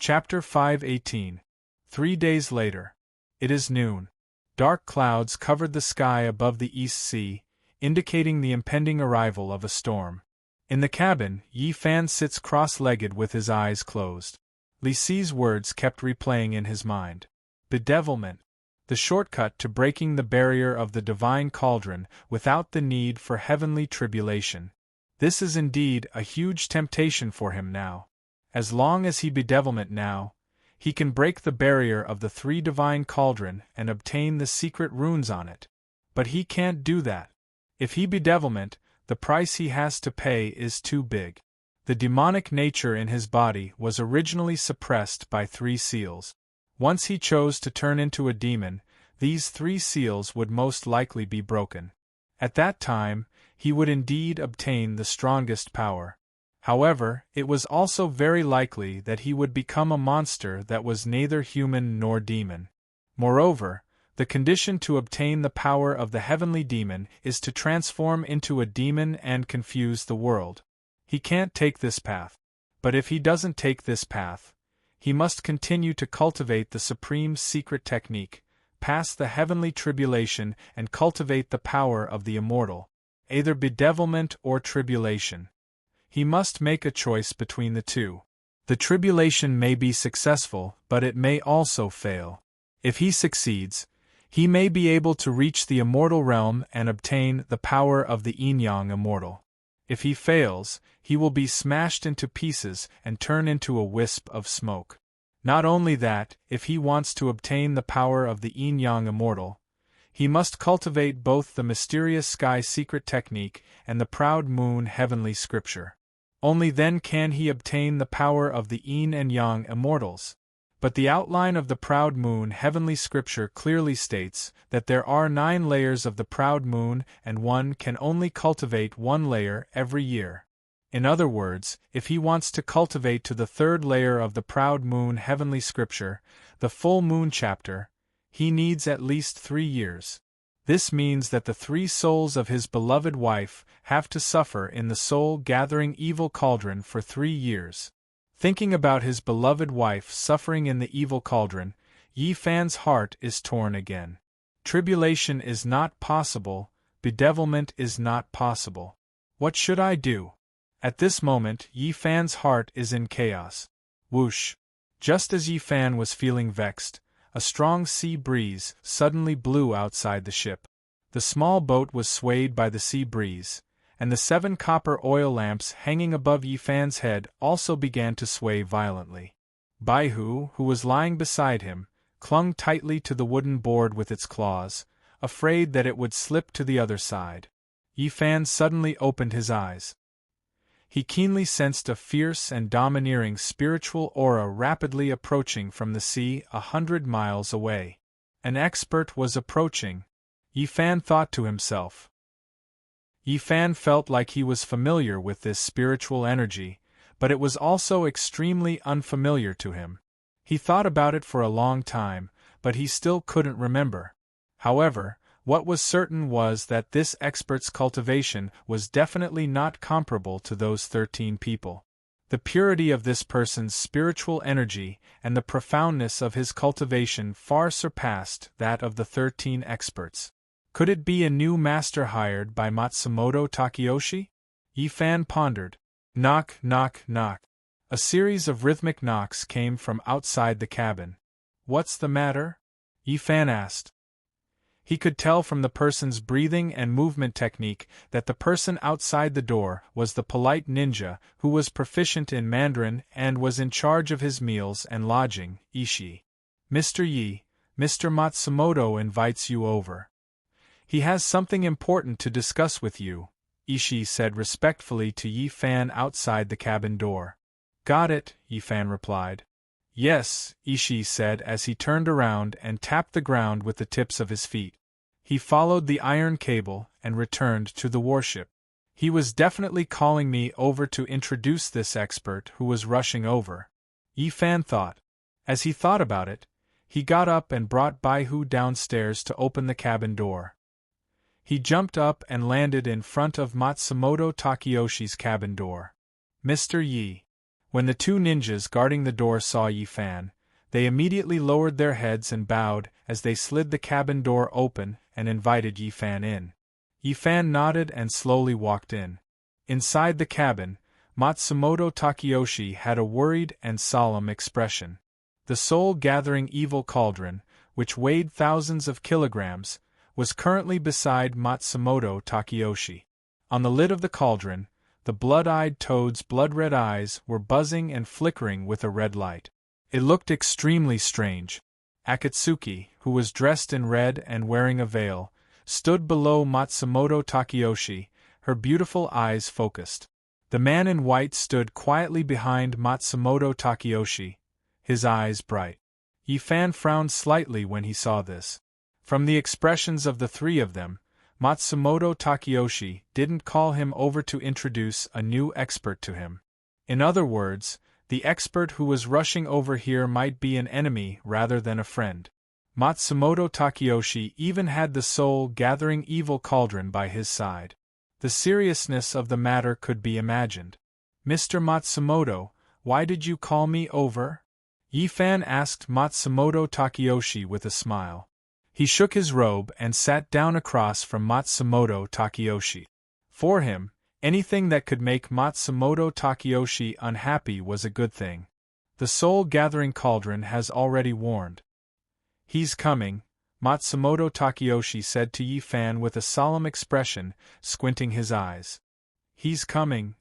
Chapter 5:18. 3 days later. It is noon. Dark clouds covered the sky above the East Sea, indicating the impending arrival of a storm. In the cabin, Yi Fan sits cross-legged with his eyes closed. Li Si's words kept replaying in his mind. Bedevilment. The shortcut to breaking the barrier of the divine cauldron without the need for heavenly tribulation. This is indeed a huge temptation for him now. As long as he bedevilment now, he can break the barrier of the three divine cauldron and obtain the secret runes on it. But he can't do that. If he bedevilment, the price he has to pay is too big. The demonic nature in his body was originally suppressed by 3 seals. Once he chose to turn into a demon, these 3 seals would most likely be broken. At that time, he would indeed obtain the strongest power. However, it was also very likely that he would become a monster that was neither human nor demon. Moreover, the condition to obtain the power of the heavenly demon is to transform into a demon and confuse the world. He can't take this path. But if he doesn't take this path, he must continue to cultivate the supreme secret technique, pass the heavenly tribulation and cultivate the power of the immortal, either bedevilment or tribulation. He must make a choice between the two. The tribulation may be successful, but it may also fail. If he succeeds, he may be able to reach the immortal realm and obtain the power of the yin-yang immortal. If he fails, he will be smashed into pieces and turn into a wisp of smoke. Not only that, if he wants to obtain the power of the yin-yang immortal, he must cultivate both the mysterious sky secret technique and the proud moon heavenly scripture. Only then can he obtain the power of the yin and yang immortals. But the outline of the proud moon heavenly scripture clearly states that there are 9 layers of the proud moon and one can only cultivate 1 layer every year. In other words, if he wants to cultivate to the 3rd layer of the proud moon heavenly scripture, the full moon chapter, he needs at least 3 years. This means that the 3 souls of his beloved wife have to suffer in the soul-gathering evil cauldron for 3 years. Thinking about his beloved wife suffering in the evil cauldron, Yi Fan's heart is torn again. Tribulation is not possible, bedevilment is not possible. What should I do? At this moment, Yi Fan's heart is in chaos. Whoosh! Just as Yi Fan was feeling vexed, a strong sea breeze suddenly blew outside the ship. The small boat was swayed by the sea breeze, and the 7 copper oil lamps hanging above Yi Fan's head also began to sway violently. Baihu, who was lying beside him, clung tightly to the wooden board with its claws, afraid that it would slip to the other side. Yi Fan suddenly opened his eyes. He keenly sensed a fierce and domineering spiritual aura rapidly approaching from the sea 100 miles away. An expert was approaching, Yi Fan thought to himself. Yi Fan felt like he was familiar with this spiritual energy, but it was also extremely unfamiliar to him. He thought about it for a long time, but he still couldn't remember. However, what was certain was that this expert's cultivation was definitely not comparable to those 13 people. The purity of this person's spiritual energy and the profoundness of his cultivation far surpassed that of the 13 experts. Could it be a new master hired by Matsumoto Takeyoshi? Yi Fan pondered. Knock, knock, knock. A series of rhythmic knocks came from outside the cabin. What's the matter? Yi Fan asked. He could tell from the person's breathing and movement technique that the person outside the door was the polite ninja who was proficient in Mandarin and was in charge of his meals and lodging, Ishii. Mr. Yi, Mr. Matsumoto invites you over. He has something important to discuss with you, Ishii said respectfully to Yi Fan outside the cabin door. Got it, Yi Fan replied. Yes, Ishii said as he turned around and tapped the ground with the tips of his feet. He followed the iron cable and returned to the warship. He was definitely calling me over to introduce this expert who was rushing over, Yi Fan thought. As he thought about it, he got up and brought Baihu downstairs to open the cabin door. He jumped up and landed in front of Matsumoto Takeyoshi's cabin door. Mr. Yi. When the two ninjas guarding the door saw Yi Fan, they immediately lowered their heads and bowed as they slid the cabin door open and invited Yi Fan in. Yi Fan nodded and slowly walked in. Inside the cabin, Matsumoto Takeyoshi had a worried and solemn expression. The soul-gathering evil cauldron, which weighed thousands of kilograms, was currently beside Matsumoto Takeyoshi. On the lid of the cauldron, the blood-eyed toad's blood-red eyes were buzzing and flickering with a red light. It looked extremely strange. Akatsuki, who was dressed in red and wearing a veil, stood below Matsumoto Takeyoshi, her beautiful eyes focused. The man in white stood quietly behind Matsumoto Takeyoshi, his eyes bright. Yi Fan frowned slightly when he saw this. From the expressions of the three of them, Matsumoto Takeyoshi didn't call him over to introduce a new expert to him. In other words, the expert who was rushing over here might be an enemy rather than a friend. Matsumoto Takeyoshi even had the soul-gathering evil cauldron by his side. The seriousness of the matter could be imagined. "Mr. Matsumoto, why did you call me over?" Yi Fan asked Matsumoto Takeyoshi with a smile. He shook his robe and sat down across from Matsumoto Takeyoshi. For him, anything that could make Matsumoto Takeyoshi unhappy was a good thing. The soul-gathering cauldron has already warned. "He's coming," Matsumoto Takeyoshi said to Yi Fan with a solemn expression, squinting his eyes. "He's coming."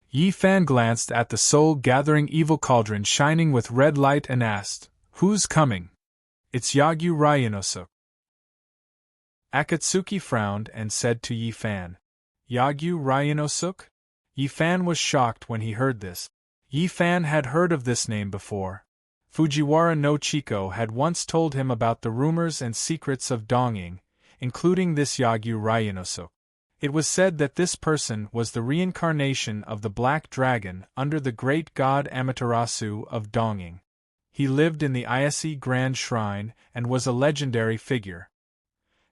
Yi Fan glanced at the soul-gathering evil cauldron shining with red light and asked, "Who's coming?" "It's Yagyu Ryunosuke." Akatsuki frowned and said to Yi Fan, "Yagyu Ryunosuke?" Yi Fan was shocked when he heard this. Yi Fan had heard of this name before. Fujiwara no Chiko had once told him about the rumors and secrets of Dongying, including this Yagyu Ryunosuke. It was said that this person was the reincarnation of the Black Dragon under the great god Amaterasu of Dongying. He lived in the Ayase Grand Shrine and was a legendary figure.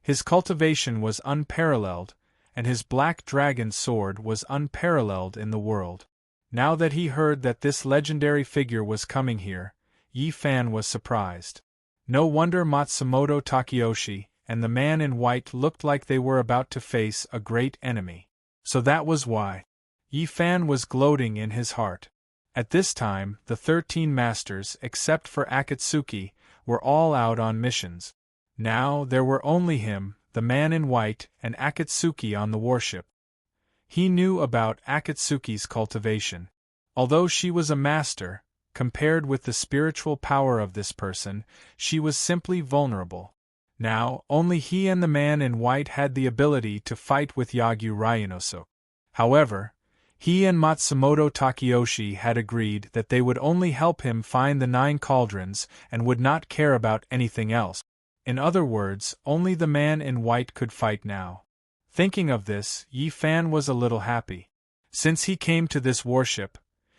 His cultivation was unparalleled, and his black dragon sword was unparalleled in the world. Now that he heard that this legendary figure was coming here, Yi Fan was surprised. No wonder Matsumoto Takeyoshi and the man in white looked like they were about to face a great enemy. So that was why. Yi Fan was gloating in his heart. At this time, the 13 masters, except for Akatsuki, were all out on missions. Now there were only him, the man in white, and Akatsuki on the warship. He knew about Akatsuki's cultivation. Although she was a master, compared with the spiritual power of this person, she was simply vulnerable. Now, only he and the man in white had the ability to fight with Yagyu Ryunosuke. However, he and Matsumoto Takeyoshi had agreed that they would only help him find the 9 cauldrons and would not care about anything else. In other words, only the man in white could fight now. Thinking of this, Yi Fan was a little happy. Since he came to this warship,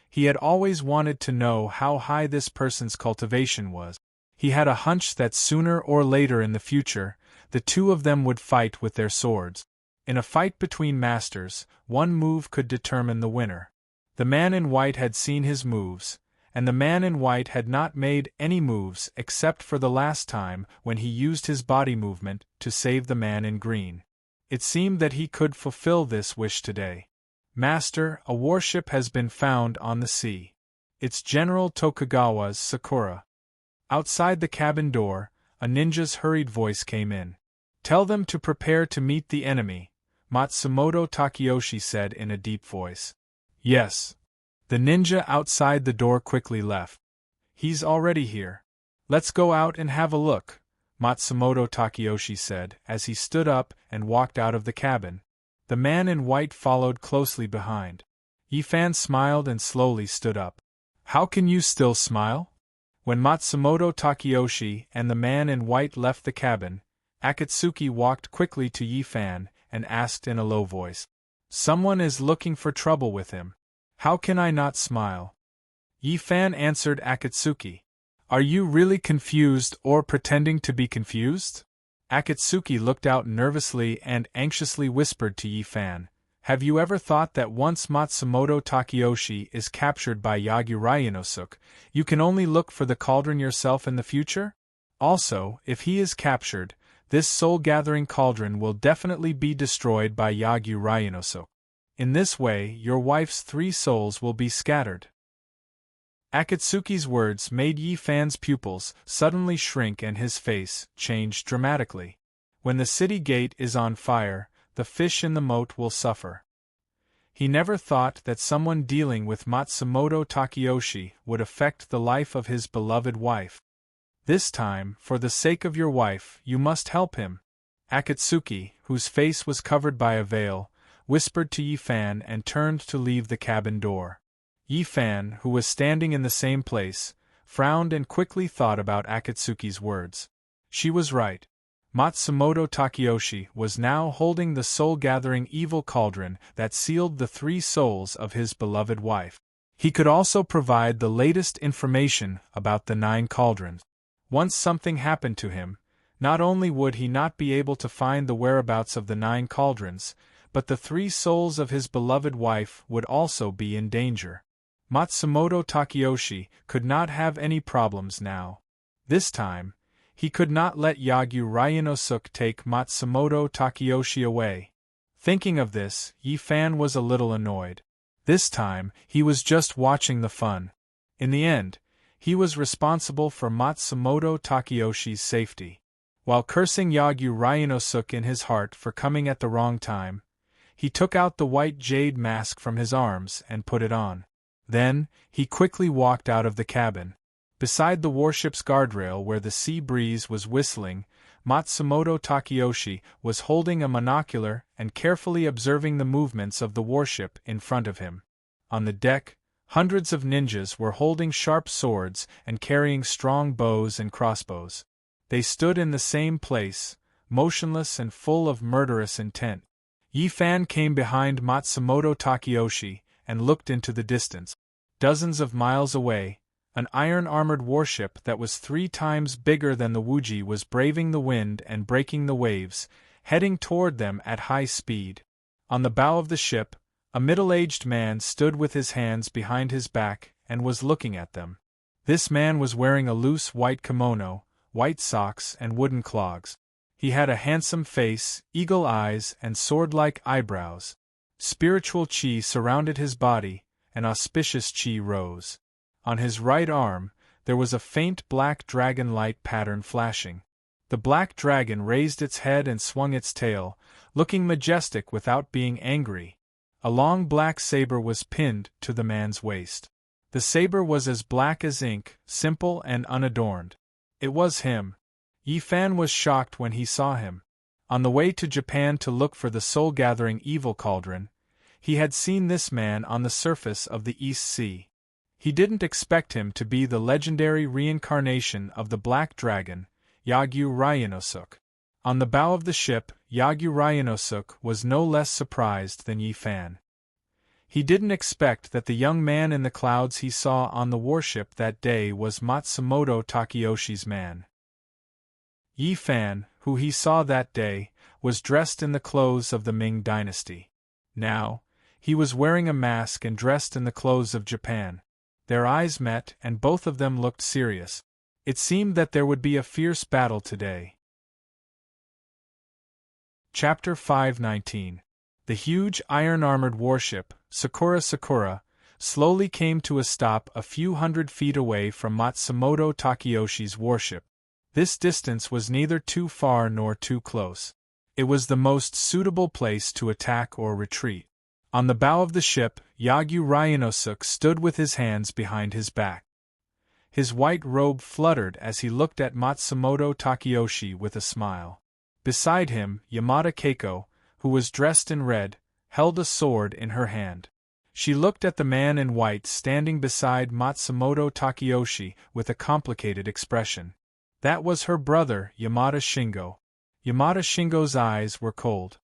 he had always wanted to know how high this person's cultivation was. He had a hunch that sooner or later in the future, the two of them would fight with their swords. In a fight between masters, one move could determine the winner. The man in white had seen his moves, and the man in white had not made any moves except for the last time when he used his body movement to save the man in green. It seemed that he could fulfill this wish today. "Master, a warship has been found on the sea. It's General Tokugawa's Sakura." Outside the cabin door, a ninja's hurried voice came in. "Tell them to prepare to meet the enemy," Matsumoto Takeyoshi said in a deep voice. "Yes." The ninja outside the door quickly left. "He's already here. Let's go out and have a look," Matsumoto Takeyoshi said as he stood up and walked out of the cabin. The man in white followed closely behind. Yi Fan smiled and slowly stood up. "How can you still smile?" When Matsumoto Takeyoshi and the man in white left the cabin, Akatsuki walked quickly to Yi Fan and asked in a low voice, "Someone is looking for trouble with him. How can I not smile?" Yi Fan answered Akatsuki, "Are you really confused or pretending to be confused?" Akatsuki looked out nervously and anxiously whispered to Yi Fan, Have you ever thought that once Matsumoto Takeyoshi is captured by Yagyu Ryunosuke, you can only look for the cauldron yourself in the future? Also, if he is captured, this soul-gathering cauldron will definitely be destroyed by Yagyu Ryunosuke. In this way, your wife's 3 souls will be scattered. Akatsuki's words made Yi Fan's pupils suddenly shrink and his face changed dramatically. When the city gate is on fire, the fish in the moat will suffer. He never thought that someone dealing with Matsumoto Takeyoshi would affect the life of his beloved wife. This time, for the sake of your wife, you must help him. Akatsuki, whose face was covered by a veil, whispered to Yi Fan and turned to leave the cabin door. Yi Fan, who was standing in the same place, frowned and quickly thought about Akatsuki's words. She was right. Matsumoto Takeyoshi was now holding the soul-gathering evil cauldron that sealed the 3 souls of his beloved wife. He could also provide the latest information about the 9 cauldrons. Once something happened to him, not only would he not be able to find the whereabouts of the 9 cauldrons, but the 3 souls of his beloved wife would also be in danger. Matsumoto Takeyoshi could not have any problems now. This time, he could not let Yagyu Ryunosuke take Matsumoto Takeyoshi away. Thinking of this, Yi Fan was a little annoyed. This time, he was just watching the fun. In the end, he was responsible for Matsumoto Takeyoshi's safety. While cursing Yagyu Ryunosuke in his heart for coming at the wrong time, he took out the white jade mask from his arms and put it on. Then, he quickly walked out of the cabin. Beside the warship's guardrail where the sea breeze was whistling, Matsumoto Takeyoshi was holding a monocular and carefully observing the movements of the warship in front of him. On the deck, hundreds of ninjas were holding sharp swords and carrying strong bows and crossbows. They stood in the same place, motionless and full of murderous intent. Yi Fan came behind Matsumoto Takeyoshi and looked into the distance. Dozens of miles away, an iron-armored warship that was 3 times bigger than the Wuji was braving the wind and breaking the waves, heading toward them at high speed. On the bow of the ship, a middle-aged man stood with his hands behind his back and was looking at them. This man was wearing a loose white kimono, white socks and wooden clogs. He had a handsome face, eagle eyes and sword-like eyebrows. Spiritual chi surrounded his body, and auspicious chi rose. On his right arm, there was a faint black dragon light pattern flashing. The black dragon raised its head and swung its tail, looking majestic without being angry. A long black saber was pinned to the man's waist. The saber was as black as ink, simple and unadorned. It was him. Yi Fan was shocked when he saw him. On the way to Japan to look for the soul-gathering evil cauldron, he had seen this man on the surface of the East Sea. He didn't expect him to be the legendary reincarnation of the Black Dragon, Yagyu Ryunosuke. On the bow of the ship, Yagyu Ryunosuke was no less surprised than Yi Fan. He didn't expect that the young man in the clouds he saw on the warship that day was Matsumoto Takeyoshi's man. Yi Fan, who he saw that day, was dressed in the clothes of the Ming dynasty. Now, he was wearing a mask and dressed in the clothes of Japan. Their eyes met and both of them looked serious. It seemed that there would be a fierce battle today. Chapter 519. The huge iron-armored warship, Sakura, slowly came to a stop a few hundred feet away from Matsumoto Takeyoshi's warship. This distance was neither too far nor too close. It was the most suitable place to attack or retreat. On the bow of the ship, Yagyu Ryunosuke stood with his hands behind his back. His white robe fluttered as he looked at Matsumoto Takeyoshi with a smile. Beside him, Yamada Keiko, who was dressed in red, held a sword in her hand. She looked at the man in white standing beside Matsumoto Takeyoshi with a complicated expression. That was her brother, Yamada Shingo. Yamada Shingo's eyes were cold.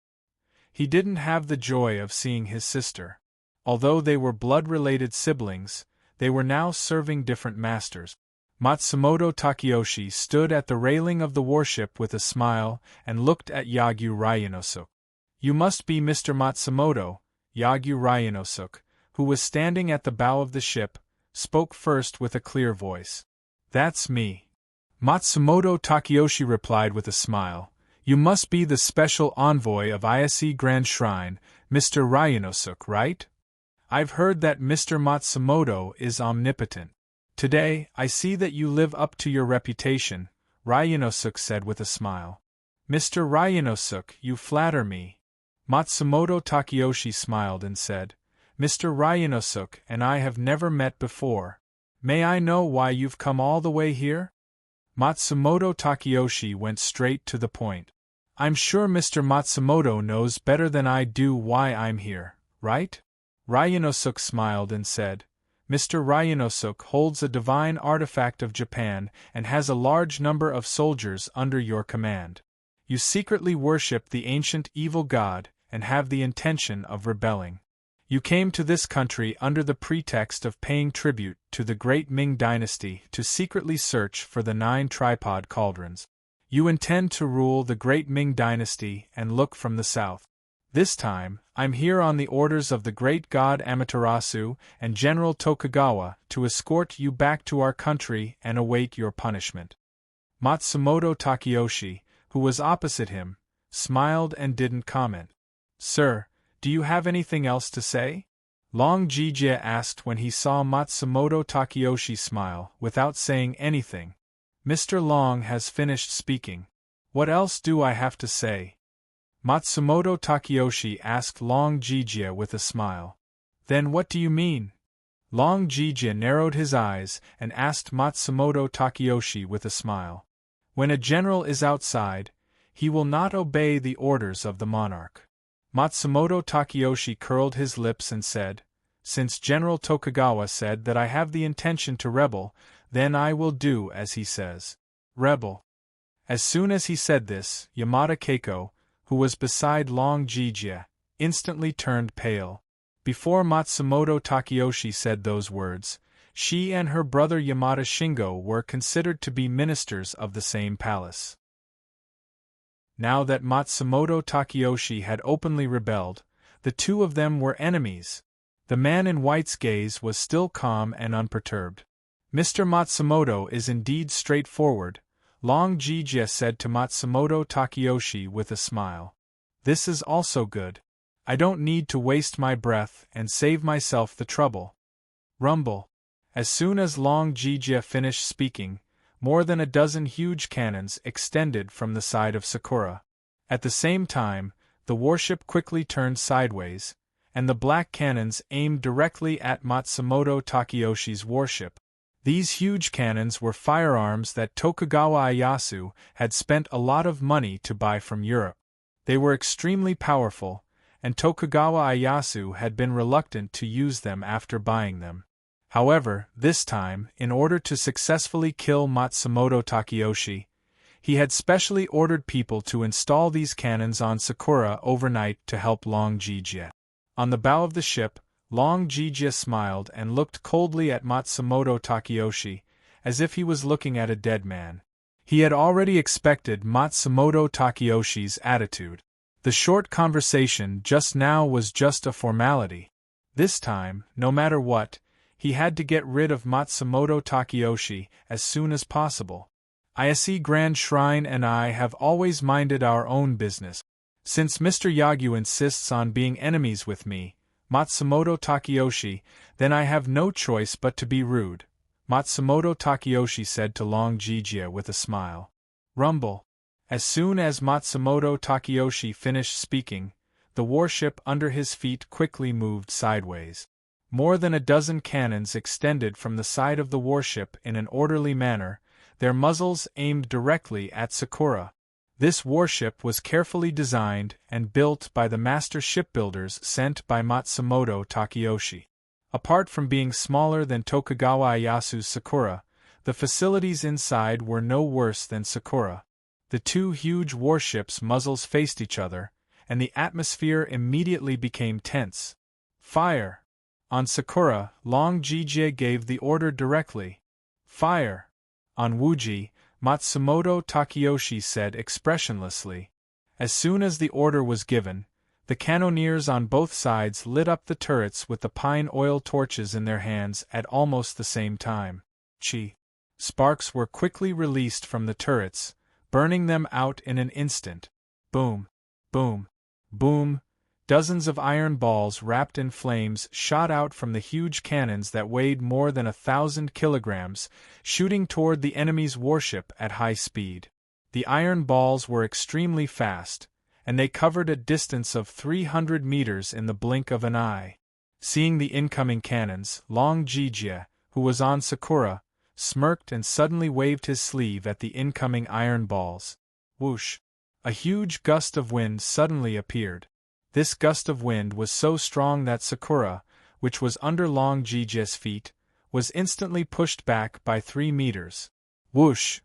He didn't have the joy of seeing his sister. Although they were blood-related siblings, they were now serving different masters. Matsumoto Takeyoshi stood at the railing of the warship with a smile and looked at Yagyu Ryunosuke. "You must be Mr. Matsumoto," Yagyu Ryanosuk, who was standing at the bow of the ship, spoke first with a clear voice. "That's me." Matsumoto Takeyoshi replied with a smile. "You must be the special envoy of Ayase Grand Shrine, Mr. Ryanosuk, right? I've heard that Mr. Matsumoto is omnipotent. Today, I see that you live up to your reputation," Ryanosuk said with a smile. "Mr. Ryanosuk, you flatter me." Matsumoto Takeyoshi smiled and said, "Mr. Ryanosuk and I have never met before. May I know why you've come all the way here?" Matsumoto Takeyoshi went straight to the point. "I'm sure Mr. Matsumoto knows better than I do why I'm here, right?" Ryanosuk smiled and said, "Mr. Ryanosuk holds a divine artifact of Japan and has a large number of soldiers under your command. You secretly worship the ancient evil god and have the intention of rebelling. You came to this country under the pretext of paying tribute to the great Ming dynasty to secretly search for the 9 tripod cauldrons. You intend to rule the great Ming dynasty and look from the south. This time, I'm here on the orders of the great god Amaterasu and General Tokugawa to escort you back to our country and await your punishment." Matsumoto Takeyoshi, who was opposite him, smiled and didn't comment. "Sir, do you have anything else to say?" Long Jijie asked when he saw Matsumoto Takeyoshi smile without saying anything. "Mr. Long has finished speaking. What else do I have to say?" Matsumoto Takeyoshi asked Long Jijie with a smile. "Then what do you mean?" Long Jijie narrowed his eyes and asked Matsumoto Takeyoshi with a smile. "When a general is outside, he will not obey the orders of the monarch." Matsumoto Takeyoshi curled his lips and said, "Since General Tokugawa said that I have the intention to rebel, then I will do as he says." "Rebel." As soon as he said this, Yamada Keiko, who was beside Long Jijie, instantly turned pale. Before Matsumoto Takeyoshi said those words, she and her brother Yamada Shingo were considered to be ministers of the same palace. Now that Matsumoto Takeyoshi had openly rebelled, the two of them were enemies. The man in white's gaze was still calm and unperturbed. "Mr. Matsumoto is indeed straightforward," Long Jijie said to Matsumoto Takeyoshi with a smile. "This is also good. I don't need to waste my breath and save myself the trouble." Rumble. As soon as Long Jijie finished speaking, more than a dozen huge cannons extended from the side of Sakura. At the same time, the warship quickly turned sideways, and the black cannons aimed directly at Matsumoto Takeyoshi's warship. These huge cannons were firearms that Tokugawa Ieyasu had spent a lot of money to buy from Europe. They were extremely powerful, and Tokugawa Ieyasu had been reluctant to use them after buying them. However, this time, in order to successfully kill Matsumoto Takeyoshi, he had specially ordered people to install these cannons on Sakura overnight to help Long Jijie. On the bow of the ship, Long Jijie smiled and looked coldly at Matsumoto Takeyoshi, as if he was looking at a dead man. He had already expected Matsumoto Takeyoshi's attitude. The short conversation just now was just a formality. This time, no matter what, he had to get rid of Matsumoto Takeyoshi as soon as possible. Ayase Grand Shrine and I have always minded our own business. Since Mr. Yagyu insists on being enemies with me, Matsumoto Takeyoshi, then I have no choice but to be rude, Matsumoto Takeyoshi said to Long Jijie with a smile. Rumble. As soon as Matsumoto Takeyoshi finished speaking, the warship under his feet quickly moved sideways. More than a dozen cannons extended from the side of the warship in an orderly manner, their muzzles aimed directly at Sakura. This warship was carefully designed and built by the master shipbuilders sent by Matsumoto Takeyoshi. Apart from being smaller than Tokugawa Ieyasu's Sakura, the facilities inside were no worse than Sakura. The two huge warships' muzzles faced each other, and the atmosphere immediately became tense. Fire! On Sakura, Long Jijie gave the order directly. Fire! On Wuji, Matsumoto Takeyoshi said expressionlessly. As soon as the order was given, The cannoneers on both sides lit up the turrets with the pine oil torches in their hands at almost the same time. Sparks were quickly released from the turrets, burning them out in an instant. Boom, boom, boom. Dozens of iron balls wrapped in flames shot out from the huge cannons that weighed more than 1,000 kilograms, shooting toward the enemy's warship at high speed. The iron balls were extremely fast, and they covered a distance of 300 meters in the blink of an eye. Seeing the incoming cannons, Long Jijie, who was on Sakura, smirked and suddenly waved his sleeve at the incoming iron balls. Whoosh! A huge gust of wind suddenly appeared. This gust of wind was so strong that Sakura, which was under Long Jijie's feet, was instantly pushed back by 3 meters. Whoosh!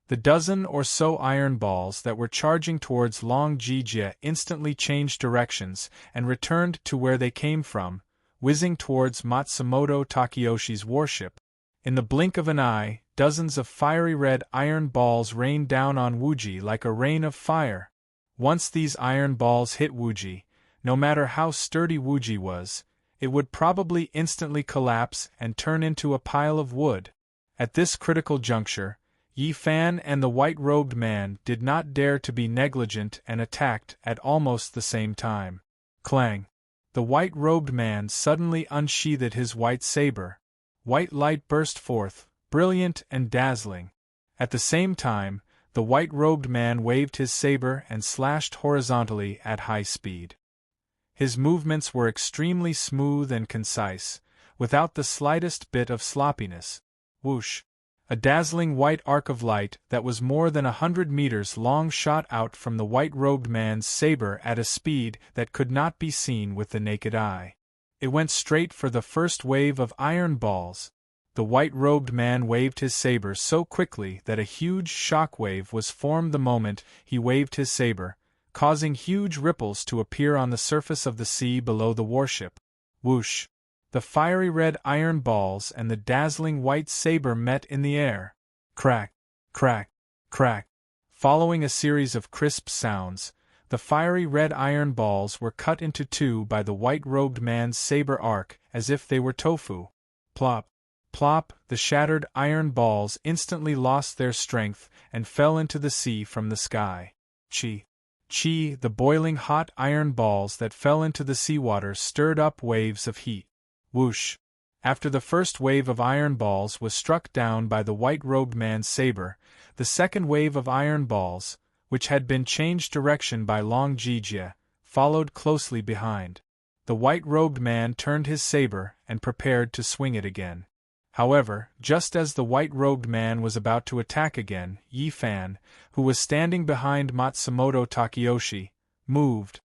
The dozen or so iron balls that were charging towards Long Jijie instantly changed directions and returned to where they came from, whizzing towards Matsumoto Takayoshi's warship. In the blink of an eye, dozens of fiery red iron balls rained down on Wuji like a rain of fire. Once these iron balls hit Wuji, no matter how sturdy Wuji was, it would probably instantly collapse and turn into a pile of wood. At this critical juncture, Yi Fan and the white-robed man did not dare to be negligent and attacked at almost the same time. Clang! The white-robed man suddenly unsheathed his white saber. White light burst forth, brilliant and dazzling. At the same time, the white-robed man waved his saber and slashed horizontally at high speed. His movements were extremely smooth and concise, without the slightest bit of sloppiness. Whoosh! A dazzling white arc of light that was more than 100 meters long shot out from the white-robed man's saber at a speed that could not be seen with the naked eye. It went straight for the first wave of iron balls. The white-robed man waved his saber so quickly that a huge shock wave was formed the moment he waved his saber, causing huge ripples to appear on the surface of the sea below the warship. Whoosh! The fiery red iron balls and the dazzling white saber met in the air. Crack, crack, crack. Following a series of crisp sounds, the fiery red iron balls were cut into two by the white-robed man's saber arc as if they were tofu. Plop, plop, the shattered iron balls instantly lost their strength and fell into the sea from the sky. Chi, chi, the boiling hot iron balls that fell into the seawater stirred up waves of heat. Whoosh! After the first wave of iron balls was struck down by the white-robed man's saber, the second wave of iron balls, which had been changed direction by Long Jijie, followed closely behind. The white-robed man turned his saber and prepared to swing it again. However, just as the white-robed man was about to attack again, Yi Fan, who was standing behind Matsumoto Takayoshi, moved.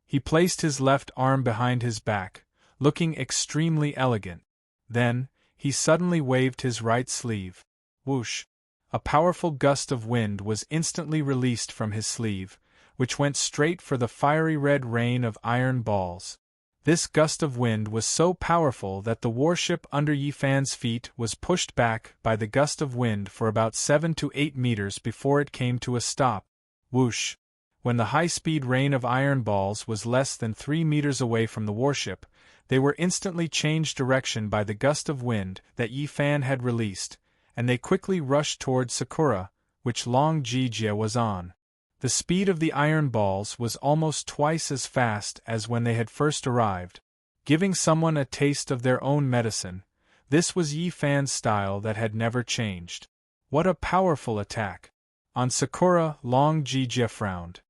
He placed his left arm behind his back, looking extremely elegant. Then, he suddenly waved his right sleeve. Whoosh! A powerful gust of wind was instantly released from his sleeve, which went straight for the fiery red rain of iron balls. This gust of wind was so powerful that the warship under Yi Fan's feet was pushed back by the gust of wind for about 7 to 8 meters before it came to a stop. Whoosh! When the high-speed rain of iron balls was less than 3 meters away from the warship, they were instantly changed direction by the gust of wind that Yi Fan had released, and they quickly rushed toward Sakura, which Long Jijie was on. The speed of the iron balls was almost twice as fast as when they had first arrived. Giving someone a taste of their own medicine, this was Yi Fan's style that had never changed. What a powerful attack! On Sakura, Long Jijie frowned.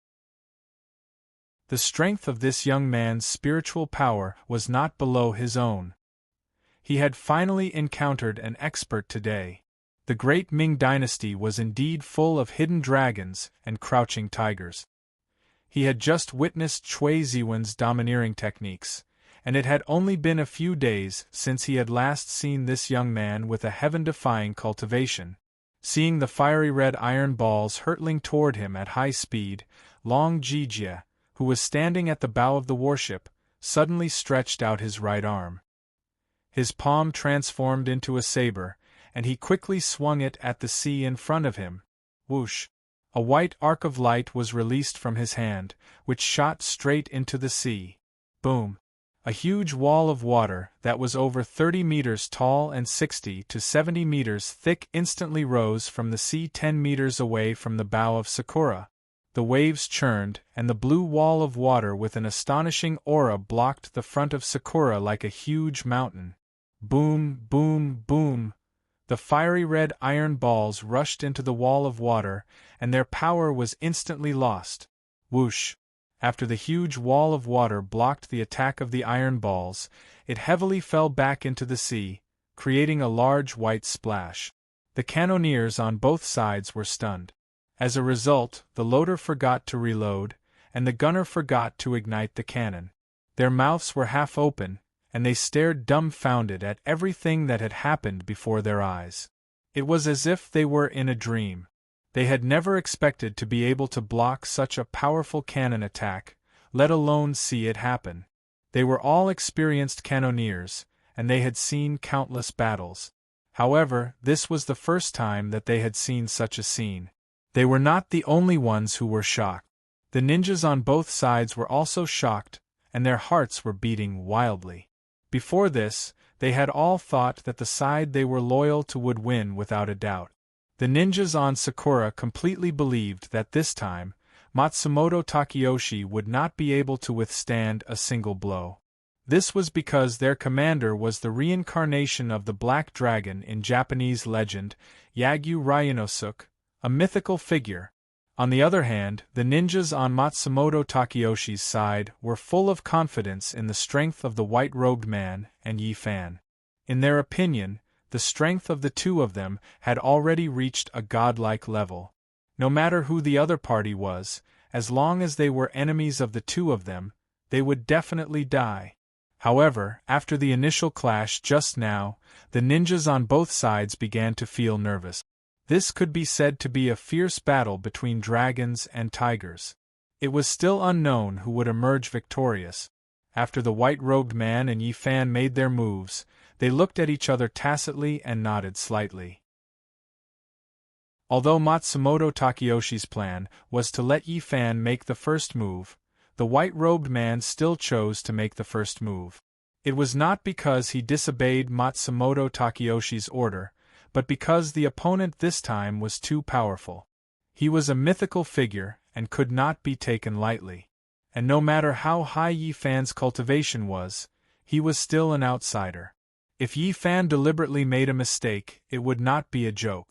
The strength of this young man's spiritual power was not below his own. He had finally encountered an expert today. The great Ming dynasty was indeed full of hidden dragons and crouching tigers. He had just witnessed Cui Ziwen's domineering techniques, and it had only been a few days since he had last seen this young man with a heaven-defying cultivation. Seeing the fiery red iron balls hurtling toward him at high speed, Long Jijie, who was standing at the bow of the warship, suddenly stretched out his right arm. His palm transformed into a saber, and he quickly swung it at the sea in front of him. Whoosh! A white arc of light was released from his hand, which shot straight into the sea. Boom! A huge wall of water, that was over 30 meters tall and 60 to 70 meters thick, instantly rose from the sea 10 meters away from the bow of Sakura. The waves churned, and the blue wall of water with an astonishing aura blocked the front of Sakura like a huge mountain. Boom, boom, boom! The fiery red iron balls rushed into the wall of water, and their power was instantly lost. Whoosh! After the huge wall of water blocked the attack of the iron balls, it heavily fell back into the sea, creating a large white splash. The cannoneers on both sides were stunned. As a result, the loader forgot to reload, and the gunner forgot to ignite the cannon. Their mouths were half open, and they stared dumbfounded at everything that had happened before their eyes. It was as if they were in a dream. They had never expected to be able to block such a powerful cannon attack, let alone see it happen. They were all experienced cannoneers, and they had seen countless battles. However, this was the first time that they had seen such a scene. They were not the only ones who were shocked. The ninjas on both sides were also shocked, and their hearts were beating wildly. Before this, they had all thought that the side they were loyal to would win without a doubt. The ninjas on Sakura completely believed that this time, Matsumoto Takeyoshi would not be able to withstand a single blow. This was because their commander was the reincarnation of the Black Dragon in Japanese legend, Yagyu Ryunosuke, a mythical figure. On the other hand, the ninjas on Matsumoto Takeyoshi's side were full of confidence in the strength of the white-robed man and Yi Fan. In their opinion, the strength of the two of them had already reached a godlike level. No matter who the other party was, as long as they were enemies of the two of them, they would definitely die. However, after the initial clash just now, the ninjas on both sides began to feel nervous. This could be said to be a fierce battle between dragons and tigers. It was still unknown who would emerge victorious. After the white-robed man and Yi Fan made their moves, they looked at each other tacitly and nodded slightly. Although Matsumoto Takeyoshi's plan was to let Yi Fan make the first move, the white-robed man still chose to make the first move. It was not because he disobeyed Matsumoto Takeyoshi's order, but because the opponent this time was too powerful. He was a mythical figure and could not be taken lightly. And no matter how high Yi Fan's cultivation was, he was still an outsider. If Yi Fan deliberately made a mistake, it would not be a joke.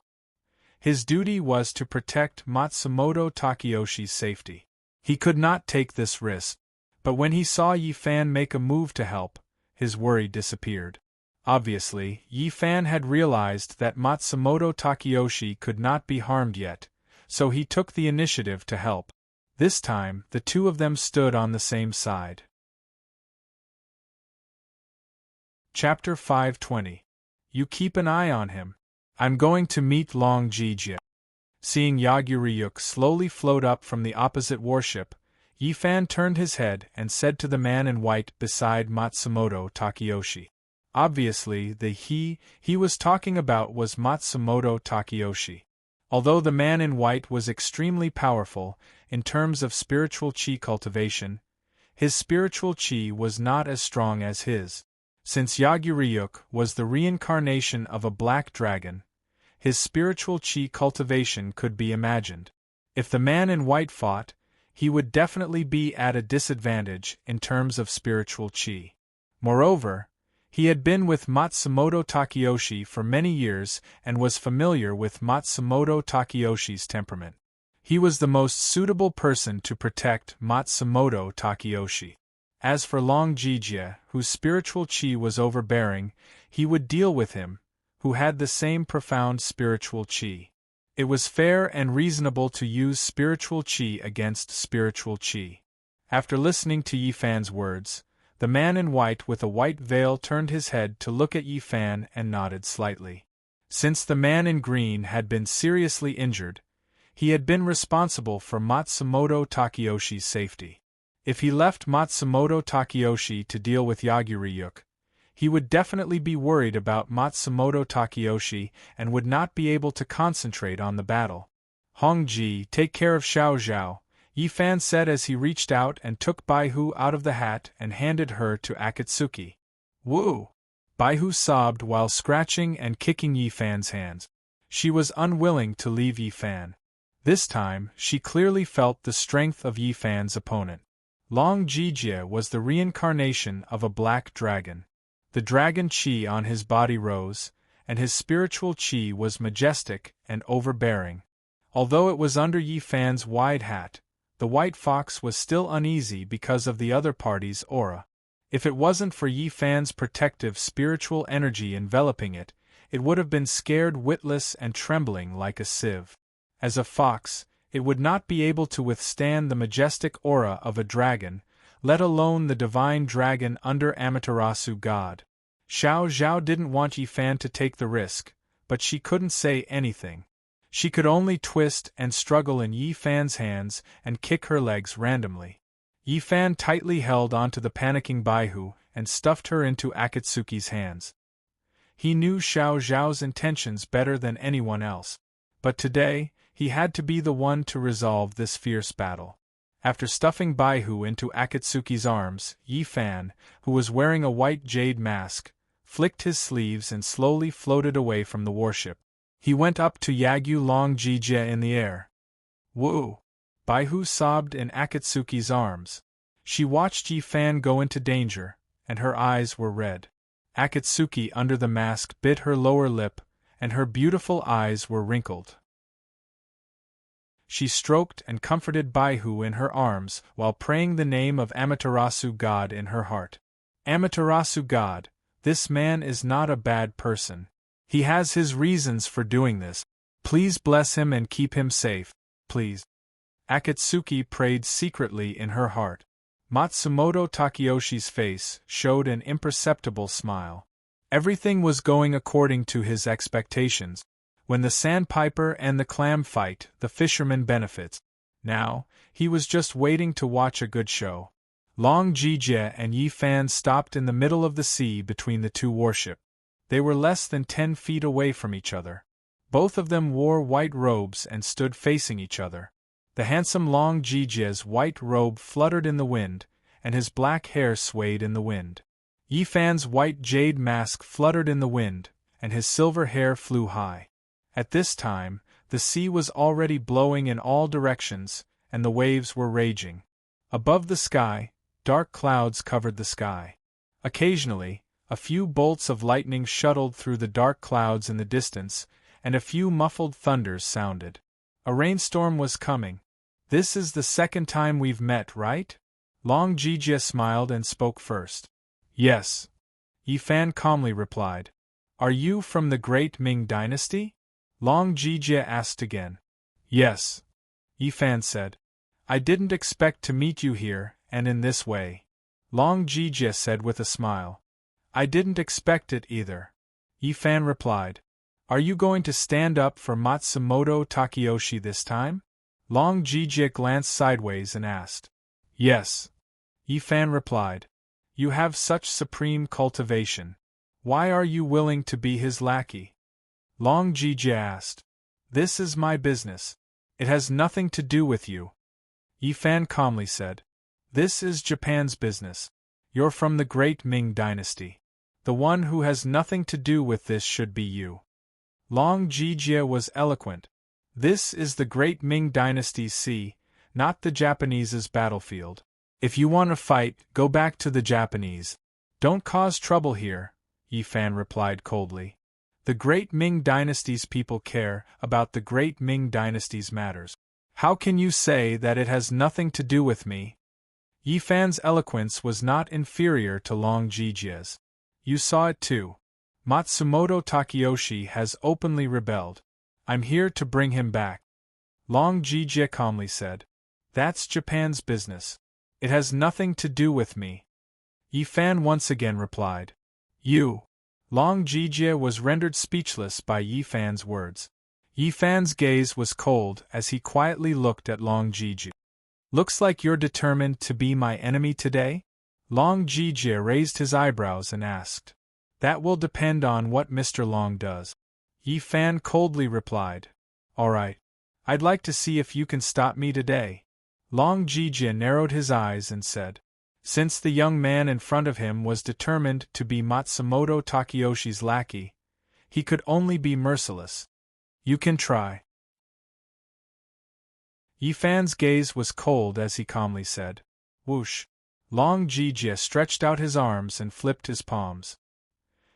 His duty was to protect Matsumoto Takeyoshi's safety. He could not take this risk. But when he saw Yi Fan make a move to help, his worry disappeared. Obviously, Yi Fan had realized that Matsumoto Takeyoshi could not be harmed yet, so he took the initiative to help. This time, the two of them stood on the same side. Chapter 520. You keep an eye on him. I'm going to meet Long Jijia. Seeing Yagyu slowly float up from the opposite warship, Yi Fan turned his head and said to the man in white beside Matsumoto Takeyoshi. Obviously, the he was talking about was Matsumoto Takeyoshi. Although the man in white was extremely powerful in terms of spiritual chi cultivation, his spiritual chi was not as strong as his. Since Yagyu was the reincarnation of a black dragon, his spiritual chi cultivation could be imagined. If the man in white fought, he would definitely be at a disadvantage in terms of spiritual chi. Moreover, he had been with Matsumoto Takeyoshi for many years and was familiar with Matsumoto Takeyoshi's temperament. He was the most suitable person to protect Matsumoto Takeyoshi. As for Long Jijia, whose spiritual chi was overbearing, he would deal with him, who had the same profound spiritual chi. It was fair and reasonable to use spiritual chi against spiritual chi. After listening to Yi Fan's words, the man in white with a white veil turned his head to look at Yi Fan and nodded slightly. Since the man in green had been seriously injured, he had been responsible for Matsumoto Takeyoshi's safety. If he left Matsumoto Takeyoshi to deal with Yagyu, he would definitely be worried about Matsumoto Takeyoshi and would not be able to concentrate on the battle. Hongji, take care of Xiao Zhao, Yi Fan said as he reached out and took Baihu out of the hat and handed her to Akatsuki. Woo! Baihu sobbed while scratching and kicking Yi Fan's hands. She was unwilling to leave Yi Fan. This time, she clearly felt the strength of Yi Fan's opponent. Long Jijie was the reincarnation of a black dragon. The dragon chi on his body rose, and his spiritual chi was majestic and overbearing. Although it was under Yi Fan's wide hat, the white fox was still uneasy because of the other party's aura. If it wasn't for Yi Fan's protective spiritual energy enveloping it, it would have been scared witless and trembling like a sieve. As a fox, it would not be able to withstand the majestic aura of a dragon, let alone the divine dragon under Amaterasu god. Xiao Zhao didn't want Yi Fan to take the risk, but she couldn't say anything. She could only twist and struggle in Yi Fan's hands and kick her legs randomly. Yi Fan tightly held onto the panicking Baihu and stuffed her into Akatsuki's hands. He knew Xiao Zhao's intentions better than anyone else, but today, he had to be the one to resolve this fierce battle. After stuffing Baihu into Akatsuki's arms, Yi Fan, who was wearing a white jade mask, flicked his sleeves and slowly floated away from the warship. He went up to Yagyu Long Jijie in the air. Woo! Baihu sobbed in Akatsuki's arms. She watched Yi Fan go into danger, and her eyes were red. Akatsuki under the mask bit her lower lip, and her beautiful eyes were wrinkled. She stroked and comforted Baihu in her arms while praying the name of Amaterasu god in her heart. Amaterasu god, this man is not a bad person. He has his reasons for doing this. Please bless him and keep him safe, please. Akatsuki prayed secretly in her heart. Matsumoto Takeyoshi's face showed an imperceptible smile. Everything was going according to his expectations. When the sandpiper and the clam fight, the fisherman benefits. Now, he was just waiting to watch a good show. Long Jijie and Yi Fan stopped in the middle of the sea between the two warships. They were less than 10 feet away from each other. Both of them wore white robes and stood facing each other. The handsome Long Jijie's white robe fluttered in the wind, and his black hair swayed in the wind. Yi Fan's white jade mask fluttered in the wind, and his silver hair flew high. At this time, the sea was already blowing in all directions, and the waves were raging. Above the sky, dark clouds covered the sky. Occasionally, a few bolts of lightning shuttled through the dark clouds in the distance, and a few muffled thunders sounded. A rainstorm was coming. This is the second time we've met, right? Long Jijie smiled and spoke first. Yes. Yi Fan calmly replied. Are you from the Great Ming Dynasty? Long Jijie asked again. Yes. Yi Fan said. I didn't expect to meet you here, and in this way. Long Jijie said with a smile. I didn't expect it either. Yi Fan replied. Are you going to stand up for Matsumoto Takeyoshi this time? Long Jijie glanced sideways and asked. Yes. Yi Fan replied. You have such supreme cultivation. Why are you willing to be his lackey? Long Jijie asked. This is my business. It has nothing to do with you. Yi Fan calmly said. This is Japan's business. You're from the Great Ming Dynasty. The one who has nothing to do with this should be you. Long Jijie was eloquent. This is the Great Ming Dynasty's sea, not the Japanese's battlefield. If you want to fight, go back to the Japanese. Don't cause trouble here, Yi Fan replied coldly. The Great Ming Dynasty's people care about the Great Ming Dynasty's matters. How can you say that it has nothing to do with me? Yi Fan's eloquence was not inferior to Long Jijie's. You saw it too. Matsumoto Takeyoshi has openly rebelled. I'm here to bring him back. Long Jijie calmly said. That's Japan's business. It has nothing to do with me. Yi Fan once again replied. You. Long Jijie was rendered speechless by Yi Fan's words. Yi Fan's gaze was cold as he quietly looked at Long Jijie. Looks like you're determined to be my enemy today? Long Jijie raised his eyebrows and asked. That will depend on what Mr. Long does. Yi Fan coldly replied. All right. I'd like to see if you can stop me today. Long Jijia narrowed his eyes and said. Since the young man in front of him was determined to be Matsumoto Takayoshi's lackey, he could only be merciless. You can try. Yi Fan's gaze was cold as he calmly said. Whoosh. Long Jijia stretched out his arms and flipped his palms.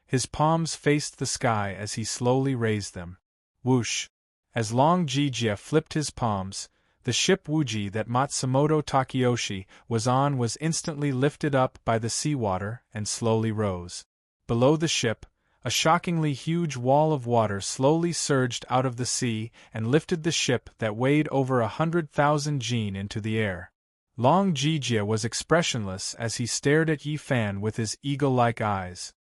His palms faced the sky as he slowly raised them. Whoosh. As Long Jijia flipped his palms, the ship Wuji that Matsumoto Takayoshi was on was instantly lifted up by the seawater and slowly rose. Below the ship, a shockingly huge wall of water slowly surged out of the sea and lifted the ship that weighed over 100,000 jin into the air. Long Jijia was expressionless as he stared at Yi Fan with his eagle-like eyes.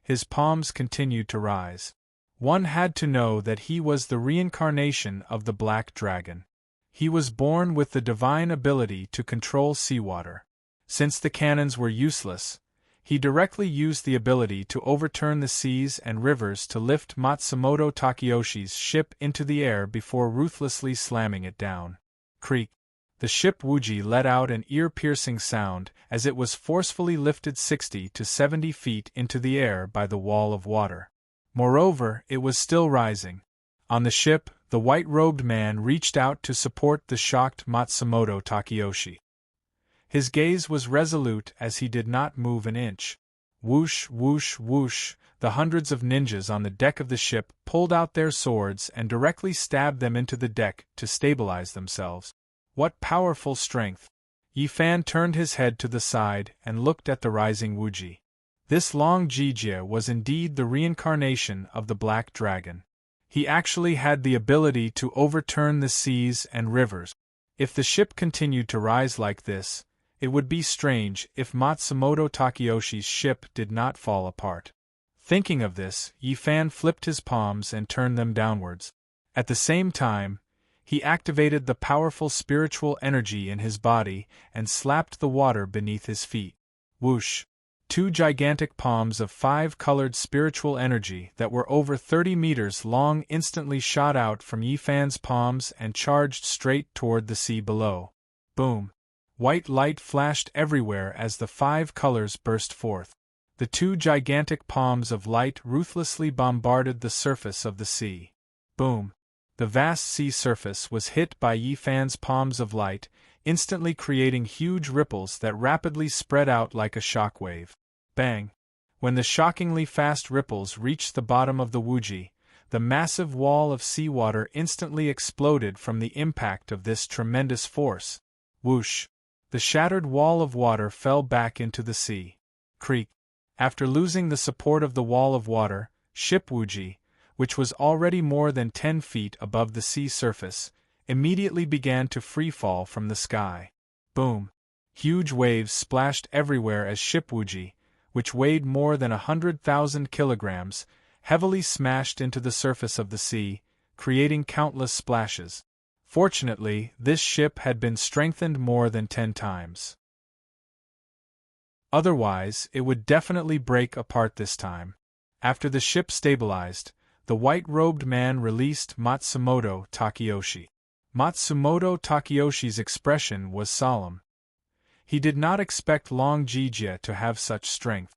His palms continued to rise. One had to know that he was the reincarnation of the Black Dragon. He was born with the divine ability to control seawater. Since the cannons were useless, he directly used the ability to overturn the seas and rivers to lift Matsumoto Takayoshi's ship into the air before ruthlessly slamming it down. Creak. The ship Wuji let out an ear-piercing sound as it was forcefully lifted 60 to 70 feet into the air by the wall of water. Moreover, it was still rising. On the ship, the white-robed man reached out to support the shocked Matsumoto Takayoshi. His gaze was resolute as he did not move an inch. Whoosh, whoosh, whoosh, the hundreds of ninjas on the deck of the ship pulled out their swords and directly stabbed them into the deck to stabilize themselves. What powerful strength! Yi Fan turned his head to the side and looked at the rising Wuji. This Long Jijia was indeed the reincarnation of the Black Dragon. He actually had the ability to overturn the seas and rivers. If the ship continued to rise like this, it would be strange if Matsumoto Takayoshi's ship did not fall apart. Thinking of this, Yi Fan flipped his palms and turned them downwards. At the same time, he activated the powerful spiritual energy in his body and slapped the water beneath his feet. Whoosh! 2 gigantic palms of 5-colored spiritual energy that were over 30 meters long instantly shot out from Yi Fan's palms and charged straight toward the sea below. Boom! White light flashed everywhere as the 5 colors burst forth. The 2 gigantic palms of light ruthlessly bombarded the surface of the sea. Boom! The vast sea surface was hit by Yi Fan's palms of light, instantly creating huge ripples that rapidly spread out like a shockwave. Bang! When the shockingly fast ripples reached the bottom of the Wuji, the massive wall of seawater instantly exploded from the impact of this tremendous force. Whoosh! The shattered wall of water fell back into the sea. Creak! After losing the support of the wall of water, ship Wuji, which was already more than 10 feet above the sea surface, immediately began to freefall from the sky. Boom! Huge waves splashed everywhere as ship Wuji, which weighed more than 100,000 kilograms, heavily smashed into the surface of the sea, creating countless splashes. Fortunately, this ship had been strengthened more than 10 times. Otherwise, it would definitely break apart this time. After the ship stabilized, the white-robed man released Matsumoto Takayoshi. Matsumoto Takayoshi's expression was solemn. He did not expect Long Jijia to have such strength.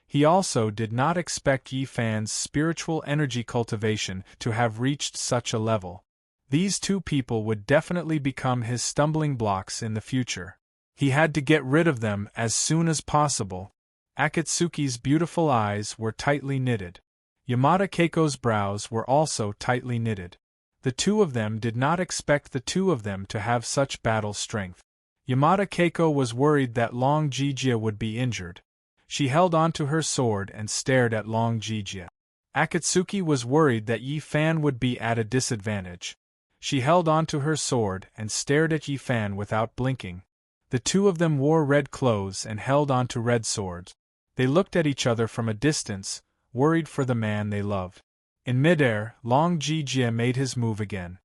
He also did not expect Yi Fan's spiritual energy cultivation to have reached such a level. These 2 people would definitely become his stumbling blocks in the future. He had to get rid of them as soon as possible. Akatsuki's beautiful eyes were tightly knitted. Yamada Keiko's brows were also tightly knitted. The 2 of them did not expect the 2 of them to have such battle strength. Yamada Keiko was worried that Long Jijia would be injured. She held onto her sword and stared at Long Jijia. Akatsuki was worried that Yi Fan would be at a disadvantage. She held onto her sword and stared at Yi Fan without blinking. The 2 of them wore red clothes and held onto red swords. They looked at each other from a distance, worried for the man they loved. In midair, Long Jijia made his move again.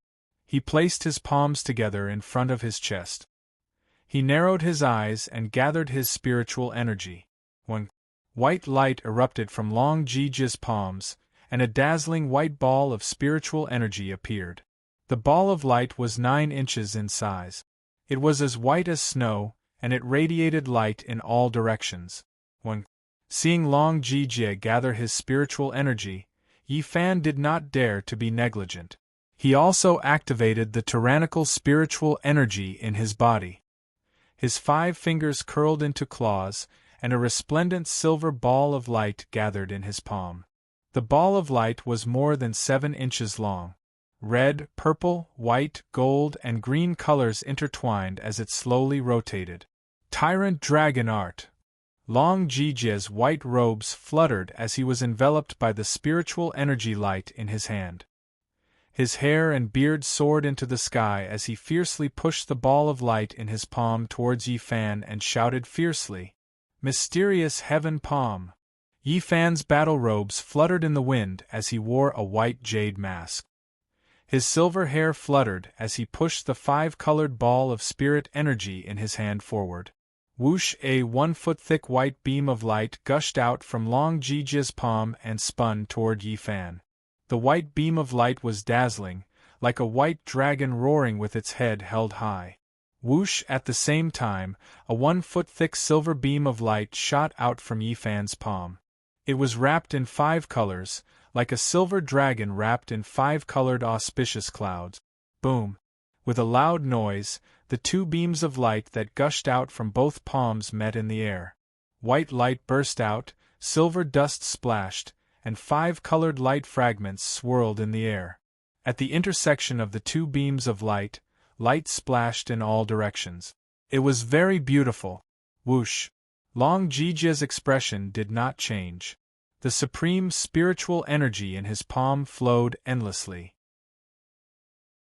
He placed his palms together in front of his chest. He narrowed his eyes and gathered his spiritual energy. When white light erupted from Long Jijia's palms, and a dazzling white ball of spiritual energy appeared. The ball of light was 9 inches in size. It was as white as snow, and it radiated light in all directions. When seeing Long Jijie gather his spiritual energy, Yi Fan did not dare to be negligent. He also activated the tyrannical spiritual energy in his body. His 5 fingers curled into claws, and a resplendent silver ball of light gathered in his palm. The ball of light was more than 7 inches long. Red, purple, white, gold, and green colors intertwined as it slowly rotated. Tyrant Dragon Art. Long Jijie's white robes fluttered as he was enveloped by the spiritual energy light in his hand. His hair and beard soared into the sky as he fiercely pushed the ball of light in his palm towards Yi Fan and shouted fiercely, "Mysterious Heaven Palm!" Yi Fan's battle robes fluttered in the wind as he wore a white jade mask. His silver hair fluttered as he pushed the 5-colored ball of spirit energy in his hand forward. Whoosh! A 1-foot-thick white beam of light gushed out from Long Jijie's palm and spun toward Yi Fan. The white beam of light was dazzling, like a white dragon roaring with its head held high. Whoosh! At the same time, a 1-foot-thick silver beam of light shot out from Yi Fan's palm. It was wrapped in 5 colors, like a silver dragon wrapped in 5-colored auspicious clouds. Boom! With a loud noise, the 2 beams of light that gushed out from both palms met in the air. White light burst out, silver dust splashed, and 5-colored light fragments swirled in the air. At the intersection of the 2 beams of light, light splashed in all directions. It was very beautiful. Whoosh! Long Jijie's expression did not change. The supreme spiritual energy in his palm flowed endlessly.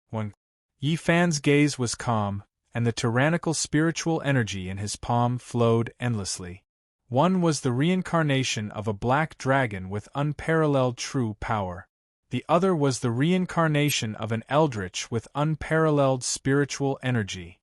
When Yi Fan's gaze was calm, and the tyrannical spiritual energy in his palm flowed endlessly. One was the reincarnation of a black dragon with unparalleled true power. The other was the reincarnation of an eldritch with unparalleled spiritual energy.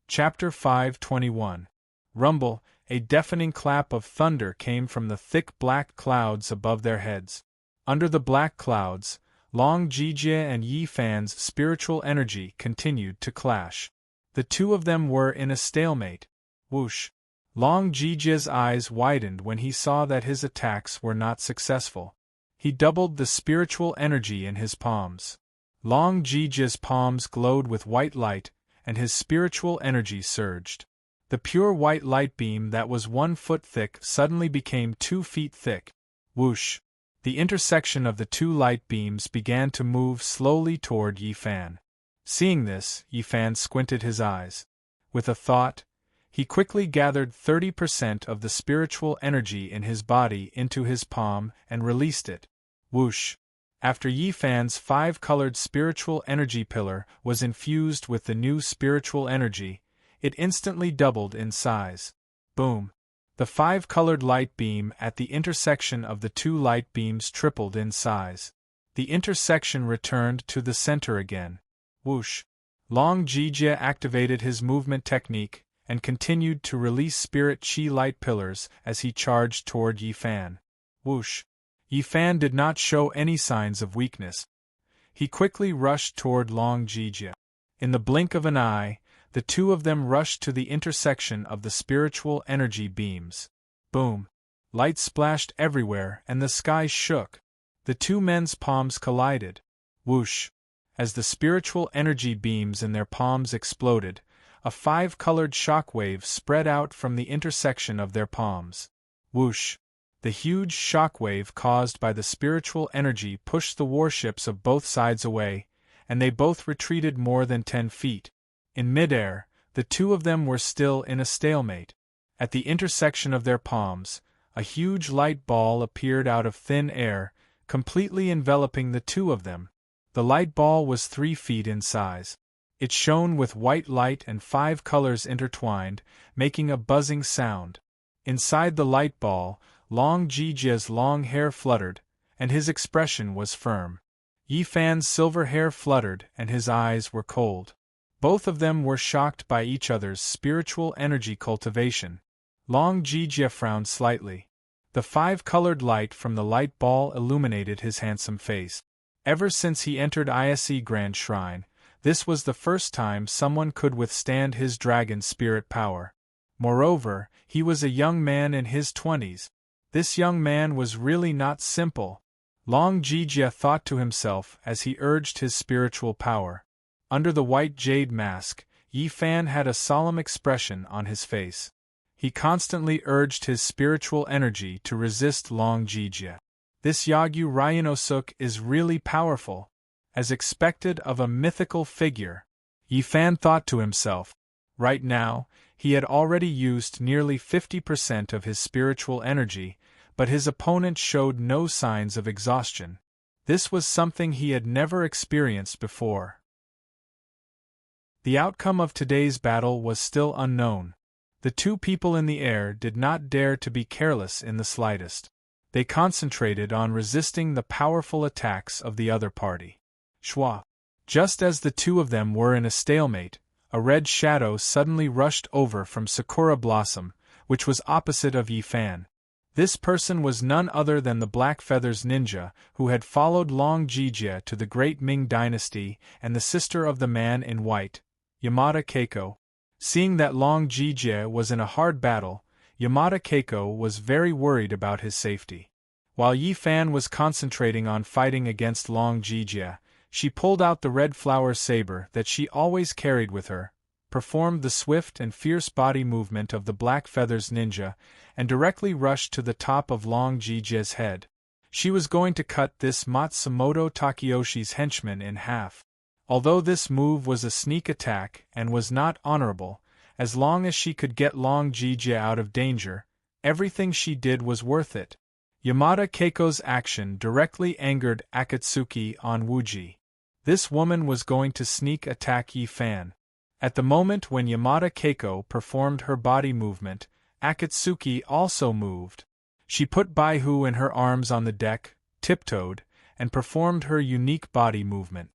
Chapter 521. Rumble. A deafening clap of thunder came from the thick black clouds above their heads. Under the black clouds, Long Jijie and Yi Fan's spiritual energy continued to clash. The 2 of them were in a stalemate. Whoosh! Long Jijie's eyes widened when he saw that his attacks were not successful. He doubled the spiritual energy in his palms. Long Jijie's palms glowed with white light, and his spiritual energy surged. The pure white light beam that was 1 foot thick suddenly became 2 feet thick. Whoosh! The intersection of the 2 light beams began to move slowly toward Yi Fan. Seeing this, Yi Fan squinted his eyes. With a thought, he quickly gathered 30% of the spiritual energy in his body into his palm and released it. Whoosh! After Yi Fan's 5-colored spiritual energy pillar was infused with the new spiritual energy, it instantly doubled in size. Boom! The 5-colored light beam at the intersection of the 2 light beams tripled in size. The intersection returned to the center again. Whoosh! Long Jijie activated his movement technique and continued to release spirit chi light pillars as he charged toward Yi Fan. Whoosh! Yi Fan did not show any signs of weakness. He quickly rushed toward Long Jijie. In the blink of an eye, the 2 of them rushed to the intersection of the spiritual energy beams. Boom! Light splashed everywhere and the sky shook. The 2 men's palms collided. Whoosh! As the spiritual energy beams in their palms exploded, a 5-colored shockwave spread out from the intersection of their palms. Whoosh! The huge shockwave caused by the spiritual energy pushed the warships of both sides away, and they both retreated more than 10 feet. In midair, the 2 of them were still in a stalemate. At the intersection of their palms, a huge light ball appeared out of thin air, completely enveloping the 2 of them. The light ball was 3 feet in size. It shone with white light and 5 colors intertwined, making a buzzing sound. Inside the light ball, Long Jijie's long hair fluttered, and his expression was firm. Yi Fan's silver hair fluttered and his eyes were cold. Both of them were shocked by each other's spiritual energy cultivation. Long Jijie frowned slightly. The five-colored light from the light ball illuminated his handsome face. Ever since he entered Ise Grand Shrine, this was the first time someone could withstand his dragon spirit power. Moreover, he was a young man in his 20s. This young man was really not simple, Long Jijia thought to himself as he urged his spiritual power. Under the white jade mask, Yi Fan had a solemn expression on his face. He constantly urged his spiritual energy to resist Long Jijia. This Yagyu Ryanosuk is really powerful, as expected of a mythical figure, Yi Fan thought to himself. Right now, he had already used nearly 50% of his spiritual energy, but his opponent showed no signs of exhaustion. This was something he had never experienced before. The outcome of today's battle was still unknown. The two people in the air did not dare to be careless in the slightest. They concentrated on resisting the powerful attacks of the other party. Shwa. Just as the two of them were in a stalemate, a red shadow suddenly rushed over from Sakura Blossom, which was opposite of Yi Fan. This person was none other than the Black Feathers ninja, who had followed Long Jijia to the Great Ming Dynasty, and the sister of the man in white, Yamada Keiko. Seeing that Long Jijia was in a hard battle, Yamada Keiko was very worried about his safety. While Yi Fan was concentrating on fighting against Long Jijia, she pulled out the red flower saber that she always carried with her, performed the swift and fierce body movement of the Black Feathers ninja, and directly rushed to the top of Long Jijia's head. She was going to cut this Matsumoto Takeyoshi's henchman in half. Although this move was a sneak attack and was not honorable, as long as she could get Long Jijia out of danger, everything she did was worth it. Yamada Keiko's action directly angered Akatsuki on Wuji. This woman was going to sneak attack Yi Fan. At the moment when Yamada Keiko performed her body movement, Akatsuki also moved. She put Baihu in her arms on the deck, tiptoed, and performed her unique body movement.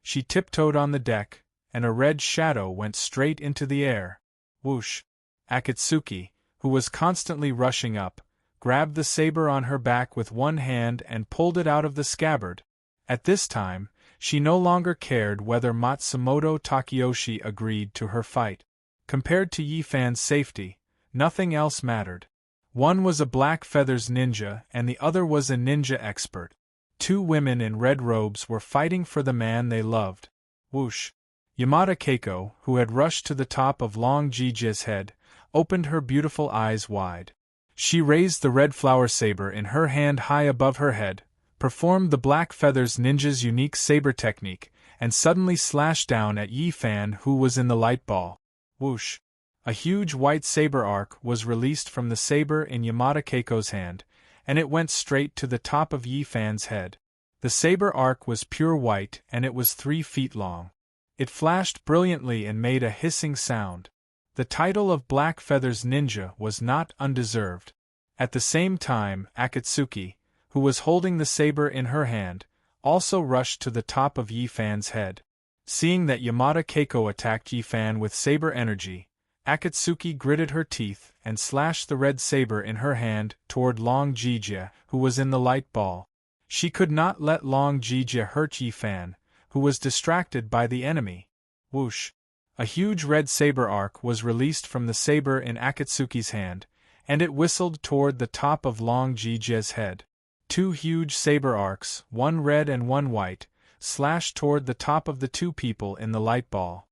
She tiptoed on the deck, and a red shadow went straight into the air. Whoosh! Akatsuki, who was constantly rushing up, grabbed the saber on her back with one hand and pulled it out of the scabbard. At this time, she no longer cared whether Matsumoto Takeyoshi agreed to her fight. Compared to Yi Fan's safety, nothing else mattered. One was a Black Feathers ninja and the other was a ninja expert. Two women in red robes were fighting for the man they loved. Whoosh! Yamada Keiko, who had rushed to the top of Long Jijia's head, opened her beautiful eyes wide. She raised the red flower saber in her hand high above her head, performed the Black Feathers ninja's unique saber technique, and suddenly slashed down at Yi Fan, who was in the light ball. Whoosh! A huge white saber arc was released from the saber in Yamada Keiko's hand, and it went straight to the top of Yi Fan's head. The saber arc was pure white and it was 3 feet long. It flashed brilliantly and made a hissing sound. The title of Black Feathers Ninja was not undeserved. At the same time, Akatsuki, who was holding the saber in her hand, also rushed to the top of Yi Fan's head. Seeing that Yamada Keiko attacked Yi Fan with saber energy, Akatsuki gritted her teeth and slashed the red saber in her hand toward Long Jijia, who was in the light ball. She could not let Long Jijia hurt Yi Fan, who was distracted by the enemy. Whoosh! A huge red saber arc was released from the saber in Akatsuki's hand, and it whistled toward the top of Long Jijia's head. 2 huge saber arcs, one red and one white, slashed toward the top of the two people in the light ball.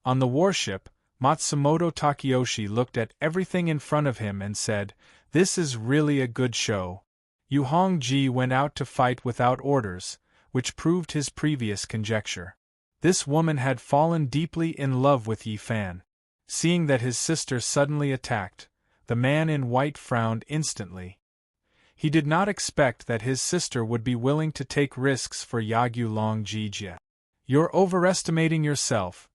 On the warship, Matsumoto Takeyoshi looked at everything in front of him and said, "This is really a good show." Yu Hongji went out to fight without orders, which proved his previous conjecture. This woman had fallen deeply in love with Yi Fan. Seeing that his sister suddenly attacked, the man in white frowned instantly. He did not expect that his sister would be willing to take risks for Yagyu Long Jijia. "You're overestimating yourself,"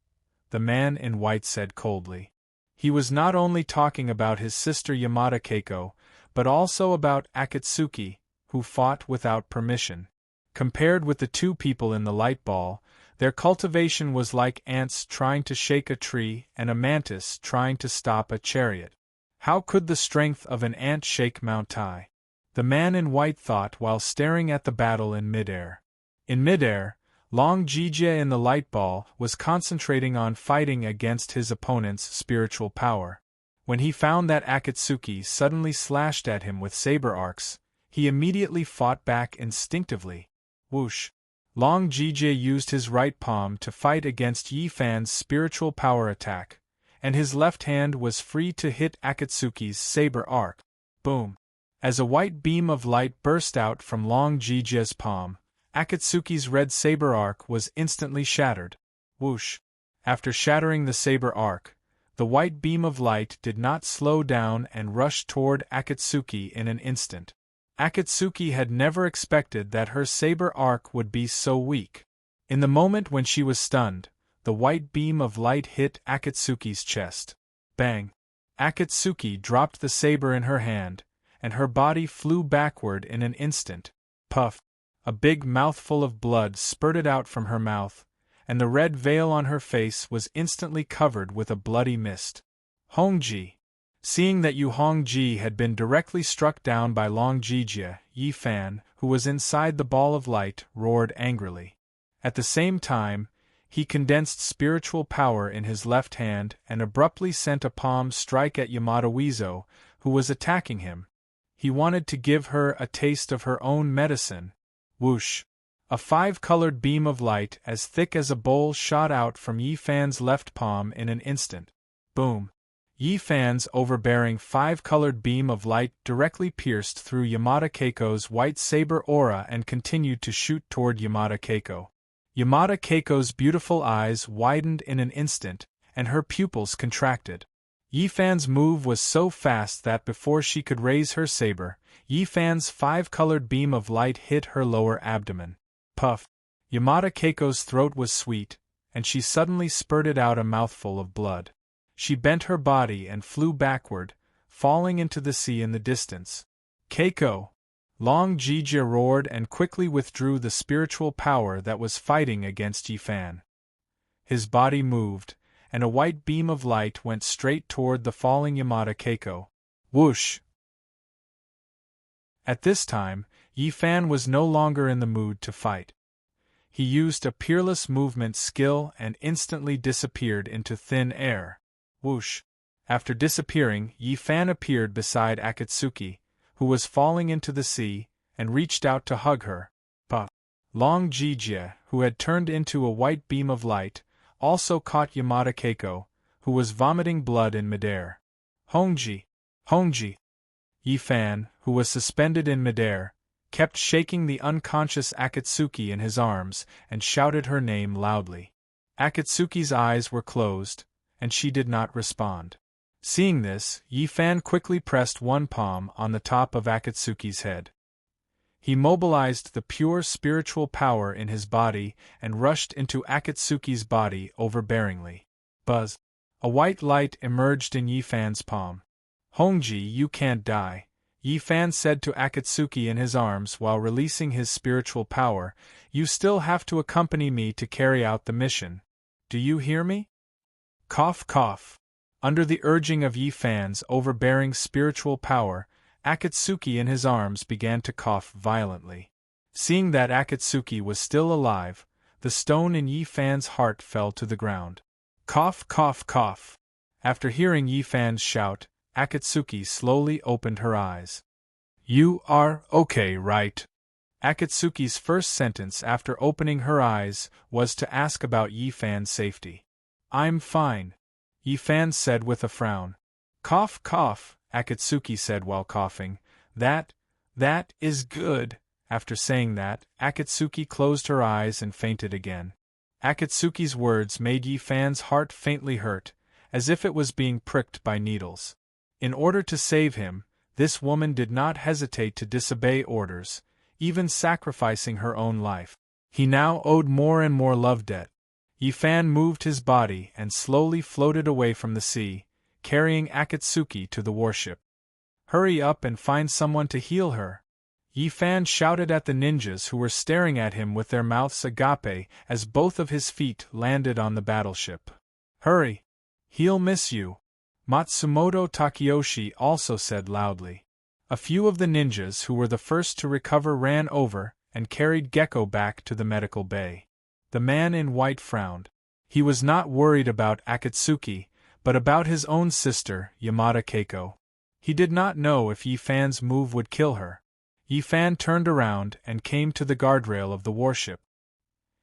the man in white said coldly. He was not only talking about his sister Yamada Keiko, but also about Akatsuki, who fought without permission. Compared with the two people in the light ball, their cultivation was like ants trying to shake a tree and a mantis trying to stop a chariot. How could the strength of an ant shake Mount Tai? The man in white thought while staring at the battle in midair. In midair, Long Jijie in the light ball was concentrating on fighting against his opponent's spiritual power. When he found that Akatsuki suddenly slashed at him with saber arcs, he immediately fought back instinctively. Whoosh! Long Jijie used his right palm to fight against Yi Fan's spiritual power attack, and his left hand was free to hit Akatsuki's saber arc. Boom! As a white beam of light burst out from Long Jijie's palm, Akatsuki's red saber arc was instantly shattered. Whoosh! After shattering the saber arc, the white beam of light did not slow down and rushed toward Akatsuki in an instant. Akatsuki had never expected that her saber arc would be so weak. In the moment when she was stunned, the white beam of light hit Akatsuki's chest. Bang! Akatsuki dropped the saber in her hand, and her body flew backward in an instant. Puff! A big mouthful of blood spurted out from her mouth, and the red veil on her face was instantly covered with a bloody mist. Hongji! Seeing that Yu Hongji had been directly struck down by Long Jijie, Yi Fan, who was inside the ball of light, roared angrily. At the same time, he condensed spiritual power in his left hand and abruptly sent a palm strike at Yamada Wizo, who was attacking him. He wanted to give her a taste of her own medicine. Whoosh! A five-colored beam of light as thick as a bowl shot out from Yi Fan's left palm in an instant. Boom! Yi Fan's overbearing five-colored beam of light directly pierced through Yamada Keiko's white saber aura and continued to shoot toward Yamada Keiko. Yamada Keiko's beautiful eyes widened in an instant, and her pupils contracted. Yi Fan's move was so fast that before she could raise her saber, Yi Fan's five-colored beam of light hit her lower abdomen. Puff! Yamada Keiko's throat was sweet, and she suddenly spurted out a mouthful of blood. She bent her body and flew backward, falling into the sea in the distance. Keiko! Long Jijie roared and quickly withdrew the spiritual power that was fighting against Yi Fan. His body moved, and a white beam of light went straight toward the falling Yamada Keiko. Whoosh! At this time, Yi Fan was no longer in the mood to fight. He used a peerless movement skill and instantly disappeared into thin air. Whoosh! After disappearing, Yi Fan appeared beside Akatsuki, who was falling into the sea, and reached out to hug her. Puff! Long Jijie, who had turned into a white beam of light, also caught Yamada Keiko, who was vomiting blood in midair. Hongji! Hongji! Yi Fan, who was suspended in midair, kept shaking the unconscious Akatsuki in his arms and shouted her name loudly. Akatsuki's eyes were closed, and she did not respond. Seeing this, Yi Fan quickly pressed one palm on the top of Akatsuki's head. He mobilized the pure spiritual power in his body and rushed into Akatsuki's body overbearingly. Buzz! A white light emerged in Yi Fan's palm. Hongji, you can't die, Yi Fan said to Akatsuki in his arms while releasing his spiritual power. You still have to accompany me to carry out the mission. Do you hear me? Cough cough. Under the urging of Yi Fan's overbearing spiritual power, Akatsuki in his arms began to cough violently. Seeing that Akatsuki was still alive, the stone in Yi Fan's heart fell to the ground. Cough cough cough. After hearing Yi Fan's shout, Akatsuki slowly opened her eyes. You are okay, right? Akatsuki's first sentence after opening her eyes was to ask about Yi Fan's safety. I'm fine, Yi Fan said with a frown. Cough cough, Akatsuki said while coughing. That is good. After saying that, Akatsuki closed her eyes and fainted again. Akatsuki's words made Yi Fan's heart faintly hurt, as if it was being pricked by needles. In order to save him, this woman did not hesitate to disobey orders, even sacrificing her own life. He now owed more and more love debt. Yi Fan moved his body and slowly floated away from the sea, carrying Akatsuki to the warship. Hurry up and find someone to heal her. Yi Fan shouted at the ninjas who were staring at him with their mouths agape as both of his feet landed on the battleship. Hurry! He'll miss you. Matsumoto Takeyoshi also said loudly. A few of the ninjas who were the first to recover ran over and carried Gecko back to the medical bay. The man in white frowned. He was not worried about Akatsuki, but about his own sister, Yamada Keiko. He did not know if Yi Fan's move would kill her. Yi Fan turned around and came to the guardrail of the warship.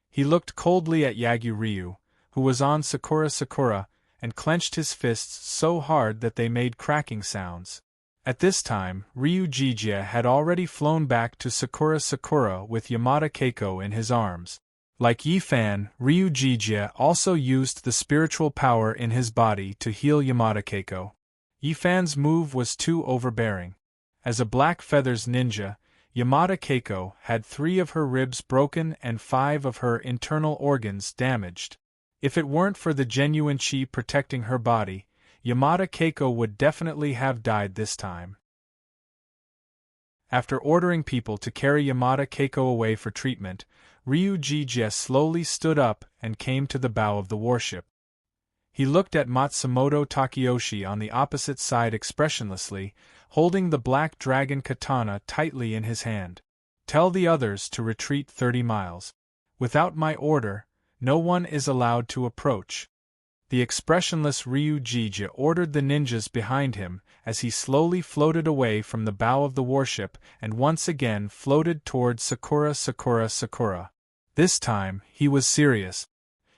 He looked coldly at Yagyu Ryu, who was on Sakura, and clenched his fists so hard that they made cracking sounds. At this time, Ryu Jijia had already flown back to Sakura with Yamada Keiko in his arms. Like Yi Fan, Ryu Jijia also used the spiritual power in his body to heal Yamada Keiko. Yi Fan's move was too overbearing. As a Black Feathers ninja, Yamada Keiko had 3 of her ribs broken and 5 of her internal organs damaged. If it weren't for the genuine chi protecting her body, Yamada Keiko would definitely have died this time. After ordering people to carry Yamada Keiko away for treatment, Ryu Jijia slowly stood up and came to the bow of the warship. He looked at Matsumoto Takeyoshi on the opposite side expressionlessly, holding the black dragon katana tightly in his hand. "Tell the others to retreat 30 miles. Without my order, no one is allowed to approach." The expressionless Ryu Jijia ordered the ninjas behind him as he slowly floated away from the bow of the warship and once again floated toward Sakura. This time, he was serious.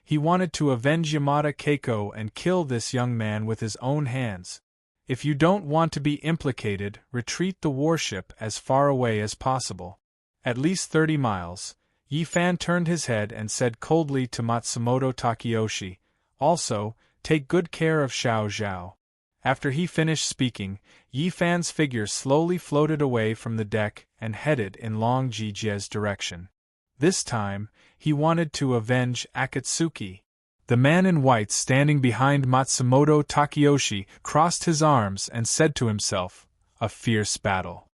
He wanted to avenge Yamada Keiko and kill this young man with his own hands. If you don't want to be implicated, retreat the warship as far away as possible. At least 30 miles. Yi Fan turned his head and said coldly to Matsumoto Takeyoshi, "Also, take good care of Xiao Zhao." After he finished speaking, Yi Fan's figure slowly floated away from the deck and headed in Long Jijia's direction. This time, he wanted to avenge Akatsuki. The man in white standing behind Matsumoto Takeyoshi crossed his arms and said to himself, "A fierce battle."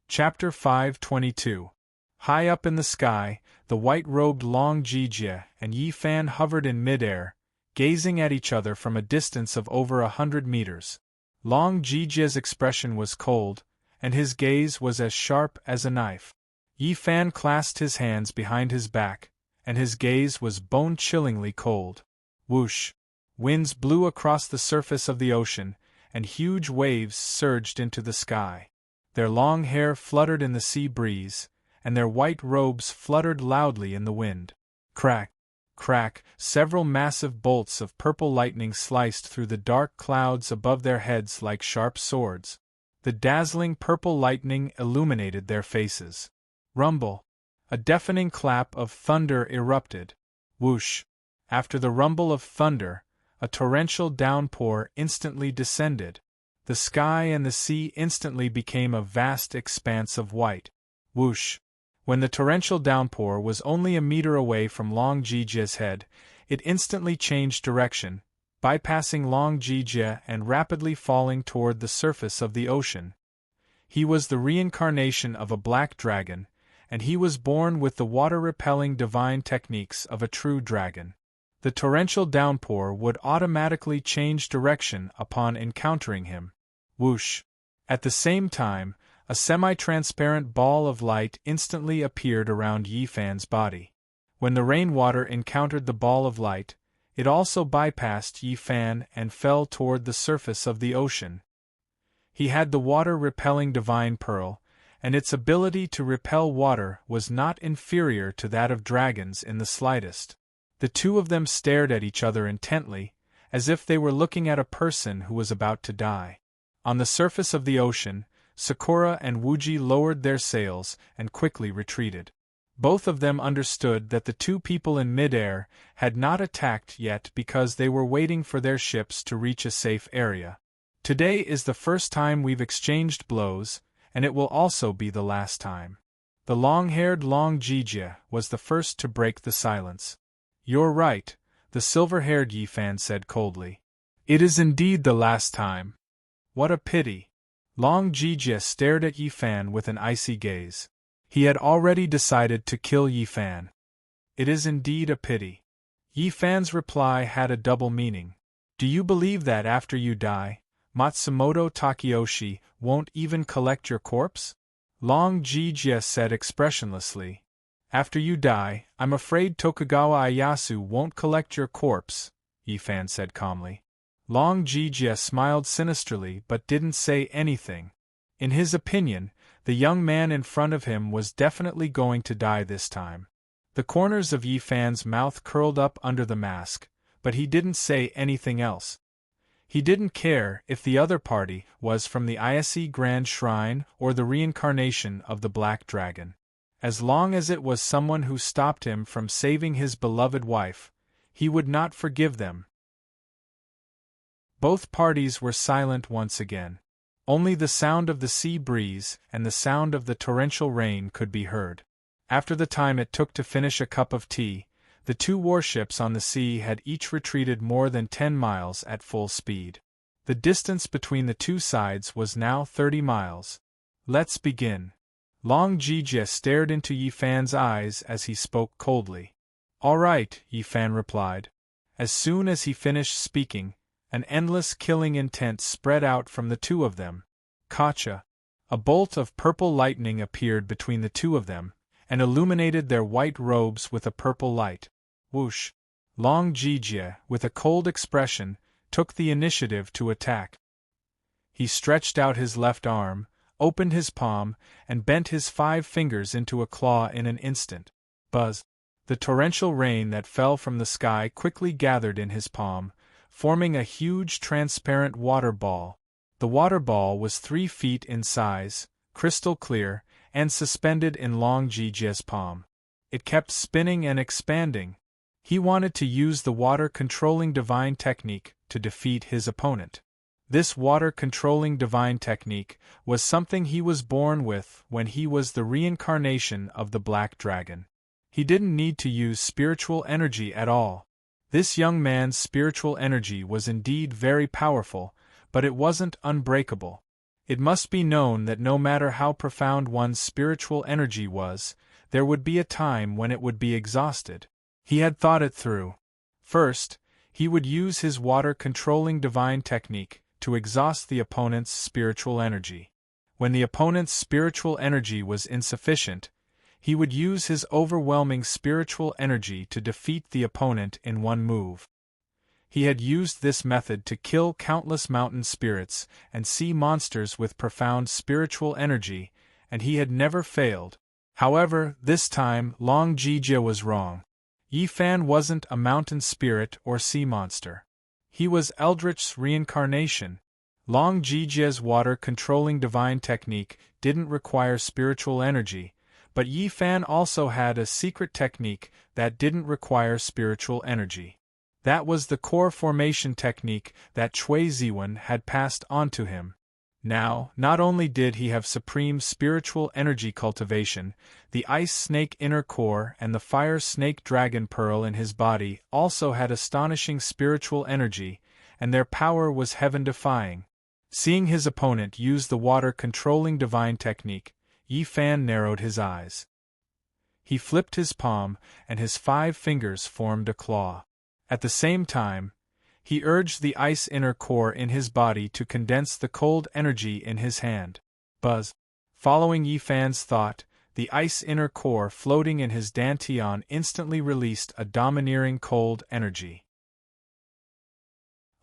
Chapter 522. High up in the sky, the white-robed Long Jijia and Yi Fan hovered in midair, gazing at each other from a distance of over 100 meters. Long Jijia's expression was cold, and his gaze was as sharp as a knife. Yi Fan clasped his hands behind his back, and his gaze was bone-chillingly cold. Whoosh! Winds blew across the surface of the ocean, and huge waves surged into the sky. Their long hair fluttered in the sea breeze, and their white robes fluttered loudly in the wind. Crack! Crack! Several massive bolts of purple lightning sliced through the dark clouds above their heads like sharp swords. The dazzling purple lightning illuminated their faces. Rumble! A deafening clap of thunder erupted. Whoosh! After the rumble of thunder, a torrential downpour instantly descended. The sky and the sea instantly became a vast expanse of white. Whoosh! When the torrential downpour was only a meter away from Long Jijia's head, it instantly changed direction, bypassing Long Jijia and rapidly falling toward the surface of the ocean. He was the reincarnation of a black dragon, and he was born with the water-repelling divine techniques of a true dragon. The torrential downpour would automatically change direction upon encountering him. Whoosh! At the same time, a semi-transparent ball of light instantly appeared around Yi Fan's body. When the rainwater encountered the ball of light, it also bypassed Yi Fan and fell toward the surface of the ocean. He had the water-repelling divine pearl, and its ability to repel water was not inferior to that of dragons in the slightest. The two of them stared at each other intently, as if they were looking at a person who was about to die. On the surface of the ocean, Sakura and Wuji lowered their sails and quickly retreated. Both of them understood that the two people in midair had not attacked yet because they were waiting for their ships to reach a safe area. Today is the first time we've exchanged blows, and it will also be the last time. The long-haired Long Jijia was the first to break the silence. "You're right," the silver-haired Yi Fan said coldly. "It is indeed the last time. What a pity." Long Jijia stared at Yi Fan with an icy gaze. He had already decided to kill Yi Fan. "It is indeed a pity." Yi Fan's reply had a double meaning. Do you believe that after you die, Matsumoto Takeyoshi won't even collect your corpse? Long Jijie said expressionlessly. After you die, I'm afraid Tokugawa Ieyasu won't collect your corpse, Yi Fan said calmly. Long Jijie smiled sinisterly but didn't say anything. In his opinion, the young man in front of him was definitely going to die this time. The corners of Yi Fan's mouth curled up under the mask, but he didn't say anything else. He didn't care if the other party was from the Ise Grand Shrine or the reincarnation of the Black Dragon. As long as it was someone who stopped him from saving his beloved wife, he would not forgive them. Both parties were silent once again. Only the sound of the sea breeze and the sound of the torrential rain could be heard. After the time it took to finish a cup of tea, the two warships on the sea had each retreated more than 10 miles at full speed. The distance between the two sides was now 30 miles. Let's begin. Long Jijie stared into Yi Fan's eyes as he spoke coldly. All right, Yi Fan replied. As soon as he finished speaking, an endless killing intent spread out from the two of them. Kacha! A bolt of purple lightning appeared between the two of them, and illuminated their white robes with a purple light. Whoosh! Long Jijie, with a cold expression, took the initiative to attack. He stretched out his left arm, opened his palm, and bent his 5 fingers into a claw in an instant. Buzz! The torrential rain that fell from the sky quickly gathered in his palm, forming a huge transparent water ball. The water ball was 3 feet in size, crystal clear, and suspended in Long Jijie's palm. It kept spinning and expanding. He wanted to use the water-controlling divine technique to defeat his opponent. This water-controlling divine technique was something he was born with when he was the reincarnation of the Black Dragon. He didn't need to use spiritual energy at all. This young man's spiritual energy was indeed very powerful, but it wasn't unbreakable. It must be known that no matter how profound one's spiritual energy was, there would be a time when it would be exhausted. He had thought it through. First, he would use his water-controlling divine technique to exhaust the opponent's spiritual energy. When the opponent's spiritual energy was insufficient, he would use his overwhelming spiritual energy to defeat the opponent in one move. He had used this method to kill countless mountain spirits and sea monsters with profound spiritual energy, and he had never failed. However, this time Long Jijie was wrong. Yi Fan wasn't a mountain spirit or sea monster. He was Eldritch's reincarnation. Long Jijie's water-controlling divine technique didn't require spiritual energy, but Yi Fan also had a secret technique that didn't require spiritual energy. That was the core formation technique that Cui Ziwen had passed on to him. Now, not only did he have supreme spiritual energy cultivation, the ice snake inner core and the fire snake dragon pearl in his body also had astonishing spiritual energy, and their power was heaven-defying. Seeing his opponent use the water-controlling divine technique, Yi Fan narrowed his eyes. He flipped his palm, and his 5 fingers formed a claw. At the same time, he urged the ice inner core in his body to condense the cold energy in his hand. Buzz! Following Yi Fan's thought, the ice inner core floating in his dantian instantly released a domineering cold energy.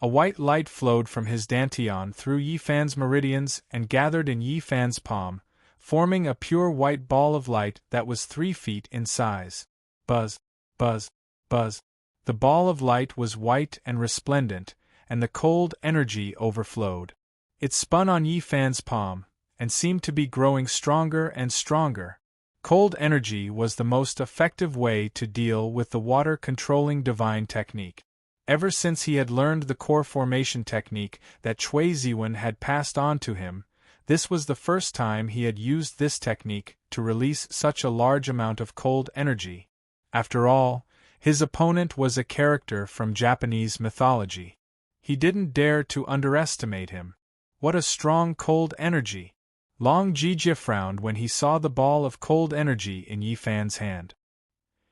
A white light flowed from his dantian through Yi Fan's meridians and gathered in Yi Fan's palm, forming a pure white ball of light that was 3 feet in size. Buzz! Buzz! Buzz! The ball of light was white and resplendent, and the cold energy overflowed. It spun on Yi Fan's palm, and seemed to be growing stronger and stronger. Cold energy was the most effective way to deal with the water-controlling divine technique. Ever since he had learned the core formation technique that Cui Ziwen had passed on to him, this was the first time he had used this technique to release such a large amount of cold energy. After all, his opponent was a character from Japanese mythology. He didn't dare to underestimate him. What a strong cold energy! Long Jijie frowned when he saw the ball of cold energy in Yi Fan's hand.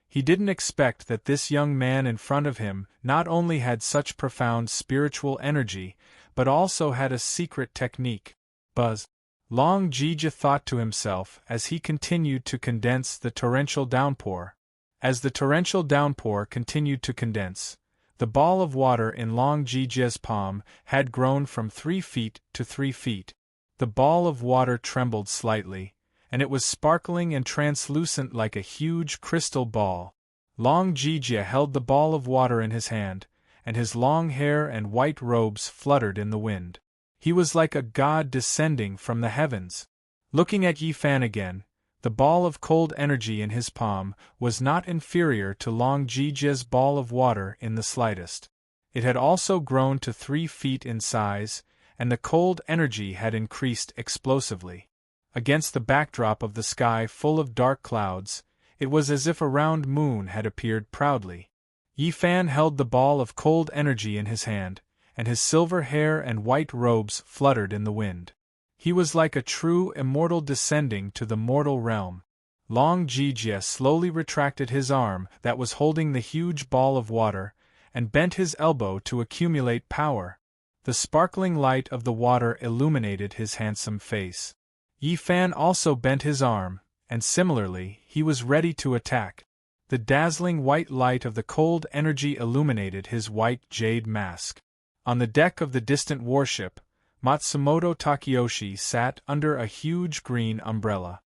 He didn't expect that this young man in front of him not only had such profound spiritual energy, but also had a secret technique. Buzz. Long Jija thought to himself as he continued to condense the torrential downpour. As the torrential downpour continued to condense, the ball of water in Long Jija's palm had grown from 3 feet to 3 feet. The ball of water trembled slightly, and it was sparkling and translucent like a huge crystal ball. Long Jija held the ball of water in his hand, and his long hair and white robes fluttered in the wind. He was like a god descending from the heavens. Looking at Yi Fan again, the ball of cold energy in his palm was not inferior to Long Jija's ball of water in the slightest. It had also grown to 3 feet in size, and the cold energy had increased explosively. Against the backdrop of the sky full of dark clouds, it was as if a round moon had appeared proudly. Yi Fan held the ball of cold energy in his hand, and his silver hair and white robes fluttered in the wind. He was like a true immortal descending to the mortal realm. Long Jija slowly retracted his arm that was holding the huge ball of water, and bent his elbow to accumulate power. The sparkling light of the water illuminated his handsome face. Yi Fan also bent his arm, and similarly, he was ready to attack. The dazzling white light of the cold energy illuminated his white jade mask. On the deck of the distant warship, Matsumoto Takeyoshi sat under a huge green umbrella.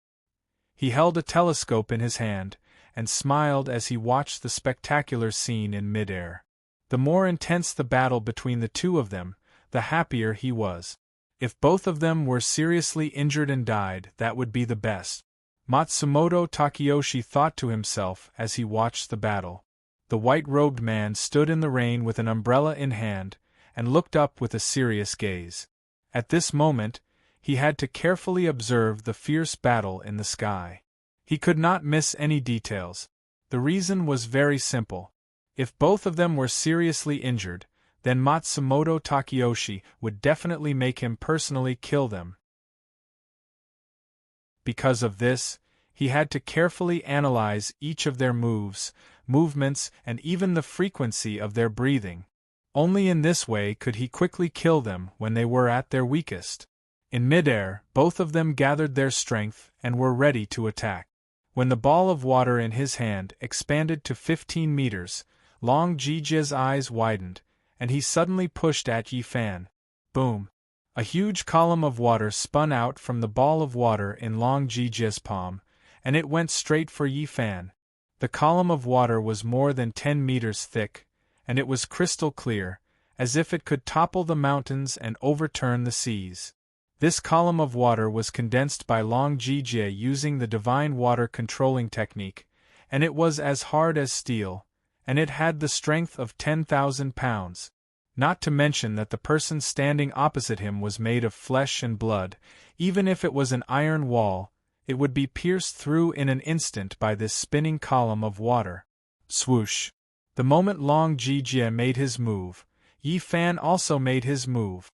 He held a telescope in his hand, and smiled as he watched the spectacular scene in midair. The more intense the battle between the two of them, the happier he was. If both of them were seriously injured and died, that would be the best. Matsumoto Takeyoshi thought to himself as he watched the battle. The white-robed man stood in the rain with an umbrella in hand, and looked up with a serious gaze. At this moment, he had to carefully observe the fierce battle in the sky. He could not miss any details. The reason was very simple. If both of them were seriously injured, then Matsumoto Takeyoshi would definitely make him personally kill them. Because of this, he had to carefully analyze each of their movements, and even the frequency of their breathing. Only in this way could he quickly kill them when they were at their weakest. In midair, both of them gathered their strength and were ready to attack. When the ball of water in his hand expanded to 15 meters, Long Jija's eyes widened, and he suddenly pushed at Yi Fan. Boom! A huge column of water spun out from the ball of water in Long Jija's palm, and it went straight for Yi Fan. The column of water was more than 10 meters thick, and it was crystal clear, as if it could topple the mountains and overturn the seas. This column of water was condensed by Long Jija using the divine water controlling technique, and it was as hard as steel, and it had the strength of 10,000 pounds. Not to mention that the person standing opposite him was made of flesh and blood. Even if it was an iron wall, it would be pierced through in an instant by this spinning column of water. Swoosh! The moment Long Jija made his move, Yi Fan also made his move.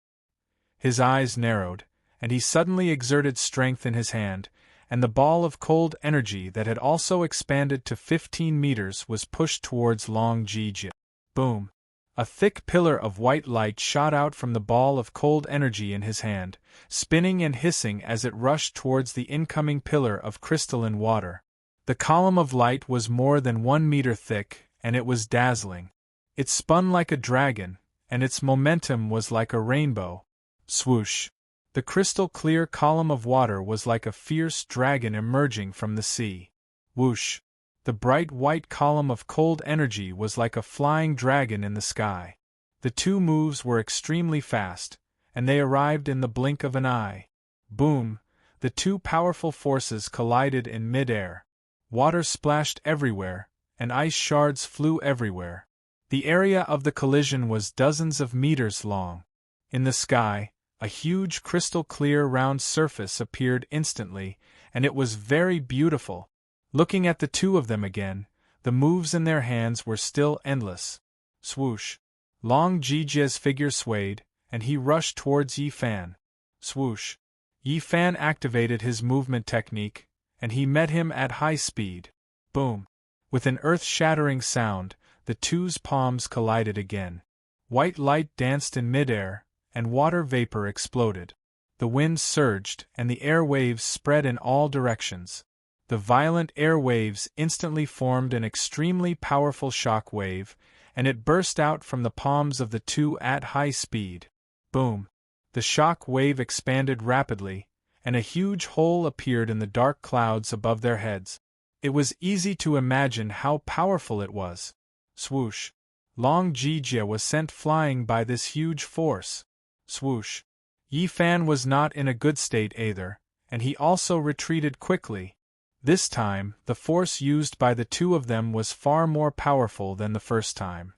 His eyes narrowed, and he suddenly exerted strength in his hand, and the ball of cold energy that had also expanded to 15 meters was pushed towards Long Jija. Boom! A thick pillar of white light shot out from the ball of cold energy in his hand, spinning and hissing as it rushed towards the incoming pillar of crystalline water. The column of light was more than 1 meter thick, and it was dazzling. It spun like a dragon, and its momentum was like a rainbow. Swoosh! The crystal-clear column of water was like a fierce dragon emerging from the sea. Whoosh! The bright white column of cold energy was like a flying dragon in the sky. The two moves were extremely fast, and they arrived in the blink of an eye. Boom! The two powerful forces collided in mid-air. Water splashed everywhere, and ice shards flew everywhere. The area of the collision was dozens of meters long. In the sky, a huge crystal-clear round surface appeared instantly, and it was very beautiful. Looking at the two of them again, the moves in their hands were still endless. Swoosh! Long Jija's figure swayed, and he rushed towards Yi Fan. Swoosh! Yi Fan activated his movement technique, and he met him at high speed. Boom! With an earth-shattering sound, the two's palms collided again. White light danced in midair, and water vapor exploded. The wind surged, and the air waves spread in all directions. The violent air waves instantly formed an extremely powerful shock wave, and it burst out from the palms of the two at high speed. Boom! The shock wave expanded rapidly, and a huge hole appeared in the dark clouds above their heads. It was easy to imagine how powerful it was. Swoosh! Long Jijia was sent flying by this huge force. Swoosh! Yi Fan was not in a good state either, and he also retreated quickly. This time, the force used by the two of them was far more powerful than the first time.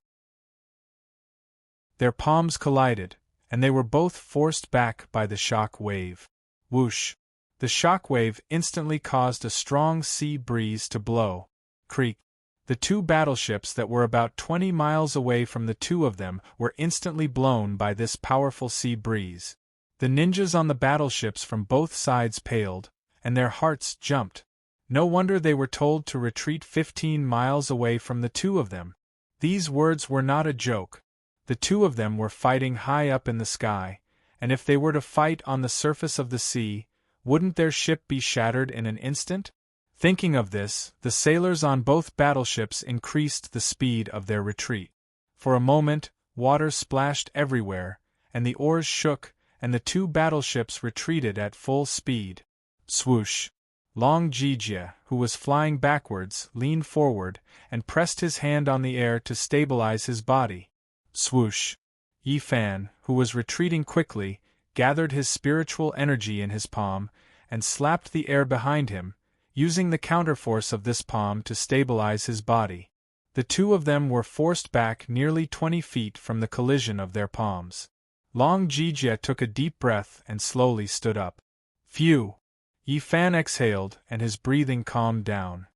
Their palms collided, and they were both forced back by the shock wave. Whoosh! The shock wave instantly caused a strong sea breeze to blow. Creak! The two battleships that were about 20 miles away from the two of them were instantly blown by this powerful sea breeze. The ninjas on the battleships from both sides paled, and their hearts jumped. No wonder they were told to retreat 15 miles away from the two of them. These words were not a joke. The two of them were fighting high up in the sky, and if they were to fight on the surface of the sea, wouldn't their ship be shattered in an instant? Thinking of this, the sailors on both battleships increased the speed of their retreat. For a moment, water splashed everywhere, and the oars shook, and the two battleships retreated at full speed. Swoosh! Long Jijia, who was flying backwards, leaned forward, and pressed his hand on the air to stabilize his body. Swoosh! Yi Fan, who was retreating quickly, gathered his spiritual energy in his palm, and slapped the air behind him, using the counterforce of this palm to stabilize his body. The two of them were forced back nearly 20 feet from the collision of their palms. Long Jijia took a deep breath and slowly stood up. Phew! Yi Fan exhaled, and his breathing calmed down.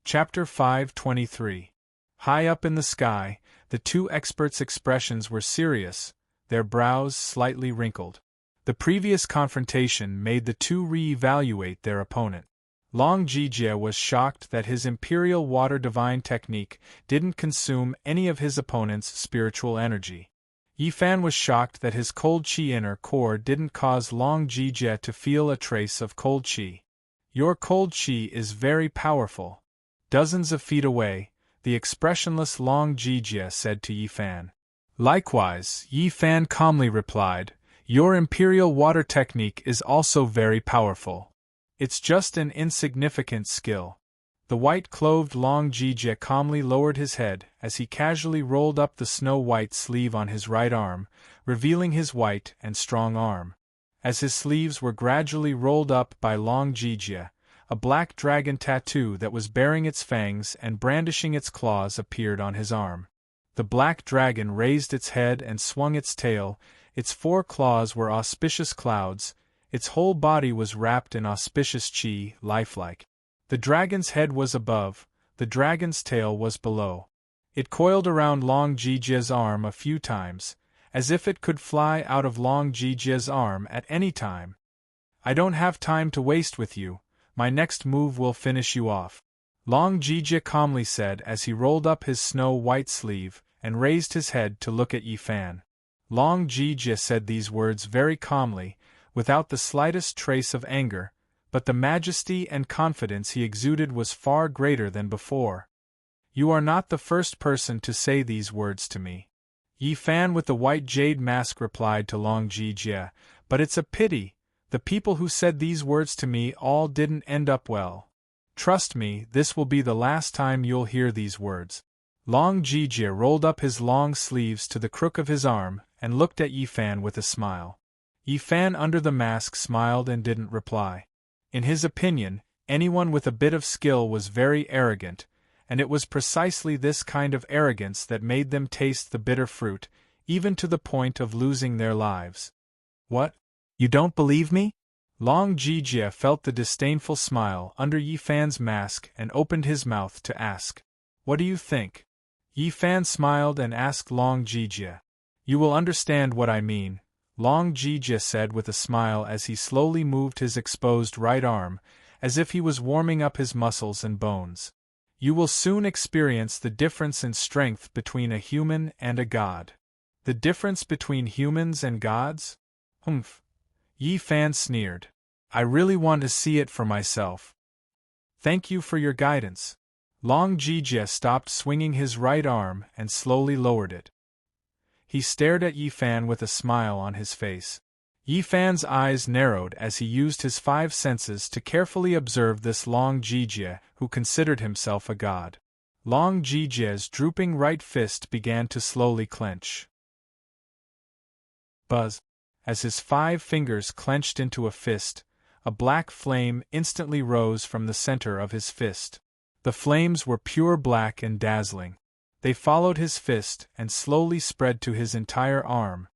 Chapter 523. High up in the sky, the two experts' expressions were serious, their brows slightly wrinkled. The previous confrontation made the two re-evaluate their opponent. Long Jijia was shocked that his Imperial Water Divine technique didn't consume any of his opponent's spiritual energy. Yi Fan was shocked that his cold chi inner core didn't cause Long Jijia to feel a trace of cold chi. Your cold chi is very powerful. Dozens of feet away, the expressionless Long Jijia said to Yi Fan. Likewise, Yi Fan calmly replied, your Imperial Water technique is also very powerful. It's just an insignificant skill. The white-clothed Long Jijia calmly lowered his head as he casually rolled up the snow-white sleeve on his right arm, revealing his white and strong arm. As his sleeves were gradually rolled up by Long Jijia, a black dragon tattoo that was baring its fangs and brandishing its claws appeared on his arm. The black dragon raised its head and swung its tail, its 4 claws were auspicious clouds, its whole body was wrapped in auspicious chi, lifelike. The dragon's head was above, the dragon's tail was below. It coiled around Long Jijia's arm a few times, as if it could fly out of Long Jijia's arm at any time. I don't have time to waste with you, my next move will finish you off. Long Jijia calmly said as he rolled up his snow-white sleeve and raised his head to look at Yi Fan. Long Jijia said these words very calmly, without the slightest trace of anger, but the majesty and confidence he exuded was far greater than before. You are not the first person to say these words to me. Yi Fan with the white jade mask replied to Long Jijia, but it's a pity, the people who said these words to me all didn't end up well. Trust me, this will be the last time you'll hear these words. Long Jijia rolled up his long sleeves to the crook of his arm and looked at Yi Fan with a smile. Yi Fan under the mask smiled and didn't reply. In his opinion, anyone with a bit of skill was very arrogant, and it was precisely this kind of arrogance that made them taste the bitter fruit, even to the point of losing their lives. What? You don't believe me? Long Jijia felt the disdainful smile under Yi Fan's mask and opened his mouth to ask, what do you think? Yi Fan smiled and asked Long Jijia. You will understand what I mean, Long Jijia said with a smile as he slowly moved his exposed right arm, as if he was warming up his muscles and bones. You will soon experience the difference in strength between a human and a god. The difference between humans and gods? Humph. Yi Fan sneered. I really want to see it for myself. Thank you for your guidance. Long Jijie stopped swinging his right arm and slowly lowered it. He stared at Yi Fan with a smile on his face. Yi Fan's eyes narrowed as he used his 5 senses to carefully observe this Long Jijie, who considered himself a god. Long Jijie's drooping right fist began to slowly clench. Buzz! As his 5 fingers clenched into a fist, a black flame instantly rose from the center of his fist. The flames were pure black and dazzling. They followed his fist and slowly spread to his entire arm.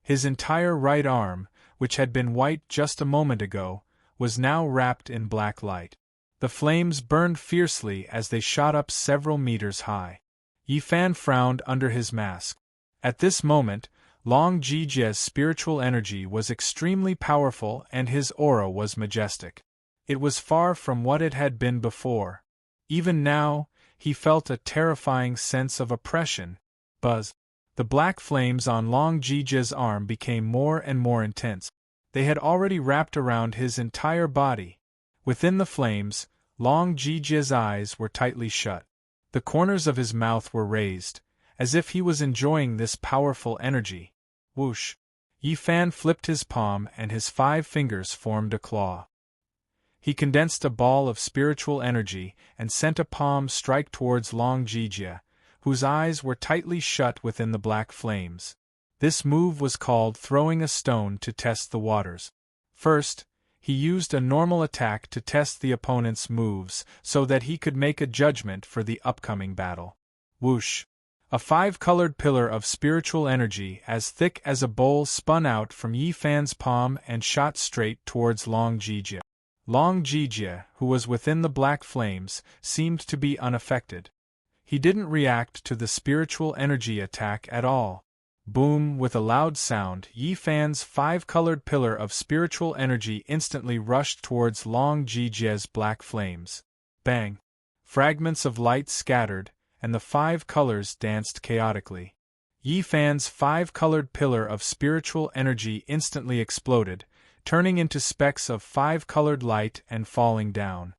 His entire right arm, which had been white just a moment ago, was now wrapped in black light. The flames burned fiercely as they shot up several meters high. Yi Fan frowned under his mask. At this moment, Long Jijie's spiritual energy was extremely powerful and his aura was majestic. It was far from what it had been before. Even now, he felt a terrifying sense of oppression. Buzz! The black flames on Long Jijie's arm became more and more intense. They had already wrapped around his entire body. Within the flames, Long Jijie's eyes were tightly shut. The corners of his mouth were raised, as if he was enjoying this powerful energy. Whoosh! Yi Fan flipped his palm and his 5 fingers formed a claw. He condensed a ball of spiritual energy and sent a palm strike towards Long Jijie, whose eyes were tightly shut within the black flames. This move was called throwing a stone to test the waters. First, he used a normal attack to test the opponent's moves so that he could make a judgment for the upcoming battle. Whoosh! A 5-colored pillar of spiritual energy as thick as a bowl spun out from Yi Fan's palm and shot straight towards Long Jijie. Long Jijie, who was within the black flames, seemed to be unaffected. He didn't react to the spiritual energy attack at all. Boom! With a loud sound, Yi Fan's 5-colored pillar of spiritual energy instantly rushed towards Long Jijie's black flames. Bang! Fragments of light scattered, and the 5 colors danced chaotically. Yi Fan's 5-colored pillar of spiritual energy instantly exploded, turning into specks of 5-colored light and falling down.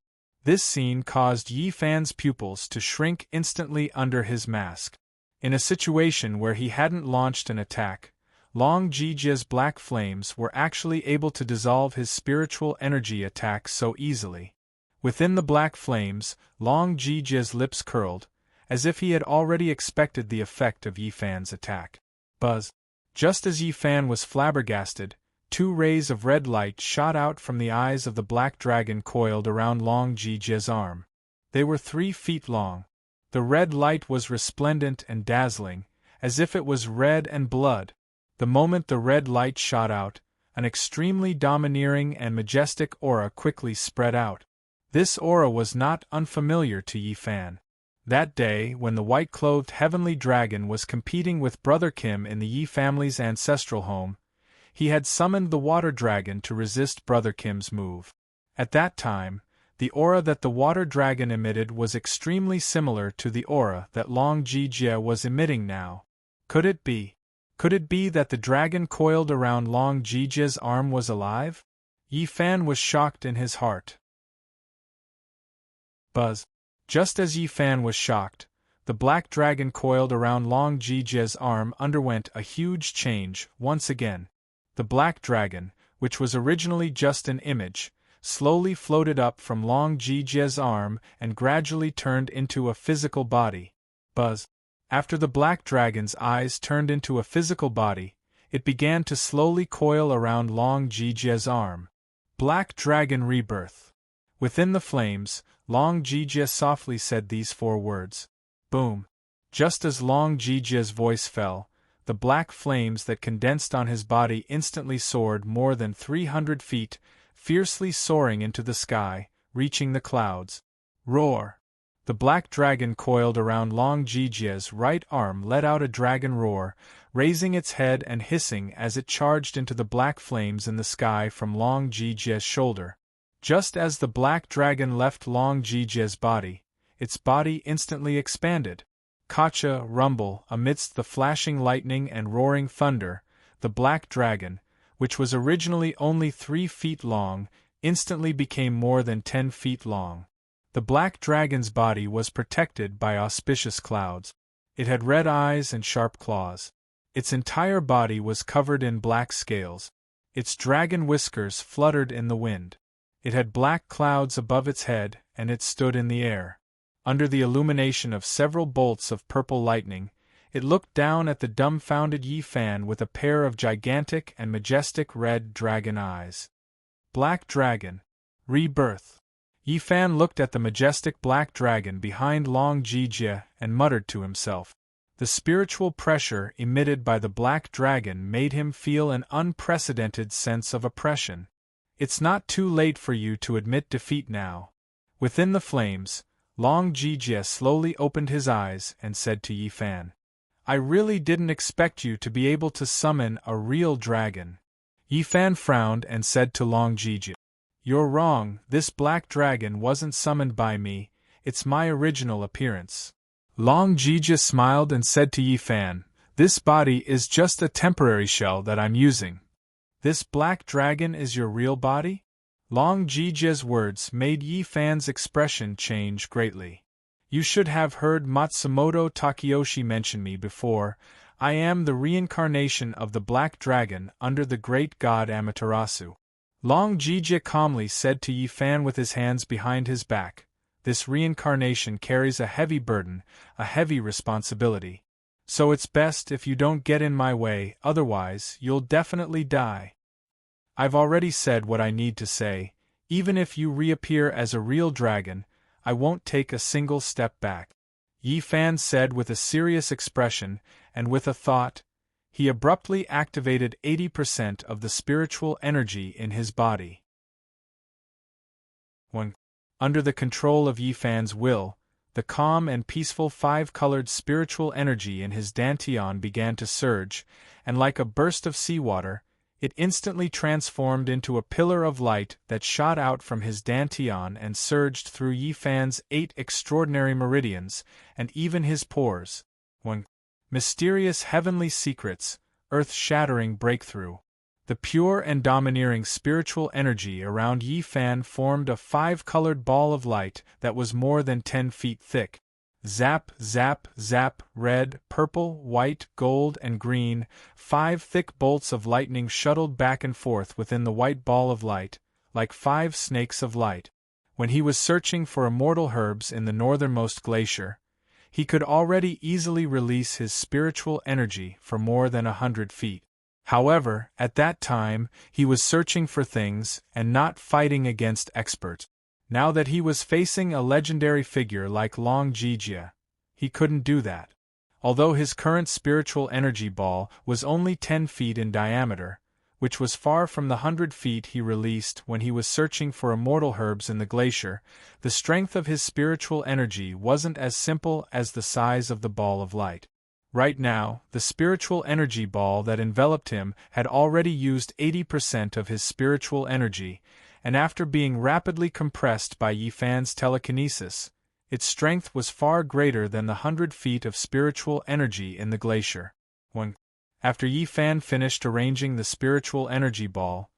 This scene caused Yi Fan's pupils to shrink instantly under his mask. In a situation where he hadn't launched an attack, Long Jijie's black flames were actually able to dissolve his spiritual energy attack so easily. Within the black flames, Long Jijie's lips curled, as if he had already expected the effect of Yi Fan's attack. Buzz! Just as Yi Fan was flabbergasted, 2 rays of red light shot out from the eyes of the black dragon coiled around Long Jijie's arm. They were 3 feet long. The red light was resplendent and dazzling, as if it was red and blood. The moment the red light shot out, an extremely domineering and majestic aura quickly spread out. This aura was not unfamiliar to Yi Fan. That day, when the white-clothed heavenly dragon was competing with Brother Kim in the Yi family's ancestral home, he had summoned the water dragon to resist Brother Kim's move. At that time, the aura that the water dragon emitted was extremely similar to the aura that Long Jijie was emitting now. Could it be? Could it be that the dragon coiled around Long Jijie's arm was alive? Yi Fan was shocked in his heart. Buzz! Just as Yi Fan was shocked, the black dragon coiled around Long Jijie's arm underwent a huge change once again. The black dragon, which was originally just an image, slowly floated up from Long Jijie's arm and gradually turned into a physical body. Buzz! After the black dragon's eyes turned into a physical body, it began to slowly coil around Long Jijie's arm. Black Dragon Rebirth. Within the flames, Long Jijie softly said these 4 words. Boom! Just as Long Jijie's voice fell, the black flames that condensed on his body instantly soared more than 300 feet, fiercely soaring into the sky, reaching the clouds. Roar! The black dragon coiled around Long Jijie's right arm let out a dragon roar, raising its head and hissing as it charged into the black flames in the sky from Long Jijie's shoulder. Just as the black dragon left Long Jije's body, its body instantly expanded. Kacha, rumble, amidst the flashing lightning and roaring thunder, the black dragon, which was originally only 3 feet long, instantly became more than 10 feet long. The black dragon's body was protected by auspicious clouds. It had red eyes and sharp claws. Its entire body was covered in black scales. Its dragon whiskers fluttered in the wind. It had black clouds above its head, and it stood in the air. Under the illumination of several bolts of purple lightning, it looked down at the dumbfounded Yi Fan with a pair of gigantic and majestic red dragon eyes. Black Dragon. Rebirth. Yi Fan looked at the majestic black dragon behind Long Jije and muttered to himself. The spiritual pressure emitted by the black dragon made him feel an unprecedented sense of oppression. It's not too late for you to admit defeat now. Within the flames, Long Jije slowly opened his eyes and said to Yi Fan, I really didn't expect you to be able to summon a real dragon. Yi Fan frowned and said to Long Jije, You're wrong, this black dragon wasn't summoned by me, it's my original appearance. Long Jije smiled and said to Yi Fan, This body is just a temporary shell that I'm using. This black dragon is your real body? Long Jije's words made Yi Fan's expression change greatly. You should have heard Matsumoto Takeyoshi mention me before. I am the reincarnation of the black dragon under the great god Amaterasu. Long Jije calmly said to Yi Fan with his hands behind his back, This reincarnation carries a heavy burden, a heavy responsibility. So it's best if you don't get in my way, otherwise you'll definitely die. I've already said what I need to say. Even if you reappear as a real dragon, I won't take a single step back. Yi Fan said with a serious expression, and with a thought. He abruptly activated 80% of the spiritual energy in his body. 1. Under the control of Yi Fan's will, the calm and peaceful 5-colored spiritual energy in his dantian began to surge, and like a burst of seawater, it instantly transformed into a pillar of light that shot out from his dantian and surged through Yi Fan's 8 extraordinary meridians, and even his pores. 1. Mysterious heavenly secrets, earth-shattering breakthrough. The pure and domineering spiritual energy around Yi Fan formed a 5-colored ball of light that was more than 10 feet thick. Zap, zap, zap, red, purple, white, gold, and green, 5 thick bolts of lightning shuttled back and forth within the white ball of light, like 5 snakes of light. When he was searching for immortal herbs in the northernmost glacier, he could already easily release his spiritual energy for more than 100 feet. However, at that time, he was searching for things and not fighting against experts. Now that he was facing a legendary figure like Long Jije, he couldn't do that. Although his current spiritual energy ball was only 10 feet in diameter, which was far from the 100 feet he released when he was searching for immortal herbs in the glacier, the strength of his spiritual energy wasn't as simple as the size of the ball of light. Right now, the spiritual energy ball that enveloped him had already used 80% of his spiritual energy, and after being rapidly compressed by Yi Fan's telekinesis, its strength was far greater than the 100 feet of spiritual energy in the glacier. 1. After Yi Fan finished arranging the spiritual energy ball,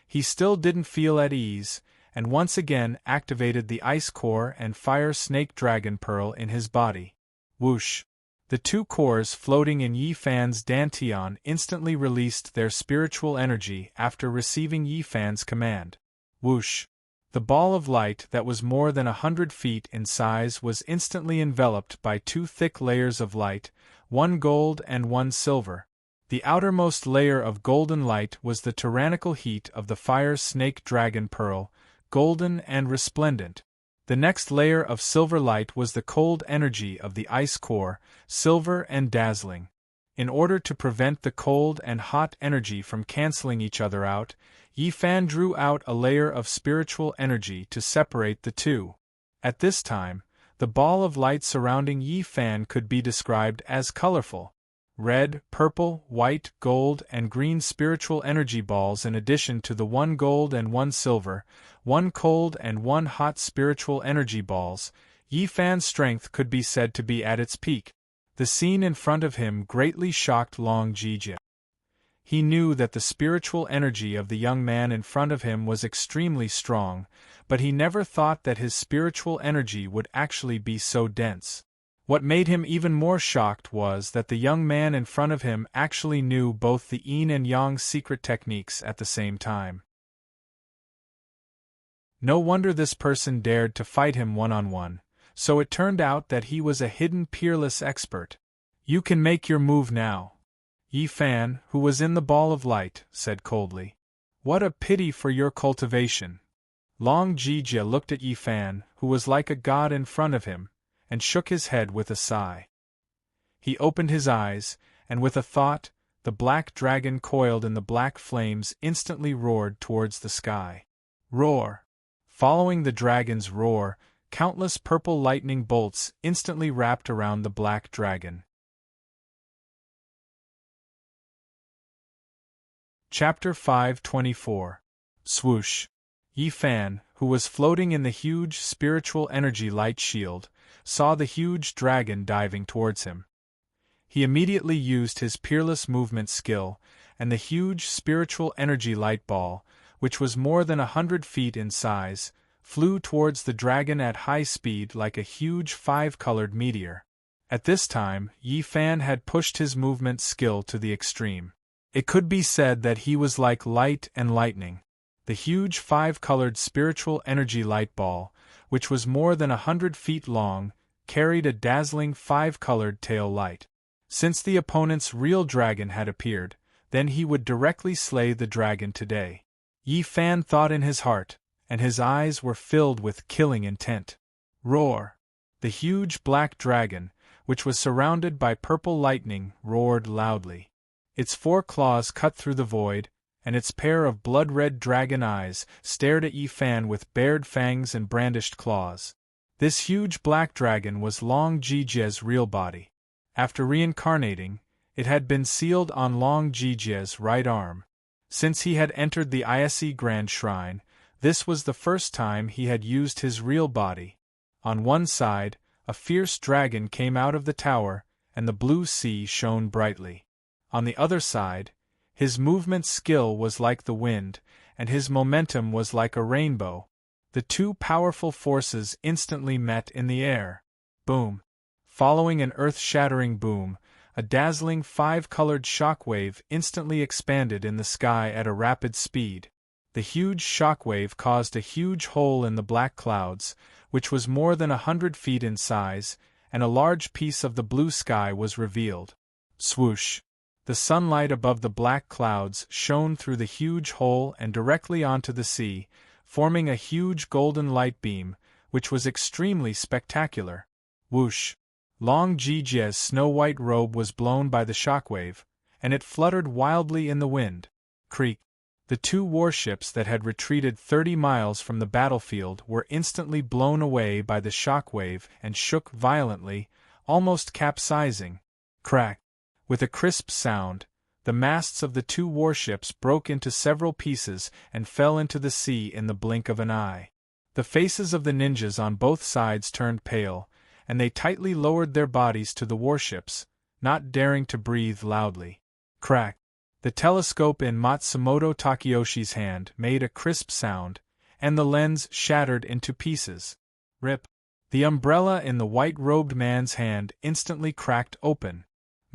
he still didn't feel at ease, and once again activated the ice core and fire snake dragon pearl in his body. Whoosh! The 2 cores floating in Yi Fan's dantian instantly released their spiritual energy after receiving Yi Fan's command. Whoosh! The ball of light that was more than 100 feet in size was instantly enveloped by 2 thick layers of light, 1 gold and 1 silver. The outermost layer of golden light was the tyrannical heat of the fire snake dragon pearl, golden and resplendent. The next layer of silver light was the cold energy of the ice core, silver and dazzling. In order to prevent the cold and hot energy from canceling each other out, Yi Fan drew out a layer of spiritual energy to separate the two. At this time, the ball of light surrounding Yi Fan could be described as colorful. red, purple, white, gold, and green spiritual energy balls in addition to the 1 gold and 1 silver, 1 cold and 1 hot spiritual energy balls. Yi Fan's strength could be said to be at its peak. The scene in front of him greatly shocked Long Jijia. He knew that the spiritual energy of the young man in front of him was extremely strong, but he never thought that his spiritual energy would actually be so dense. What made him even more shocked was that the young man in front of him actually knew both the yin and yang secret techniques at the same time. No wonder this person dared to fight him one-on-one, so it turned out that he was a hidden peerless expert. "You can make your move now," Yi Fan, who was in the ball of light, said coldly. "What a pity for your cultivation." Long Jijia looked at Yi Fan, who was like a god in front of him, and shook his head with a sigh. He opened his eyes, and with a thought, the black dragon coiled in the black flames instantly roared towards the sky. Roar! Following the dragon's roar, countless purple lightning bolts instantly wrapped around the black dragon. Chapter 524. Swoosh! Yi Fan, who was floating in the huge spiritual energy light shield, saw the huge dragon diving towards him. He immediately used his peerless movement skill, and the huge spiritual energy light ball, which was more than 100 feet in size, flew towards the dragon at high speed like a huge 5-colored meteor. At this time, Yi Fan had pushed his movement skill to the extreme. It could be said that he was like light and lightning. The huge 5-colored spiritual energy light ball, which was more than 100 feet long, carried a dazzling 5-colored tail light. Since the opponent's real dragon had appeared, then he would directly slay the dragon today. Yi Fan thought in his heart, and his eyes were filled with killing intent. Roar! The huge black dragon, which was surrounded by purple lightning, roared loudly. Its 4 claws cut through the void, and its pair of blood-red dragon eyes stared at Yi Fan with bared fangs and brandished claws. This huge black dragon was Long Jijia's real body. After reincarnating, it had been sealed on Long Jijia's right arm. Since he had entered the ISE Grand Shrine, this was the first time he had used his real body. On one side, a fierce dragon came out of the tower, and the blue sea shone brightly. On the other side, his movement skill was like the wind, and his momentum was like a rainbow. The two powerful forces instantly met in the air. Boom! Following an earth-shattering boom, a dazzling 5-colored shockwave instantly expanded in the sky at a rapid speed. The huge shockwave caused a huge hole in the black clouds, which was more than 100 feet in size, and a large piece of the blue sky was revealed. Swoosh! The sunlight above the black clouds shone through the huge hole and directly onto the sea, forming a huge golden light beam, which was extremely spectacular. Whoosh! Long Jijia's snow-white robe was blown by the shockwave, and it fluttered wildly in the wind. Creak! The 2 warships that had retreated 30 miles from the battlefield were instantly blown away by the shockwave and shook violently, almost capsizing. Crack! With a crisp sound, the masts of the 2 warships broke into several pieces and fell into the sea in the blink of an eye. The faces of the ninjas on both sides turned pale, and they tightly lowered their bodies to the warships, not daring to breathe loudly. Crack! The telescope in Matsumoto Takayoshi's hand made a crisp sound, and the lens shattered into pieces. Rip! The umbrella in the white-robed man's hand instantly cracked open.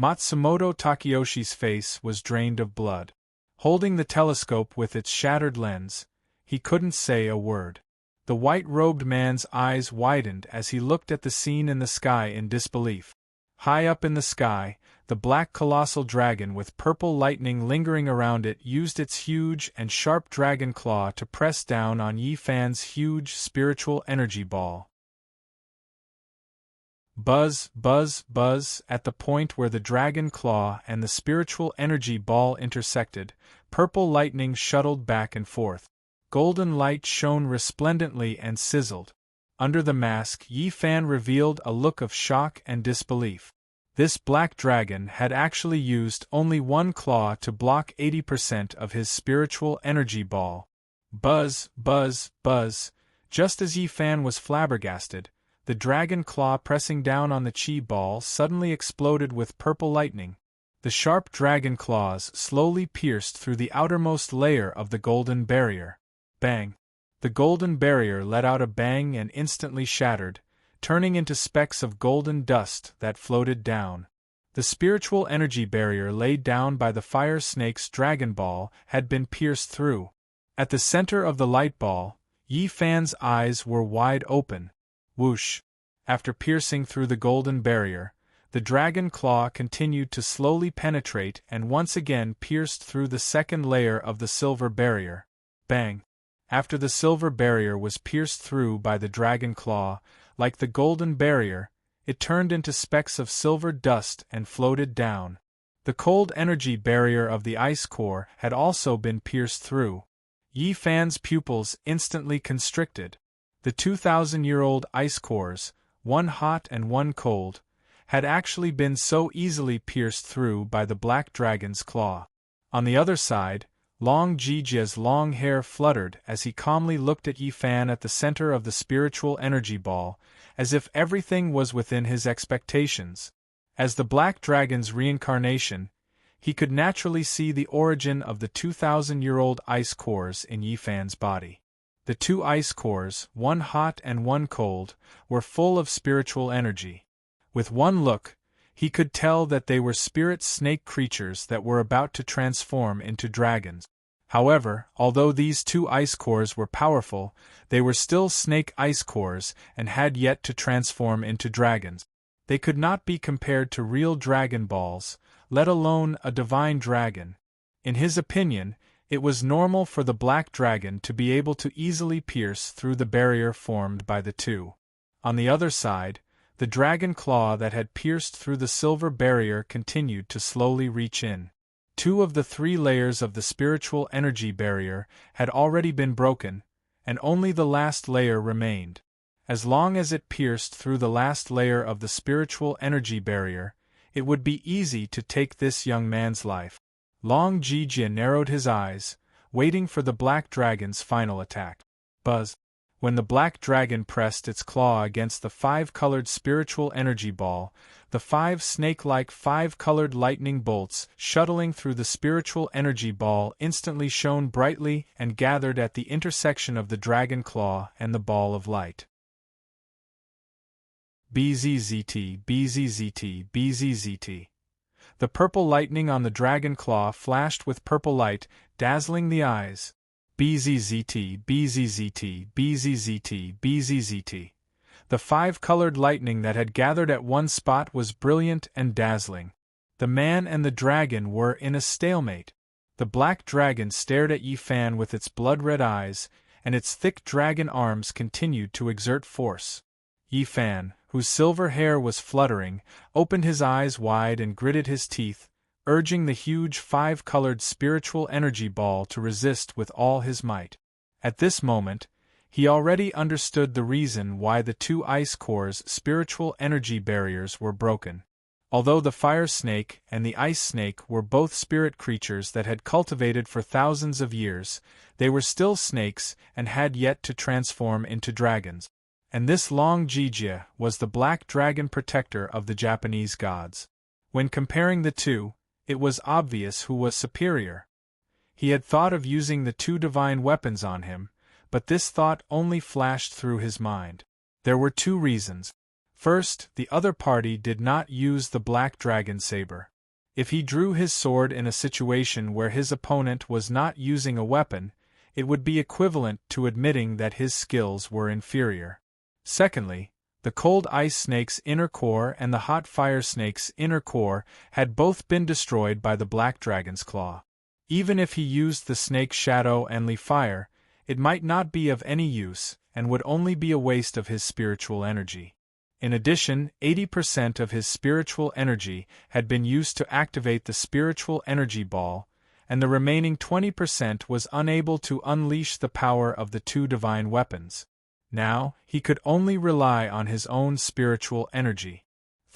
Matsumoto Takayoshi's face was drained of blood. Holding the telescope with its shattered lens, he couldn't say a word. The white-robed man's eyes widened as he looked at the scene in the sky in disbelief. High up in the sky, the black colossal dragon with purple lightning lingering around it used its huge and sharp dragon claw to press down on Yi Fan's huge spiritual energy ball. Buzz, buzz, buzz! At the point where the dragon claw and the spiritual energy ball intersected, purple lightning shuttled back and forth. Golden light shone resplendently and sizzled. Under the mask, Yi Fan revealed a look of shock and disbelief. This black dragon had actually used only one claw to block 80% of his spiritual energy ball. Buzz, buzz, buzz. Just as Yi Fan was flabbergasted, the dragon claw pressing down on the chi ball suddenly exploded with purple lightning. The sharp dragon claws slowly pierced through the outermost layer of the golden barrier. Bang! The golden barrier let out a bang and instantly shattered, turning into specks of golden dust that floated down. The spiritual energy barrier laid down by the fire snake's dragon ball had been pierced through. At the center of the light ball, Yi Fan's eyes were wide open. Whoosh! After piercing through the golden barrier, the dragon claw continued to slowly penetrate and once again pierced through the second layer of the silver barrier. Bang! After the silver barrier was pierced through by the dragon claw, like the golden barrier, it turned into specks of silver dust and floated down. The cold energy barrier of the ice core had also been pierced through. Yi Fan's pupils instantly constricted. The 2,000-year-old ice cores, one hot and one cold, had actually been so easily pierced through by the black dragon's claw. On the other side, Long Jijia's long hair fluttered as he calmly looked at Yi Fan at the center of the spiritual energy ball, as if everything was within his expectations. As the black dragon's reincarnation, he could naturally see the origin of the 2,000-year-old ice cores in Yi Fan's body. The two ice cores, one hot and one cold, were full of spiritual energy. With one look, he could tell that they were spirit snake creatures that were about to transform into dragons. However, although these two ice cores were powerful, they were still snake ice cores and had yet to transform into dragons. They could not be compared to real dragon balls, let alone a divine dragon. In his opinion, it was normal for the black dragon to be able to easily pierce through the barrier formed by the two. On the other side, the dragon claw that had pierced through the silver barrier continued to slowly reach in. 2 of the 3 layers of the spiritual energy barrier had already been broken, and only the last layer remained. As long as it pierced through the last layer of the spiritual energy barrier, it would be easy to take this young man's life. Long Jijia narrowed his eyes, waiting for the black dragon's final attack. Buzz! When the black dragon pressed its claw against the 5-colored spiritual energy ball, the 5 snake-like 5-colored lightning bolts shuttling through the spiritual energy ball instantly shone brightly and gathered at the intersection of the dragon claw and the ball of light. BZZT, BZZT, BZZT. The purple lightning on the dragon claw flashed with purple light, dazzling the eyes. BZZT, BZZT, BZZT, BZZT. The 5-colored lightning that had gathered at one spot was brilliant and dazzling. The man and the dragon were in a stalemate. The black dragon stared at Yi Fan with its blood-red eyes, and its thick dragon arms continued to exert force. Yi Fan, whose silver hair was fluttering, opened his eyes wide and gritted his teeth, urging the huge 5-colored spiritual energy ball to resist with all his might. At this moment, he already understood the reason why the 2 ice cores' spiritual energy barriers were broken. Although the fire snake and the ice snake were both spirit creatures that had cultivated for thousands of years, they were still snakes and had yet to transform into dragons. And this Long Jijia was the black dragon protector of the Japanese gods. When comparing the two, it was obvious who was superior. He had thought of using the 2 divine weapons on him, but this thought only flashed through his mind. There were 2 reasons. First, the other party did not use the black dragon saber. If he drew his sword in a situation where his opponent was not using a weapon, it would be equivalent to admitting that his skills were inferior. Secondly, the cold ice snake's inner core and the hot fire snake's inner core had both been destroyed by the black dragon's claw. Even if he used the snake shadow and Li fire, it might not be of any use and would only be a waste of his spiritual energy. In addition, 80% of his spiritual energy had been used to activate the spiritual energy ball, and the remaining 20% was unable to unleash the power of the 2 divine weapons. Now, he could only rely on his own spiritual energy.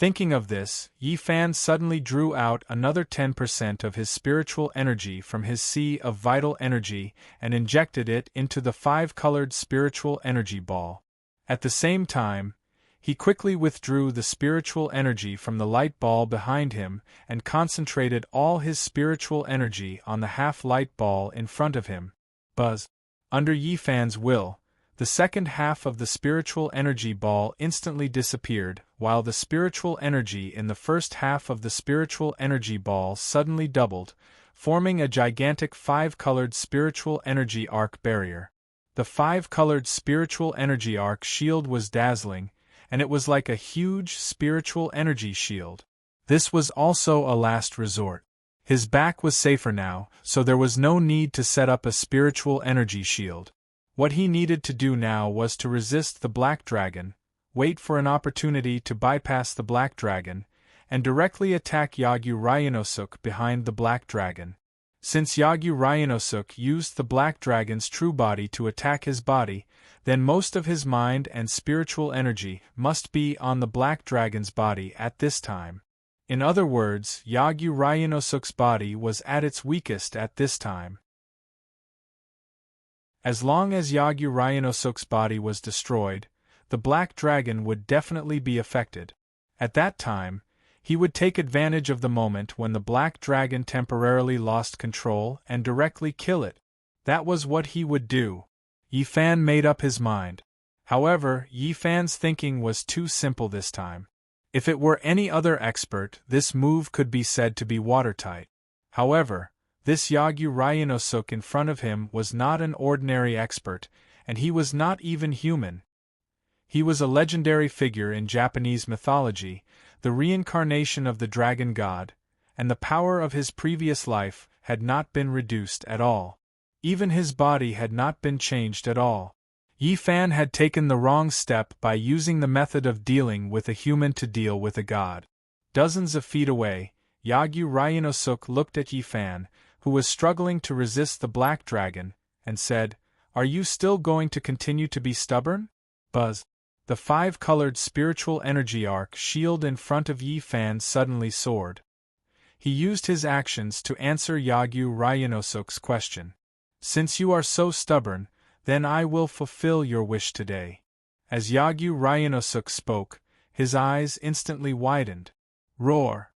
Thinking of this, Yi Fan suddenly drew out another 10% of his spiritual energy from his sea of vital energy and injected it into the 5-colored spiritual energy ball. At the same time, he quickly withdrew the spiritual energy from the light ball behind him and concentrated all his spiritual energy on the half-light ball in front of him. Buzz! Under Yi Fan's will, the second half of the spiritual energy ball instantly disappeared, while the spiritual energy in the first half of the spiritual energy ball suddenly doubled, forming a gigantic 5-colored spiritual energy arc barrier. The 5-colored spiritual energy arc shield was dazzling, and it was like a huge spiritual energy shield. This was also a last resort. His back was safer now, so there was no need to set up a spiritual energy shield. What he needed to do now was to resist the Black Dragon, wait for an opportunity to bypass the Black Dragon, and directly attack Yagyu Ryanosuk behind the Black Dragon. Since Yagyu Ryanosuk used the Black Dragon's true body to attack his body, then most of his mind and spiritual energy must be on the Black Dragon's body at this time. In other words, Yagyu Ryanosuk's body was at its weakest at this time. As long as Yagyu Ryanosuk's body was destroyed, the Black Dragon would definitely be affected. At that time, he would take advantage of the moment when the Black Dragon temporarily lost control and directly kill it. That was what he would do. Yi Fan made up his mind. However, Yi Fan's thinking was too simple this time. If it were any other expert, this move could be said to be watertight. However, this Yagyu Ryanosuk in front of him was not an ordinary expert, and he was not even human. He was a legendary figure in Japanese mythology, the reincarnation of the dragon god, and the power of his previous life had not been reduced at all. Even his body had not been changed at all. Yi Fan had taken the wrong step by using the method of dealing with a human to deal with a god. Dozens of feet away, Yagyu Ryanosuk looked at Yi Fan, who was struggling to resist the Black Dragon, and said, "Are you still going to continue to be stubborn?" Buzz! The 5-colored spiritual energy arc shield in front of Yi Fan suddenly soared. He used his actions to answer Yagyu Ryanosuk's question. "Since you are so stubborn, then I will fulfill your wish today." As Yagyu Ryanosuk spoke, his eyes instantly widened. Roar!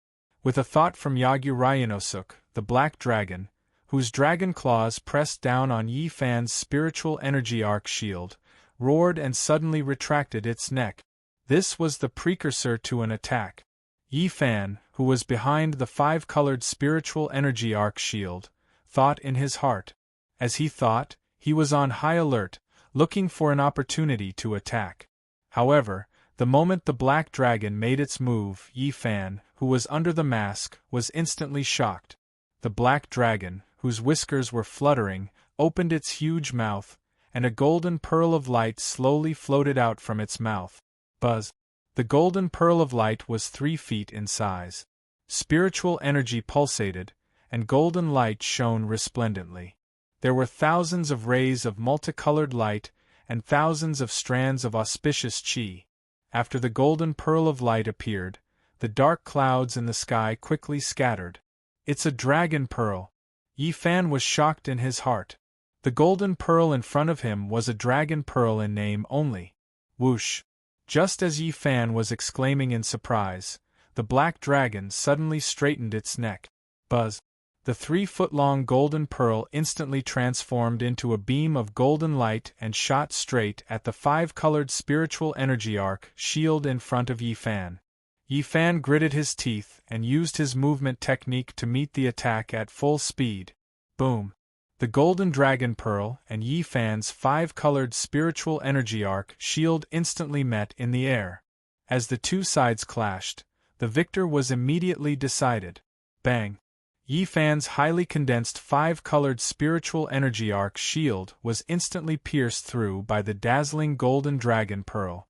With a thought from Yagyu Ryanosuk, the Black Dragon, whose dragon claws pressed down on Yi Fan's spiritual energy arc shield, roared and suddenly retracted its neck. This was the precursor to an attack. Yi Fan, who was behind the 5-colored spiritual energy arc shield, thought in his heart. As he thought, he was on high alert, looking for an opportunity to attack. However, the moment the Black Dragon made its move, Yi Fan, who was under the mask, was instantly shocked. The Black Dragon, whose whiskers were fluttering, opened its huge mouth, and a golden pearl of light slowly floated out from its mouth. Buzz! The golden pearl of light was 3 feet in size. Spiritual energy pulsated, and golden light shone resplendently. There were thousands of rays of multicolored light, and thousands of strands of auspicious chi. After the golden pearl of light appeared, the dark clouds in the sky quickly scattered. "It's a dragon pearl!" Yi Fan was shocked in his heart. The golden pearl in front of him was a dragon pearl in name only. Whoosh! Just as Yi Fan was exclaiming in surprise, the Black Dragon suddenly straightened its neck. Buzz! The 3-foot-long golden pearl instantly transformed into a beam of golden light and shot straight at the 5-colored spiritual energy arc shield in front of Yi Fan. Yi Fan gritted his teeth and used his movement technique to meet the attack at full speed. Boom! The golden dragon pearl and Yi Fan's 5-colored spiritual energy arc shield instantly met in the air. As the two sides clashed, the victor was immediately decided. Bang! Yi Fan's highly condensed 5-colored spiritual energy arc shield was instantly pierced through by the dazzling golden dragon pearl.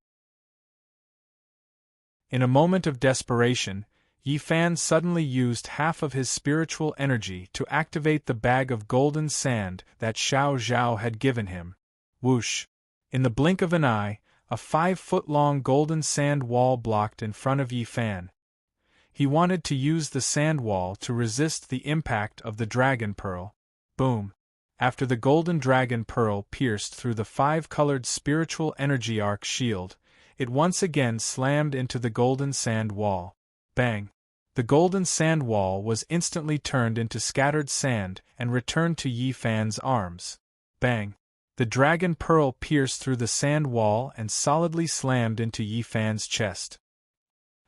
In a moment of desperation, Yi Fan suddenly used half of his spiritual energy to activate the bag of golden sand that Xiao Zhao had given him. Whoosh! In the blink of an eye, a 5-foot-long golden sand wall blocked in front of Yi Fan. He wanted to use the sand wall to resist the impact of the dragon pearl. Boom! After the golden dragon pearl pierced through the 5-colored spiritual energy arc shield, it once again slammed into the golden sand wall. Bang! The golden sand wall was instantly turned into scattered sand and returned to Yi Fan's arms. Bang! The dragon pearl pierced through the sand wall and solidly slammed into Yi Fan's chest.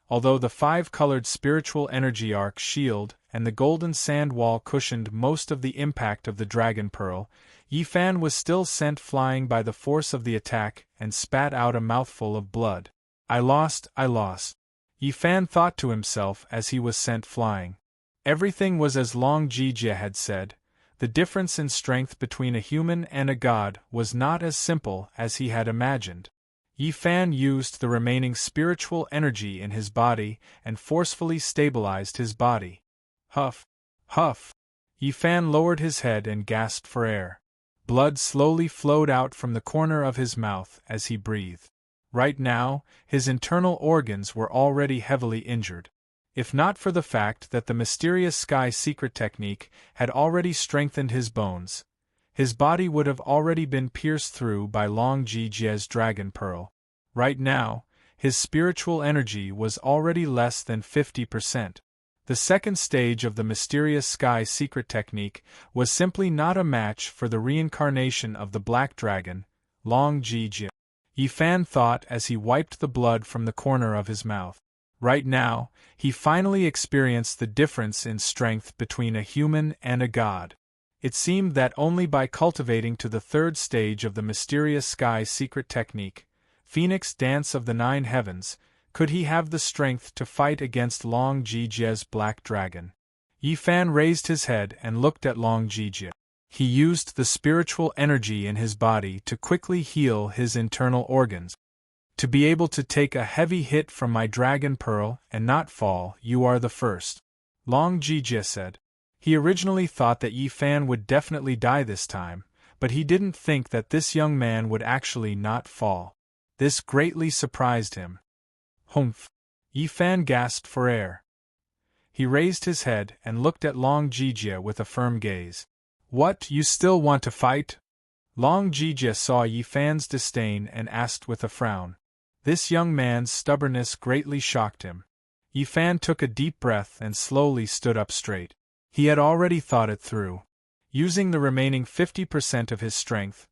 Although the 5-colored spiritual energy arc shield and the golden sand wall cushioned most of the impact of the dragon pearl, Yi Fan was still sent flying by the force of the attack and spat out a mouthful of blood. I lost. Yi Fan thought to himself as he was sent flying. Everything was as Long Jijie had said. The difference in strength between a human and a god was not as simple as he had imagined. Yi Fan used the remaining spiritual energy in his body and forcefully stabilized his body. Huff! Huff! Yi Fan lowered his head and gasped for air. Blood slowly flowed out from the corner of his mouth as he breathed. Right now, his internal organs were already heavily injured. If not for the fact that the mysterious sky secret technique had already strengthened his bones, his body would have already been pierced through by Long Jijie's dragon pearl. Right now, his spiritual energy was already less than 50%. The second stage of the mysterious sky secret technique was simply not a match for the reincarnation of the black dragon, Long Jijie. Yi Fan thought as he wiped the blood from the corner of his mouth. Right now, he finally experienced the difference in strength between a human and a god. It seemed that only by cultivating to the third stage of the mysterious sky secret technique, Phoenix Dance of the 9 Heavens, could he have the strength to fight against Long Jijie's black dragon. Yi Fan raised his head and looked at Long Jijie. He used the spiritual energy in his body to quickly heal his internal organs. To be able to take a heavy hit from my dragon pearl and not fall, you are the first, Long Jijie said. He originally thought that Yi Fan would definitely die this time, but he didn't think that this young man would actually not fall. This greatly surprised him. Humph! Yi Fan gasped for air. He raised his head and looked at Long Jijie with a firm gaze. What, you still want to fight? Long Jijie saw Yi Fan's disdain and asked with a frown. This young man's stubbornness greatly shocked him. Yi Fan took a deep breath and slowly stood up straight. He had already thought it through. Using the remaining 50% of his strength,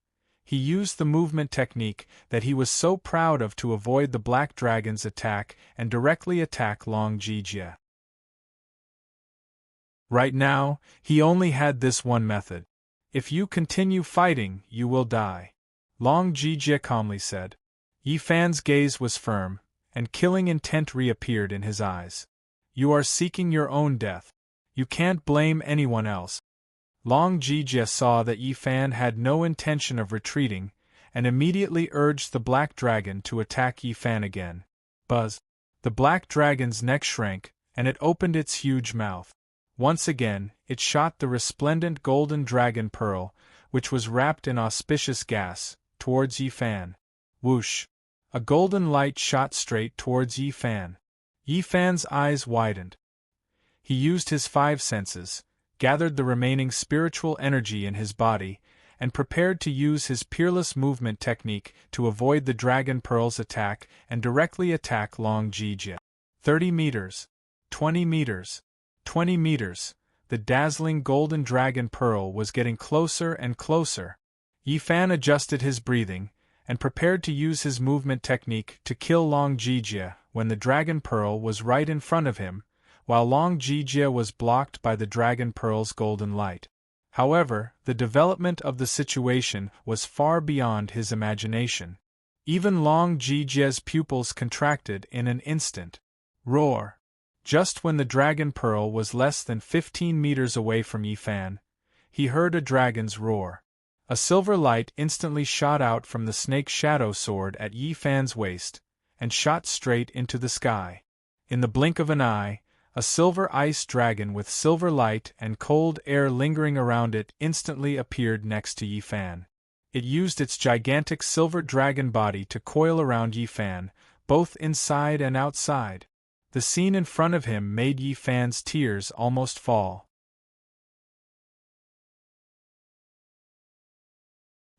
he used the movement technique that he was so proud of to avoid the black dragon's attack and directly attack Long Jijie. Right now, he only had this one method. If you continue fighting, you will die, Long Jijie calmly said. Yi Fan's gaze was firm, and killing intent reappeared in his eyes. You are seeking your own death. You can't blame anyone else. Long Jijie saw that Yi Fan had no intention of retreating, and immediately urged the black dragon to attack Yi Fan again. Buzz! The black dragon's neck shrank, and it opened its huge mouth. Once again, it shot the resplendent golden dragon pearl, which was wrapped in auspicious gas, towards Yi Fan. Whoosh! A golden light shot straight towards Yi Fan. Yi Fan's eyes widened. He used his 5 senses, gathered the remaining spiritual energy in his body, and prepared to use his peerless movement technique to avoid the dragon pearl's attack and directly attack Long Jijie. 30 meters. 20 meters. 20 meters. The dazzling golden dragon pearl was getting closer and closer. Yi Fan adjusted his breathing, and prepared to use his movement technique to kill Long Jijie when the dragon pearl was right in front of him, while Long Jijie was blocked by the dragon pearl's golden light. However, the development of the situation was far beyond his imagination. Even Long Jijie's pupils contracted in an instant. Roar! Just when the dragon pearl was less than 15 meters away from Yi Fan, he heard a dragon's roar. A silver light instantly shot out from the snake shadow sword at Yi Fan's waist, and shot straight into the sky. In the blink of an eye, a silver ice dragon with silver light and cold air lingering around it instantly appeared next to Yi Fan. It used its gigantic silver dragon body to coil around Yi Fan, both inside and outside. The scene in front of him made Yi Fan's tears almost fall.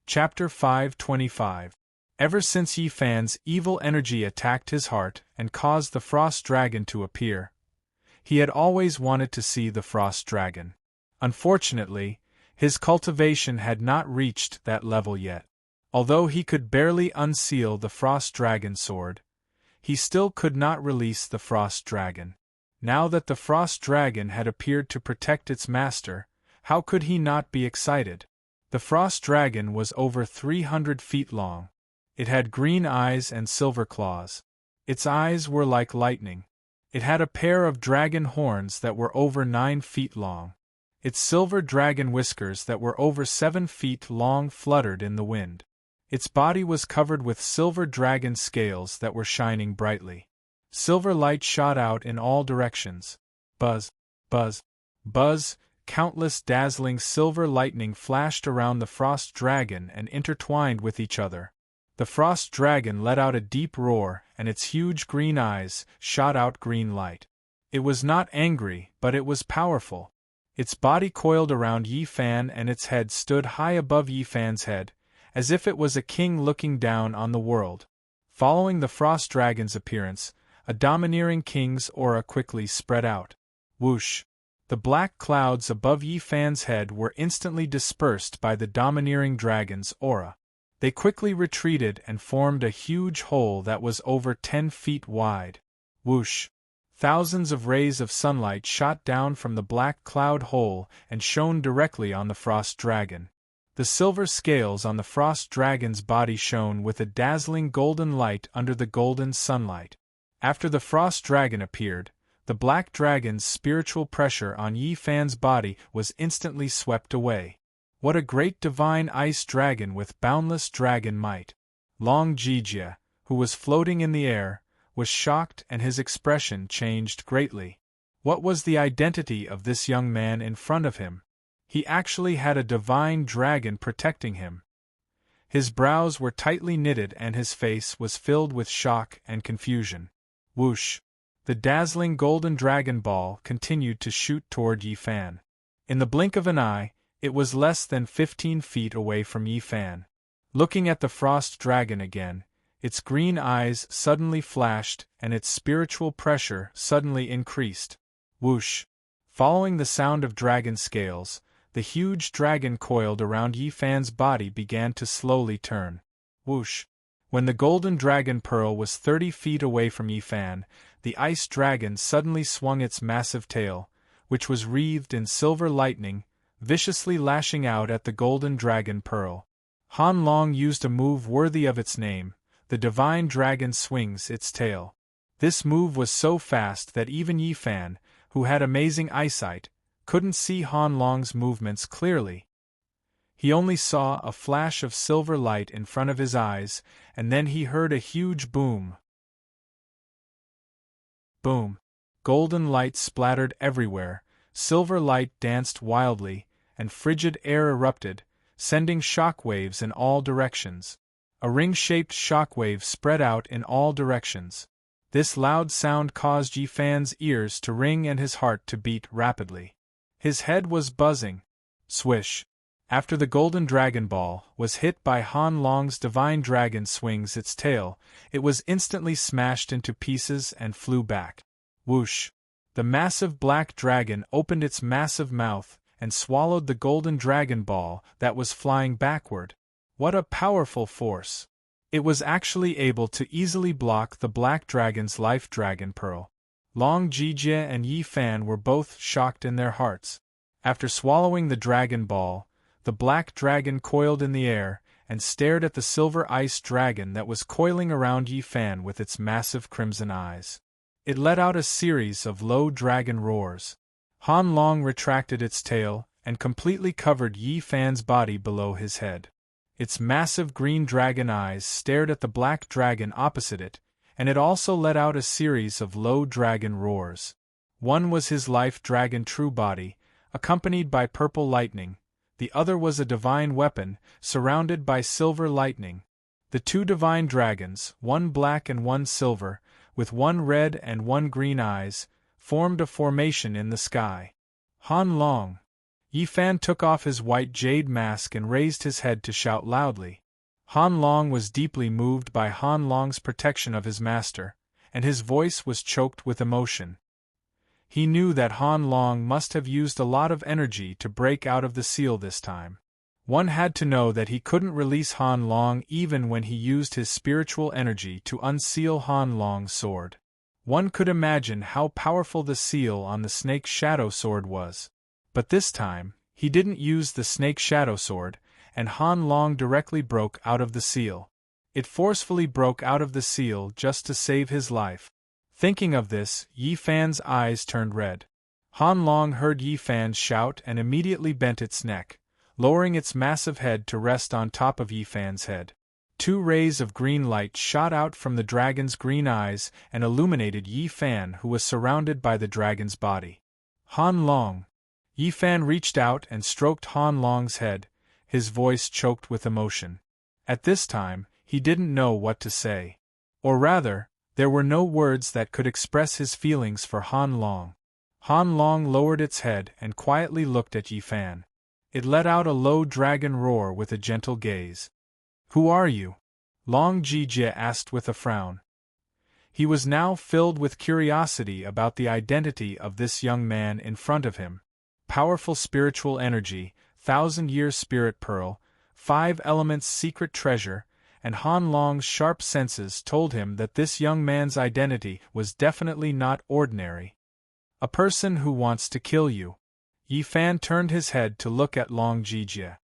Chapter 525. Ever since Yi Fan's evil energy attacked his heart and caused the Frost Dragon to appear, he had always wanted to see the Frost Dragon. Unfortunately, his cultivation had not reached that level yet. Although he could barely unseal the Frost Dragon sword, he still could not release the Frost Dragon. Now that the Frost Dragon had appeared to protect its master, how could he not be excited? The Frost Dragon was over 300 feet long. It had green eyes and silver claws. Its eyes were like lightning. It had a pair of dragon horns that were over 9 feet long. Its silver dragon whiskers that were over 7 feet long fluttered in the wind. Its body was covered with silver dragon scales that were shining brightly. Silver light shot out in all directions. Buzz, buzz, buzz, countless dazzling silver lightning flashed around the Frost Dragon and intertwined with each other. The Frost Dragon let out a deep roar, and its huge green eyes shot out green light. It was not angry, but it was powerful. Its body coiled around Yi Fan and its head stood high above Yi Fan's head, as if it was a king looking down on the world. Following the Frost Dragon's appearance, a domineering king's aura quickly spread out. Whoosh! The black clouds above Yi Fan's head were instantly dispersed by the domineering dragon's aura. They quickly retreated and formed a huge hole that was over 10 feet wide. Whoosh! Thousands of rays of sunlight shot down from the black cloud hole and shone directly on the Frost Dragon. The silver scales on the Frost Dragon's body shone with a dazzling golden light under the golden sunlight. After the Frost Dragon appeared, the Black Dragon's spiritual pressure on Yi Fan's body was instantly swept away. What a great divine ice dragon with boundless dragon might! Long Jijia, who was floating in the air, was shocked and his expression changed greatly. What was the identity of this young man in front of him? He actually had a divine dragon protecting him. His brows were tightly knitted and his face was filled with shock and confusion. Whoosh! The dazzling golden dragon ball continued to shoot toward Yi Fan. In the blink of an eye, it was less than 15 feet away from Yi Fan. Looking at the Frost Dragon again, its green eyes suddenly flashed and its spiritual pressure suddenly increased. Whoosh! Following the sound of dragon scales, the huge dragon coiled around Yi Fan's body began to slowly turn. Whoosh! When the golden dragon pearl was 30 feet away from Yi Fan, the ice dragon suddenly swung its massive tail, which was wreathed in silver lightning, viciously lashing out at the golden dragon pearl. Han Long used a move worthy of its name. The divine dragon swings its tail. This move was so fast that even Yi Fan, who had amazing eyesight, couldn't see Han Long's movements clearly. He only saw a flash of silver light in front of his eyes, and then he heard a huge boom. Boom! Golden light splattered everywhere, silver light danced wildly, and frigid air erupted, sending shock waves in all directions. A ring-shaped shock wave spread out in all directions. This loud sound caused Yi Fan's ears to ring and his heart to beat rapidly. His head was buzzing. Swish! After the golden dragon ball was hit by Han Long's divine dragon swings its tail, it was instantly smashed into pieces and flew back. Whoosh! The massive black dragon opened its massive mouth and swallowed the golden dragon ball that was flying backward. What a powerful force! It was actually able to easily block the black dragon's life dragon pearl. Long Jijia and Yi Fan were both shocked in their hearts. After swallowing the dragon ball, the black dragon coiled in the air and stared at the silver ice dragon that was coiling around Yi Fan with its massive crimson eyes. It let out a series of low dragon roars. Han Long retracted its tail and completely covered Yi Fan's body below his head. Its massive green dragon eyes stared at the black dragon opposite it, and it also let out a series of low dragon roars. One was his life dragon true body, accompanied by purple lightning, the other was a divine weapon, surrounded by silver lightning. The two divine dragons, one black and one silver, with one red and one green eyes, formed a formation in the sky. Han Long. Yi Fan took off his white jade mask and raised his head to shout loudly. Han Long was deeply moved by Han Long's protection of his master, and his voice was choked with emotion. He knew that Han Long must have used a lot of energy to break out of the seal this time. One had to know that he couldn't release Han Long even when he used his spiritual energy to unseal Han Long's sword. One could imagine how powerful the seal on the Snake Shadow Sword was. But this time, he didn't use the Snake Shadow Sword, and Han Long directly broke out of the seal. It forcefully broke out of the seal just to save his life. Thinking of this, Yi Fan's eyes turned red. Han Long heard Yi Fan shout and immediately bent its neck, lowering its massive head to rest on top of Yi Fan's head. Two rays of green light shot out from the dragon's green eyes and illuminated Yi Fan, who was surrounded by the dragon's body. Han Long. Yi Fan reached out and stroked Han Long's head, his voice choked with emotion. At this time, he didn't know what to say. Or rather, there were no words that could express his feelings for Han Long. Han Long lowered its head and quietly looked at Yi Fan. It let out a low dragon roar with a gentle gaze. "Who are you?" Long Jijie asked with a frown. He was now filled with curiosity about the identity of this young man in front of him. Powerful spiritual energy, 1,000-year spirit pearl, 5 elements secret treasure, and Han Long's sharp senses told him that this young man's identity was definitely not ordinary. A person who wants to kill you. Yi Fan turned his head to look at Long Jijie.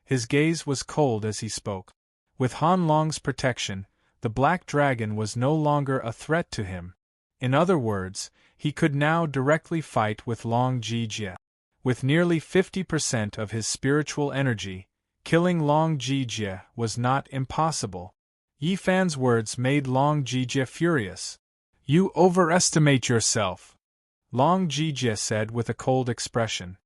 His gaze was cold as he spoke. With Han Long's protection, the Black Dragon was no longer a threat to him. In other words, he could now directly fight with Long Jijie. With nearly 50% of his spiritual energy, killing Long Jijie was not impossible. Yi Fan's words made Long Jijie furious. "You overestimate yourself," Long Jijie said with a cold expression.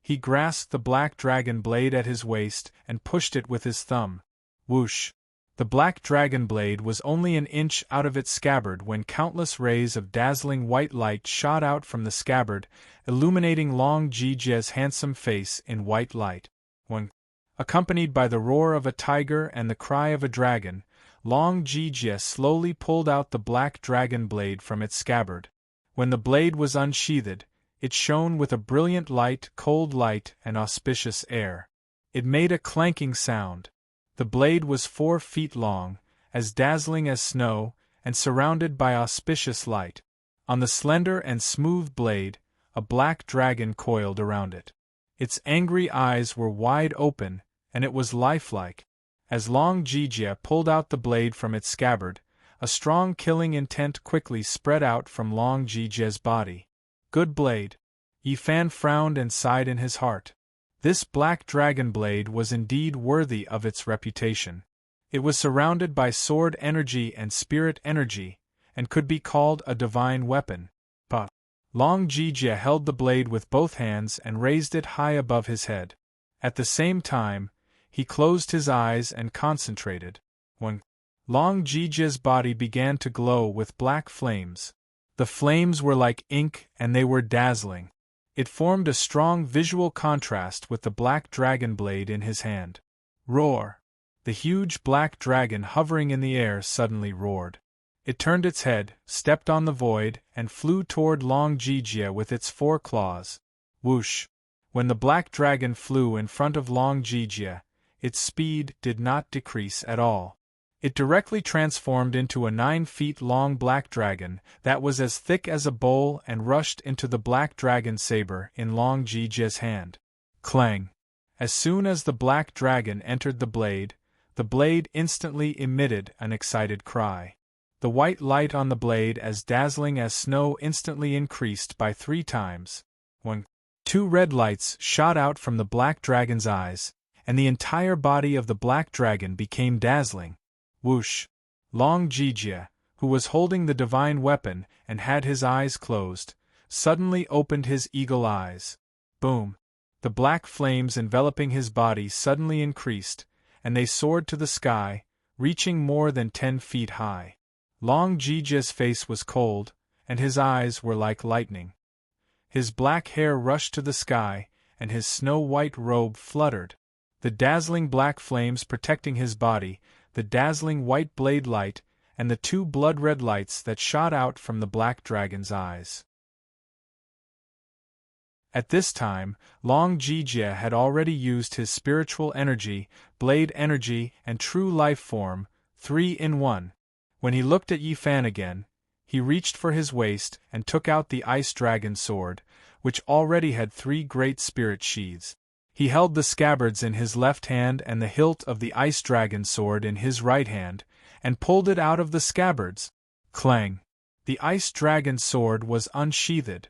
He grasped the black dragon blade at his waist and pushed it with his thumb. Whoosh! The black dragon blade was only an inch out of its scabbard when countless rays of dazzling white light shot out from the scabbard, illuminating Long Jijie's handsome face in white light. When, accompanied by the roar of a tiger and the cry of a dragon, Long Jijie slowly pulled out the black dragon blade from its scabbard. When the blade was unsheathed, it shone with a brilliant light, cold light, and auspicious air. It made a clanking sound. The blade was 4 feet long, as dazzling as snow, and surrounded by auspicious light. On the slender and smooth blade, a black dragon coiled around it. Its angry eyes were wide open, and it was lifelike. As Long Jijie pulled out the blade from its scabbard, a strong killing intent quickly spread out from Long Jijie's body. Good blade. Yi Fan frowned and sighed in his heart. This black dragon blade was indeed worthy of its reputation. It was surrounded by sword energy and spirit energy, and could be called a divine weapon. But Long Jijie held the blade with both hands and raised it high above his head. At the same time, he closed his eyes and concentrated. When Long Jijie's body began to glow with black flames. The flames were like ink and they were dazzling. It formed a strong visual contrast with the black dragon blade in his hand. Roar! The huge black dragon hovering in the air suddenly roared. It turned its head, stepped on the void, and flew toward Long Jijie with its 4 claws. Whoosh! When the black dragon flew in front of Long Jijie, its speed did not decrease at all. It directly transformed into a 9 feet long black dragon that was as thick as a bowl and rushed into the black dragon saber in Long Jijie's hand. Clang! As soon as the black dragon entered the blade instantly emitted an excited cry. The white light on the blade as dazzling as snow instantly increased by 3 times. When 2 red lights shot out from the black dragon's eyes, and the entire body of the black dragon became dazzling. Whoosh! Long Jijie, who was holding the divine weapon and had his eyes closed, suddenly opened his eagle eyes. Boom! The black flames enveloping his body suddenly increased, and they soared to the sky, reaching more than 10 feet high. Long Jijia's face was cold, and his eyes were like lightning. His black hair rushed to the sky, and his snow-white robe fluttered. The dazzling black flames protecting his body, the dazzling white blade light, and the 2 blood-red lights that shot out from the black dragon's eyes. At this time, Long Jijia had already used his spiritual energy, blade energy, and true life form, 3 in 1. When he looked at Yi Fan again, he reached for his waist and took out the ice dragon sword, which already had 3 great spirit sheaths. He held the scabbards in his left hand and the hilt of the ice dragon sword in his right hand, and pulled it out of the scabbards. Clang! The ice dragon sword was unsheathed.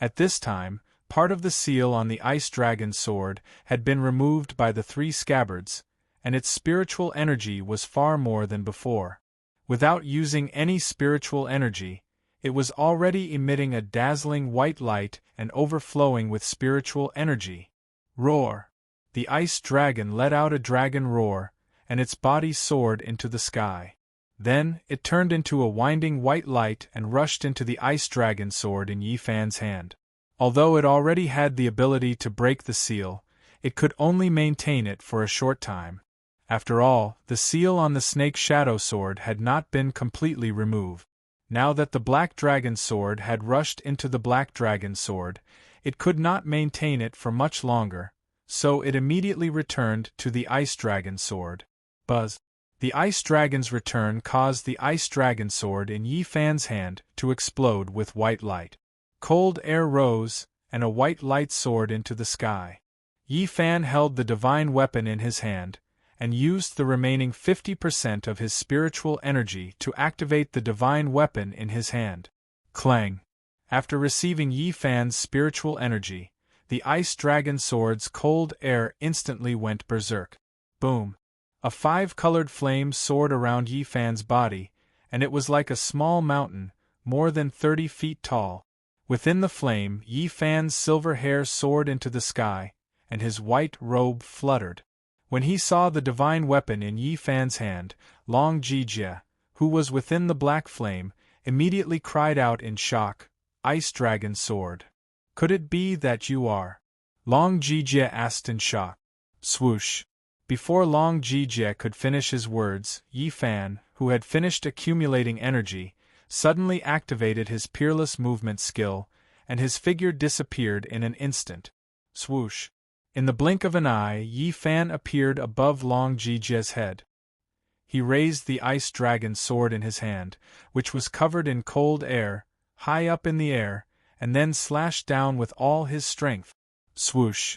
At this time, part of the seal on the ice dragon sword had been removed by the 3 scabbards, and its spiritual energy was far more than before. Without using any spiritual energy, it was already emitting a dazzling white light and overflowing with spiritual energy. Roar! The ice dragon let out a dragon roar, and its body soared into the sky. Then, it turned into a winding white light and rushed into the ice dragon sword in Yi Fan's hand. Although it already had the ability to break the seal, it could only maintain it for a short time. After all, the seal on the snake shadow sword had not been completely removed. Now that the black dragon sword had rushed into the black dragon sword, it could not maintain it for much longer, so it immediately returned to the ice dragon sword. Buzz! The ice dragon's return caused the ice dragon sword in Yi Fan's hand to explode with white light. Cold air rose, and a white light soared into the sky. Yi Fan held the divine weapon in his hand, and used the remaining 50% of his spiritual energy to activate the divine weapon in his hand. Clang! After receiving Yi Fan's spiritual energy, the ice dragon sword's cold air instantly went berserk. Boom! A 5-colored flame soared around Yi Fan's body, and it was like a small mountain, more than 30 feet tall. Within the flame, Yi Fan's silver hair soared into the sky, and his white robe fluttered. When he saw the divine weapon in Yi Fan's hand, Long Jijia, who was within the black flame, immediately cried out in shock, "Ice Dragon Sword! Could it be that you are?" Long Jijia asked in shock. Swoosh! Before Long Jijia could finish his words, Yi Fan, who had finished accumulating energy, suddenly activated his peerless movement skill, and his figure disappeared in an instant. Swoosh! In the blink of an eye, Yi Fan appeared above Long Jijia's head. He raised the ice dragon sword in his hand, which was covered in cold air, high up in the air, and then slashed down with all his strength. Swoosh!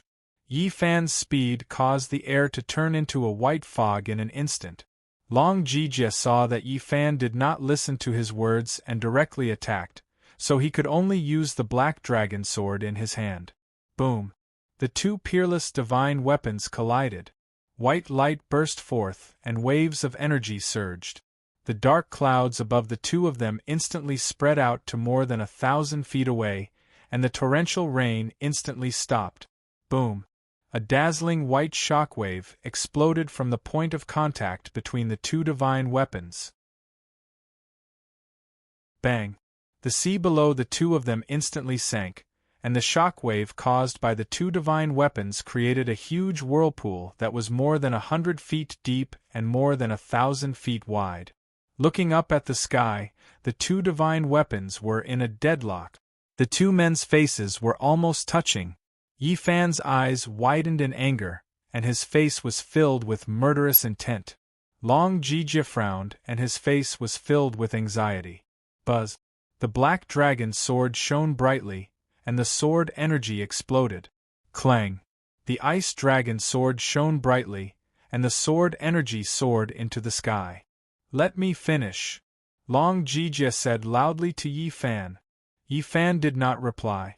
Yi Fan's speed caused the air to turn into a white fog in an instant. Long Jijia saw that Yi Fan did not listen to his words and directly attacked, so he could only use the black dragon sword in his hand. Boom! The 2 peerless divine weapons collided. White light burst forth, and waves of energy surged. The dark clouds above the 2 of them instantly spread out to more than 1,000 feet away, and the torrential rain instantly stopped. Boom! A dazzling white shockwave exploded from the point of contact between the 2 divine weapons. Bang! The sea below the 2 of them instantly sank, and the shockwave caused by the 2 divine weapons created a huge whirlpool that was more than 100 feet deep and more than 1,000 feet wide. Looking up at the sky, the 2 divine weapons were in a deadlock. The 2 men's faces were almost touching. Yi Fan's eyes widened in anger, and his face was filled with murderous intent. Long Jijia frowned, and his face was filled with anxiety. Buzz! The black dragon sword shone brightly, and the sword energy exploded. Clang! The ice dragon sword shone brightly, and the sword energy soared into the sky. "Let me finish," Long Jijia said loudly to Yi Fan. Yi Fan did not reply.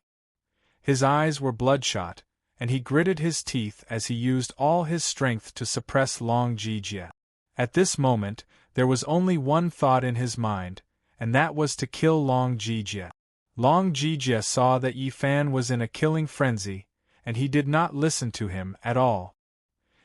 His eyes were bloodshot, and he gritted his teeth as he used all his strength to suppress Long Jijia. At this moment, there was only one thought in his mind, and that was to kill Long Jijia. Long Jijia saw that Yi Fan was in a killing frenzy, and he did not listen to him at all.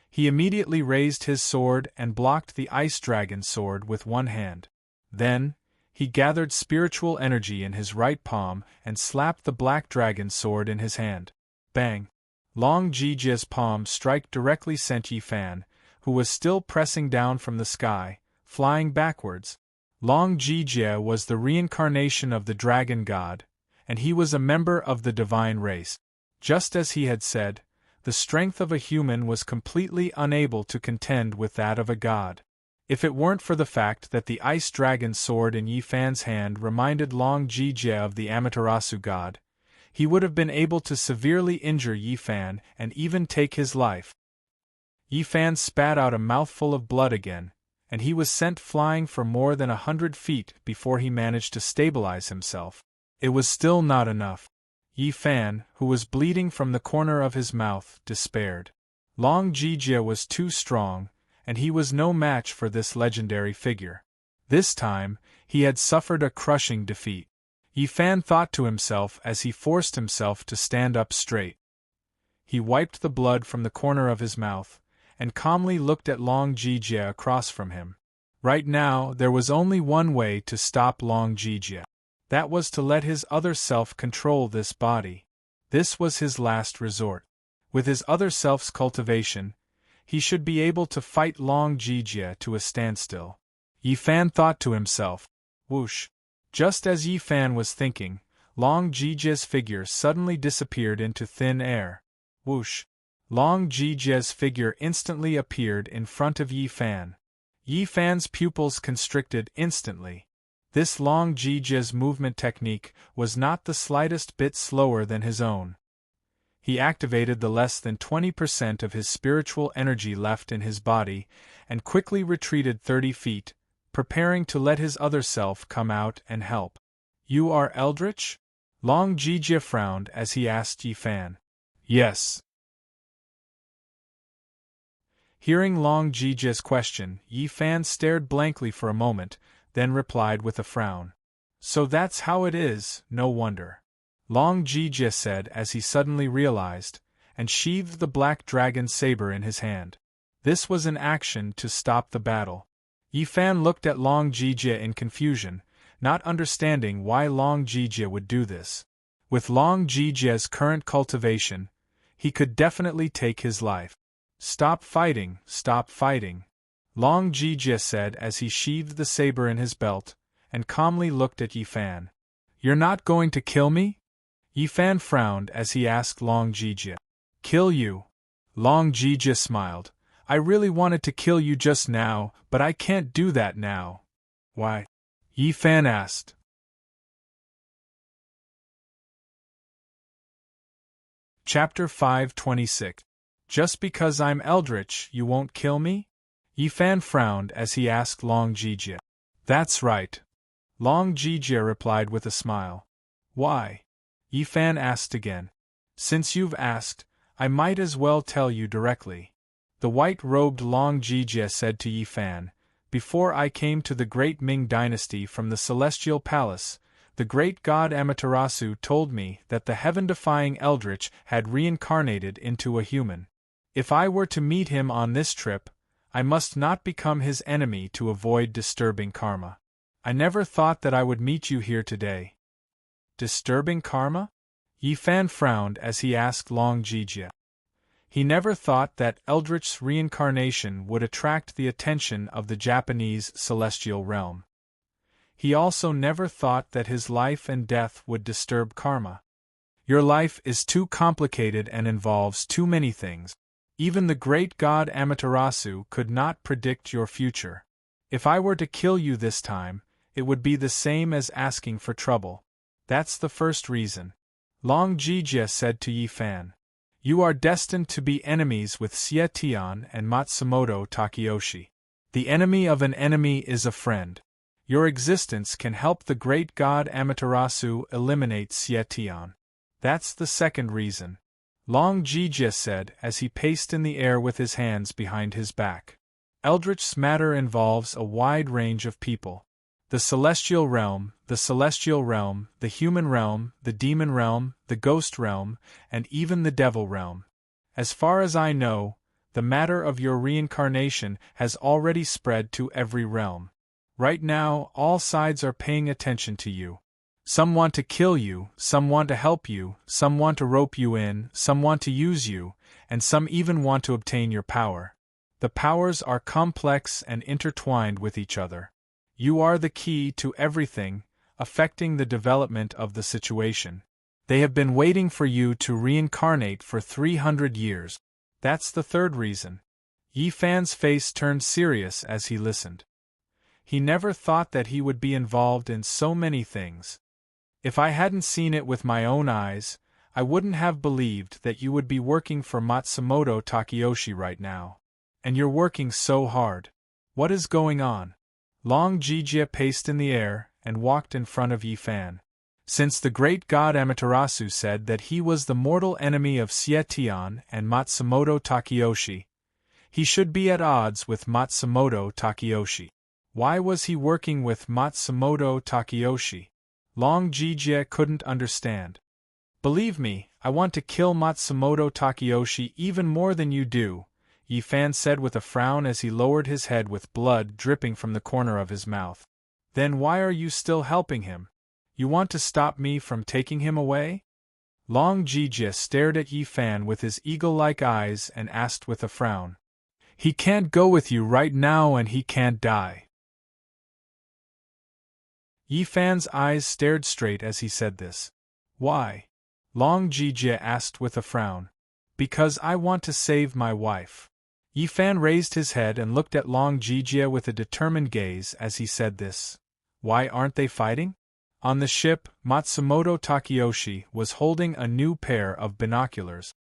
He immediately raised his sword and blocked the ice dragon's sword with one hand. Then, he gathered spiritual energy in his right palm and slapped the black dragon's sword in his hand. Bang! Long Jijia's palm strike directly sent Yi Fan, who was still pressing down from the sky, flying backwards. Long Jijia was the reincarnation of the dragon god, and he was a member of the divine race. Just as he had said, the strength of a human was completely unable to contend with that of a god. If it weren't for the fact that the ice dragon's sword in Yi Fan's hand reminded Long Jijia of the Amaterasu god, he would have been able to severely injure Yi Fan and even take his life. Yi Fan spat out a mouthful of blood again, and he was sent flying for more than 100 feet before he managed to stabilize himself. It was still not enough. Yi Fan, who was bleeding from the corner of his mouth, despaired. Long Jijia was too strong, and he was no match for this legendary figure. This time, he had suffered a crushing defeat. Yi Fan thought to himself as he forced himself to stand up straight. He wiped the blood from the corner of his mouth, and calmly looked at Long Jijia across from him. Right now, there was only one way to stop Long Jijia. That was to let his other self control this body. This was his last resort. With his other self's cultivation, he should be able to fight Long Jijia to a standstill. Yi Fan thought to himself. Whoosh! Just as Yi Fan was thinking, Long Jijia's figure suddenly disappeared into thin air. Whoosh! Long Jijia's figure instantly appeared in front of Yi Fan. Yi Fan's pupils constricted instantly. This Long Jijia's movement technique was not the slightest bit slower than his own. He activated the less than 20% of his spiritual energy left in his body, and quickly retreated 30 feet, preparing to let his other self come out and help. You are Eldritch? Long Jijia frowned as he asked Yi Fan. Yes. Hearing Long Jijia's question, Yi Fan stared blankly for a moment, then replied with a frown. So that's how it is, no wonder. Long Jijia said as he suddenly realized, and sheathed the black dragon saber in his hand. This was an action to stop the battle. Yi Fan looked at Long Jijia in confusion, not understanding why Long Jijia would do this. With Long Jijia's current cultivation, he could definitely take his life. Stop fighting, stop fighting. Long Jijia said as he sheathed the saber in his belt, and calmly looked at Yi Fan. You're not going to kill me? Yi Fan frowned as he asked Long Jijia. Kill you? Long Jijia smiled. I really wanted to kill you just now, but I can't do that now. Why? Yi Fan asked. Chapter 526. Just because I'm Eldritch, you won't kill me? Yi Fan frowned as he asked Long Jijia. That's right. Long Jijia replied with a smile. Why? Yi Fan asked again. Since you've asked, I might as well tell you directly. The white-robed Long Jijia said to Yi Fan, Before I came to the great Ming dynasty from the Celestial Palace, the great god Amaterasu told me that the heaven-defying Eldritch had reincarnated into a human. If I were to meet him on this trip, I must not become his enemy to avoid disturbing karma. I never thought that I would meet you here today. Disturbing karma? Yi Fan frowned as he asked Long Jijia. He never thought that Eldritch's reincarnation would attract the attention of the Japanese celestial realm. He also never thought that his life and death would disturb karma. Your life is too complicated and involves too many things. Even the great god Amaterasu could not predict your future. If I were to kill you this time, it would be the same as asking for trouble. That's the first reason. Long Jijia said to Yi Fan. You are destined to be enemies with Xie Tian and Matsumoto Takeyoshi. The enemy of an enemy is a friend. Your existence can help the great god Amaterasu eliminate Xie Tian. That's the second reason. Long Jijia said as he paced in the air with his hands behind his back. Eldritch's matter involves a wide range of people. The celestial realm, the human realm, the demon realm, the ghost realm, and even the devil realm. As far as I know, the matter of your reincarnation has already spread to every realm. Right now, all sides are paying attention to you. Some want to kill you, some want to help you, some want to rope you in, some want to use you, and some even want to obtain your power. The powers are complex and intertwined with each other. You are the key to everything, affecting the development of the situation. They have been waiting for you to reincarnate for 300 years. That's the third reason. Yi Fan's face turned serious as he listened. He never thought that he would be involved in so many things. If I hadn't seen it with my own eyes, I wouldn't have believed that you would be working for Matsumoto Takeyoshi right now. And you're working so hard. What is going on? Long Jijia paced in the air and walked in front of Yi Fan. Since the great god Amaterasu said that he was the mortal enemy of Seitian and Matsumoto Takeyoshi, he should be at odds with Matsumoto Takeyoshi. Why was he working with Matsumoto Takeyoshi? Long Jijia couldn't understand. Believe me, I want to kill Matsumoto Takeyoshi even more than you do, Yi Fan said with a frown as he lowered his head with blood dripping from the corner of his mouth. Then why are you still helping him? You want to stop me from taking him away? Long Jijia stared at Yi Fan with his eagle-like eyes and asked with a frown. He can't go with you right now and he can't die. Yi Fan's eyes stared straight as he said this. Why? Long Jijia asked with a frown. Because I want to save my wife. Yi Fan raised his head and looked at Long Jijia with a determined gaze as he said this. Why aren't they fighting? On the ship, Matsumoto Takeyoshi was holding a new pair of binoculars.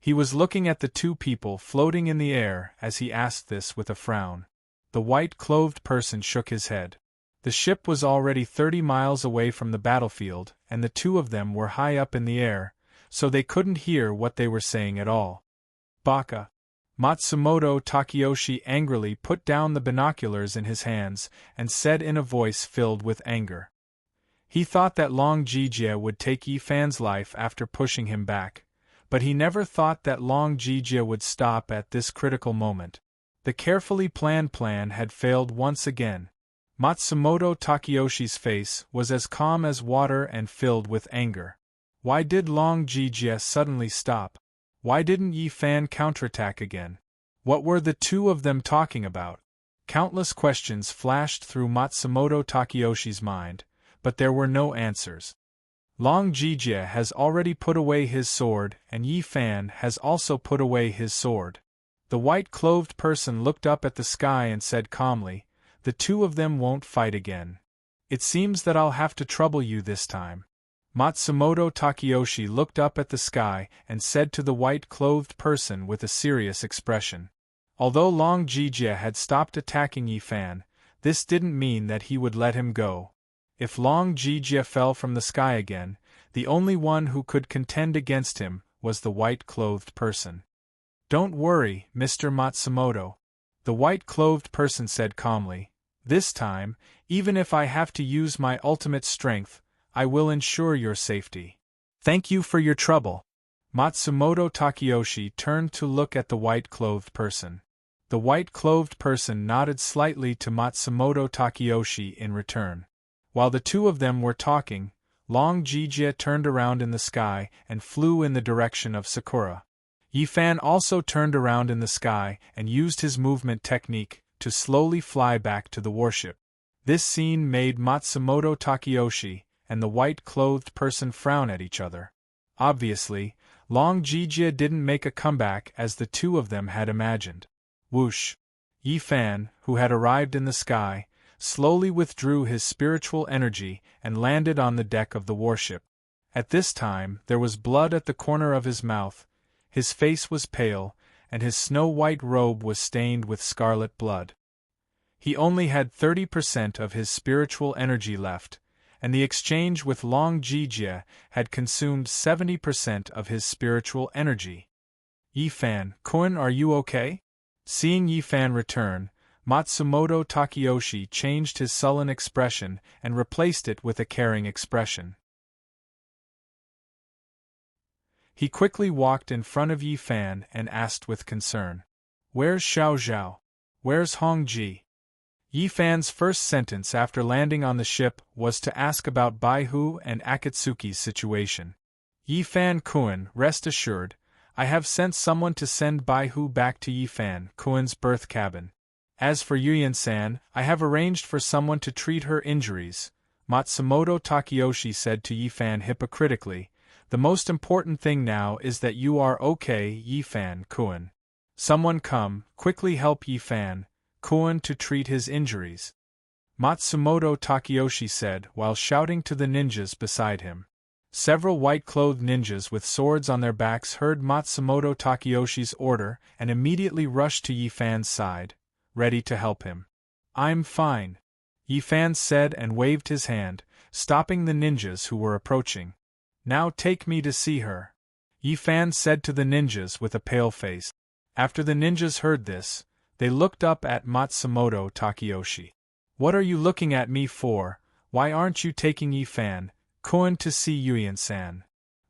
He was looking at the two people floating in the air as he asked this with a frown. The white-clothed person shook his head. The ship was already 30 miles away from the battlefield, and the two of them were high up in the air, so they couldn't hear what they were saying at all. Baka. Matsumoto Takeyoshi angrily put down the binoculars in his hands and said in a voice filled with anger. He thought that Long Jijia would take Yi Fan's life after pushing him back, but he never thought that Long Jijia would stop at this critical moment. The carefully planned plan had failed once again. Matsumoto Takeyoshi's face was as calm as water and filled with anger. Why did Long Jijia suddenly stop? Why didn't Yi Fan counterattack again? What were the two of them talking about? Countless questions flashed through Matsumoto Takeyoshi's mind, but there were no answers. Long Jijia has already put away his sword and Yi Fan has also put away his sword. The white-clothed person looked up at the sky and said calmly, the two of them won't fight again. It seems that I'll have to trouble you this time. Matsumoto Takeyoshi looked up at the sky and said to the white-clothed person with a serious expression. Although Long Jijia had stopped attacking Yi Fan, this didn't mean that he would let him go. If Long Jijia fell from the sky again, the only one who could contend against him was the white-clothed person. Don't worry, Mr. Matsumoto. The white-clothed person said calmly. This time, even if I have to use my ultimate strength, I will ensure your safety. Thank you for your trouble. Matsumoto Takeyoshi turned to look at the white-clothed person. The white-clothed person nodded slightly to Matsumoto Takeyoshi in return. While the two of them were talking, Long Jijia turned around in the sky and flew in the direction of Sakura. Yi Fan also turned around in the sky and used his movement technique to slowly fly back to the warship. This scene made Matsumoto Takeyoshi and the white-clothed person frown at each other. Obviously, Long Jijia didn't make a comeback as the two of them had imagined. Whoosh! Yi Fan, who had arrived in the sky, slowly withdrew his spiritual energy and landed on the deck of the warship. At this time, there was blood at the corner of his mouth, his face was pale, and his snow-white robe was stained with scarlet blood. He only had 30% of his spiritual energy left, and the exchange with Long Jijia had consumed 70% of his spiritual energy. Yi Fan, Kun, are you okay? Seeing Yi Fan return, Matsumoto Takeyoshi changed his sullen expression and replaced it with a caring expression. He quickly walked in front of Yi Fan and asked with concern, "Where's Xiao Zhao? Where's Hong Ji?" Yi Fan's first sentence after landing on the ship was to ask about Bai Hu and Akatsuki's situation. "Yi Fan-kun, rest assured, I have sent someone to send Bai Hu back to Yi Fan-kun's berth cabin. As for Yuyan-san, I have arranged for someone to treat her injuries," Matsumoto Takeyoshi said to Yi Fan hypocritically. "The most important thing now is that you are okay, Yi Fan-kun. Someone come, quickly help Yi Fan-kun to treat his injuries," Matsumoto Takeyoshi said while shouting to the ninjas beside him. Several white-clothed ninjas with swords on their backs heard Matsumoto Takeyoshi's order and immediately rushed to Yi Fan's side, ready to help him. "I'm fine," Yi Fan said and waved his hand, stopping the ninjas who were approaching. "Now take me to see her," Yi Fan said to the ninjas with a pale face. After the ninjas heard this, they looked up at Matsumoto Takeyoshi. "What are you looking at me for? Why aren't you taking Yi Fan-kun to see Yuyan-san?"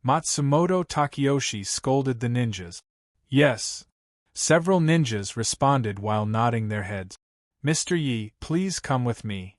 Matsumoto Takeyoshi scolded the ninjas. "Yes," several ninjas responded while nodding their heads. "Mr. Yi, please come with me,"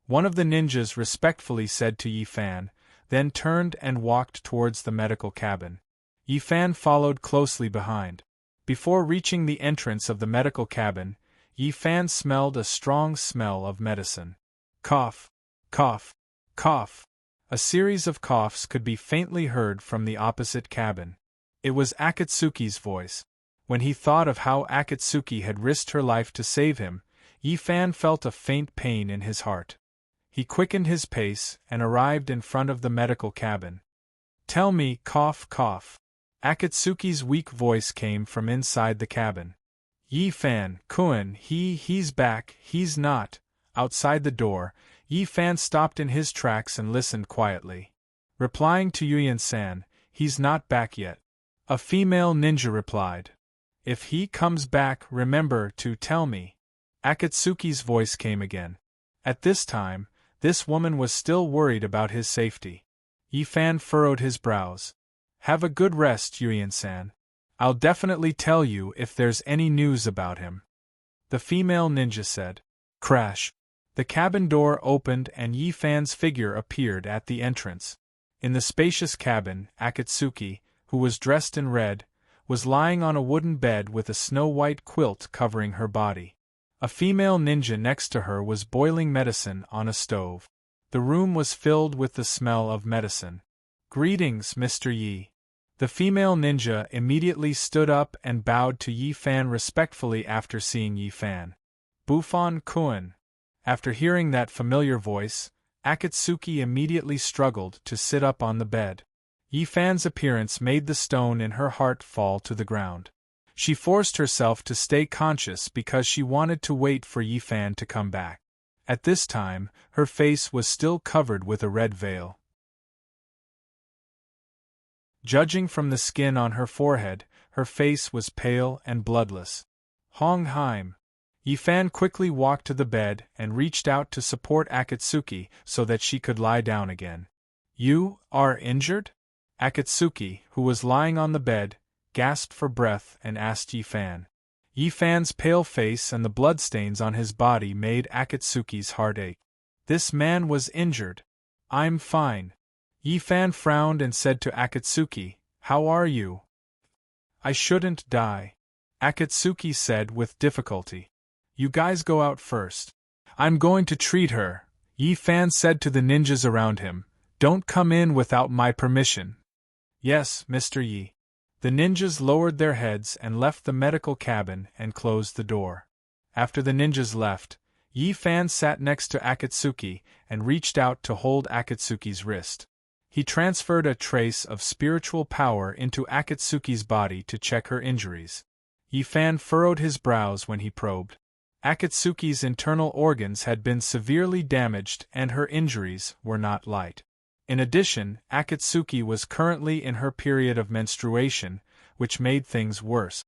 one of the ninjas respectfully said to Yi Fan, then turned and walked towards the medical cabin. Yi Fan followed closely behind. Before reaching the entrance of the medical cabin, Yi Fan smelled a strong smell of medicine. Cough, cough, cough. A series of coughs could be faintly heard from the opposite cabin. It was Akatsuki's voice. When he thought of how Akatsuki had risked her life to save him, Yi Fan felt a faint pain in his heart. He quickened his pace and arrived in front of the medical cabin. "Tell me, cough, cough." Akatsuki's weak voice came from inside the cabin. "Yi Fan-kun, he's back, he's not." Outside the door, Yi Fan stopped in his tracks and listened quietly. Replying to Yuyan-san, "He's not back yet," a female ninja replied. "If he comes back, remember to tell me." Akatsuki's voice came again. At this time, this woman was still worried about his safety. Yi Fan furrowed his brows. "Have a good rest, Yuyan-san. I'll definitely tell you if there's any news about him," the female ninja said. Crash! The cabin door opened and Yi Fan's figure appeared at the entrance. In the spacious cabin, Akatsuki, who was dressed in red, was lying on a wooden bed with a snow-white quilt covering her body. A female ninja next to her was boiling medicine on a stove. The room was filled with the smell of medicine. "Greetings, Mr. Yi." The female ninja immediately stood up and bowed to Yi Fan respectfully after seeing Yi Fan. "Buffon-kun." After hearing that familiar voice, Akatsuki immediately struggled to sit up on the bed. Yi Fan's appearance made the stone in her heart fall to the ground. She forced herself to stay conscious because she wanted to wait for Yi Fan to come back. At this time, her face was still covered with a red veil. Judging from the skin on her forehead, her face was pale and bloodless. "Hong Heim." Yi Fan quickly walked to the bed and reached out to support Akatsuki so that she could lie down again. "You are injured?" Akatsuki, who was lying on the bed, gasped for breath and asked Yi Fan. Yi Fan's pale face and the bloodstains on his body made Akatsuki's heart ache. This man was injured. "I'm fine." Yi Fan frowned and said to Akatsuki, "How are you?" "I shouldn't die," Akatsuki said with difficulty. "You guys go out first. I'm going to treat her," Yi Fan said to the ninjas around him. "Don't come in without my permission." "Yes, Mr. Yi." The ninjas lowered their heads and left the medical cabin and closed the door. After the ninjas left, Yi Fan sat next to Akatsuki and reached out to hold Akatsuki's wrist. He transferred a trace of spiritual power into Akatsuki's body to check her injuries. Yi Fan furrowed his brows when he probed. Akatsuki's internal organs had been severely damaged and her injuries were not light. In addition, Akatsuki was currently in her period of menstruation, which made things worse.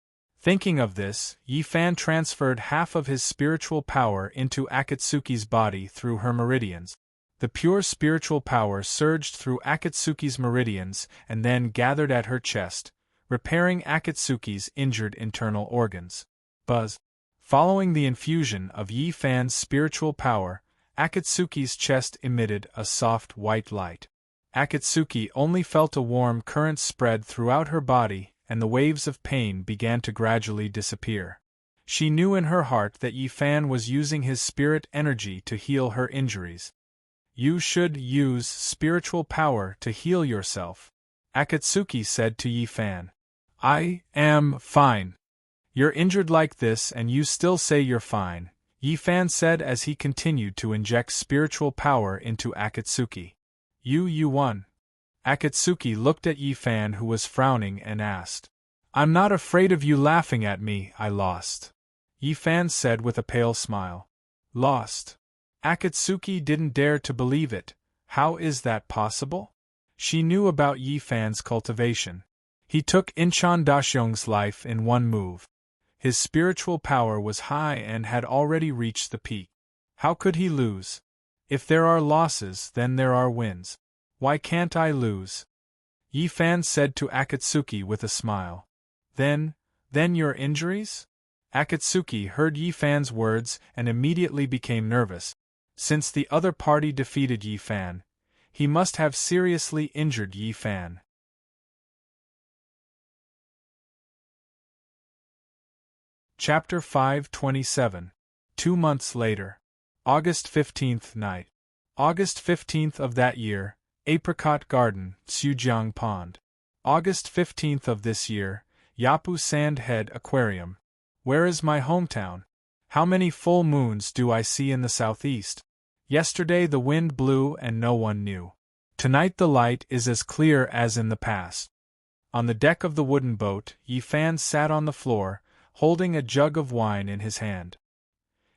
Thinking of this, Yi Fan transferred half of his spiritual power into Akatsuki's body through her meridians. The pure spiritual power surged through Akatsuki's meridians and then gathered at her chest, repairing Akatsuki's injured internal organs. Buzz. Following the infusion of Yi Fan's spiritual power, Akatsuki's chest emitted a soft white light. Akatsuki only felt a warm current spread throughout her body, and the waves of pain began to gradually disappear. She knew in her heart that Yi Fan was using his spirit energy to heal her injuries. You should use spiritual power to heal yourself, Akatsuki said to Yi Fan. I am fine. You're injured like this and you still say you're fine, Yi Fan said as he continued to inject spiritual power into Akatsuki. You won. Akatsuki looked at Yi Fan, who was frowning, and asked. I'm not afraid of you laughing at me, I lost. Yi Fan said with a pale smile. Lost? Akatsuki didn't dare to believe it. How is that possible? She knew about Yi Fan's cultivation. He took Inchan Daxiong's life in one move. His spiritual power was high and had already reached the peak. How could he lose? If there are losses, then there are wins. Why can't I lose? Yi Fan said to Akatsuki with a smile. Then your injuries? Akatsuki heard Yi Fan's words and immediately became nervous. Since the other party defeated Yi Fan, he must have seriously injured Yi Fan. Chapter 527. 2 months later. August 15th night. August 15th of that year, Apricot Garden, Sujiang Pond. August 15th of this year, Yapu Sand Head Aquarium. Where is my hometown? How many full moons do I see in the southeast? Yesterday the wind blew and no one knew. Tonight the light is as clear as in the past. On the deck of the wooden boat, Yi Fan sat on the floor, holding a jug of wine in his hand.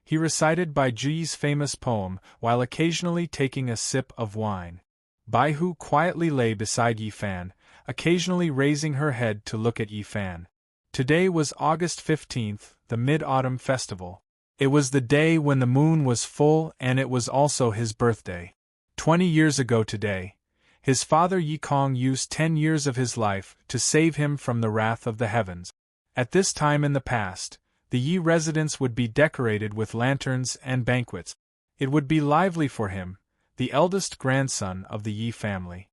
He recited Bai Juyi's famous poem while occasionally taking a sip of wine. Bai Hu quietly lay beside Yi Fan, occasionally raising her head to look at Yi Fan. Today was August 15th, the Mid-Autumn Festival. It was the day when the moon was full and it was also his birthday. 20 years ago today, his father Yi Kong used 10 years of his life to save him from the wrath of the heavens. At this time in the past, the Yi residence would be decorated with lanterns and banquets. It would be lively for him, the eldest grandson of the Yi family.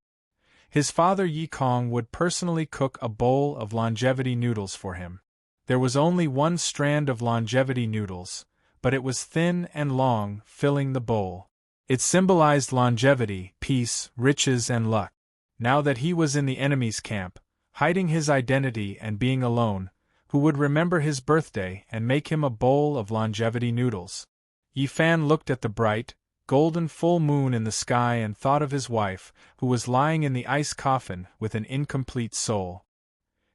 His father Yi Kong would personally cook a bowl of longevity noodles for him. There was only one strand of longevity noodles, but it was thin and long, filling the bowl. It symbolized longevity, peace, riches and luck. Now that he was in the enemy's camp, hiding his identity and being alone, who would remember his birthday and make him a bowl of longevity noodles? Yi Fan looked at the bright, golden full moon in the sky and thought of his wife, who was lying in the ice coffin with an incomplete soul.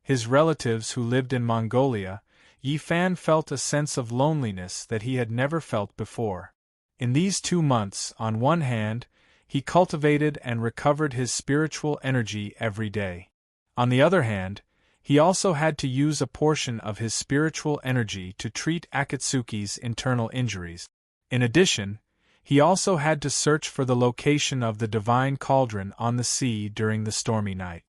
His relatives who lived in Mongolia, Yi Fan felt a sense of loneliness that he had never felt before. In these 2 months, on one hand, he cultivated and recovered his spiritual energy every day. On the other hand, he also had to use a portion of his spiritual energy to treat Akatsuki's internal injuries. In addition, he also had to search for the location of the divine cauldron on the sea during the stormy night.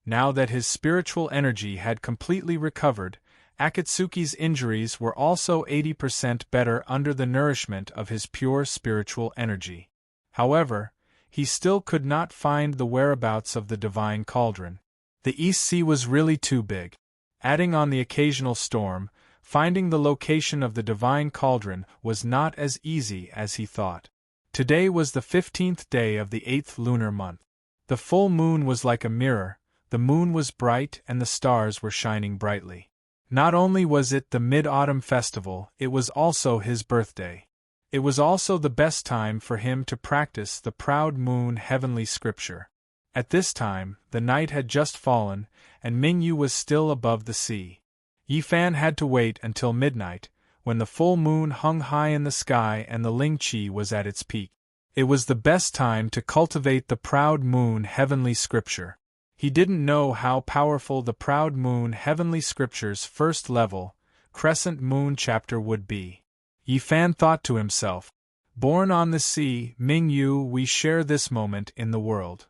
Now that his spiritual energy had completely recovered, Akatsuki's injuries were also 80% better under the nourishment of his pure spiritual energy. However, he still could not find the whereabouts of the divine cauldron. The East Sea was really too big. Adding on the occasional storm, finding the location of the divine cauldron was not as easy as he thought. Today was the 15th day of the 8th lunar month. The full moon was like a mirror, the moon was bright and the stars were shining brightly. Not only was it the Mid-Autumn Festival, it was also his birthday. It was also the best time for him to practice the proud moon heavenly scripture. At this time, the night had just fallen, and Mingyu was still above the sea. Yi Fan had to wait until midnight, when the full moon hung high in the sky and the Ling Qi was at its peak. It was the best time to cultivate the proud moon heavenly scripture. He didn't know how powerful the proud moon heavenly scripture's first level, crescent moon chapter would be. Yi Fan thought to himself, born on the sea, Ming Yu, we share this moment in the world.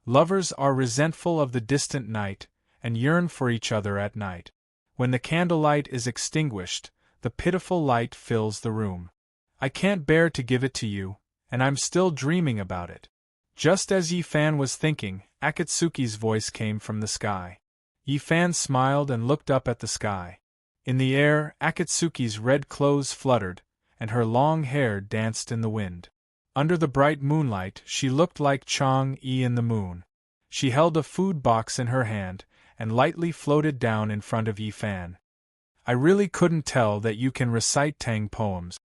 Lovers are resentful of the distant night, and yearn for each other at night. When the candlelight is extinguished, the pitiful light fills the room. I can't bear to give it to you, and I'm still dreaming about it. Just as Yi Fan was thinking, Akatsuki's voice came from the sky. Yi Fan smiled and looked up at the sky. In the air, Akatsuki's red clothes fluttered, and her long hair danced in the wind. Under the bright moonlight, she looked like Chang-yi in the moon. She held a food box in her hand, and lightly floated down in front of Yi Fan. I really couldn't tell that you can recite Tang poems,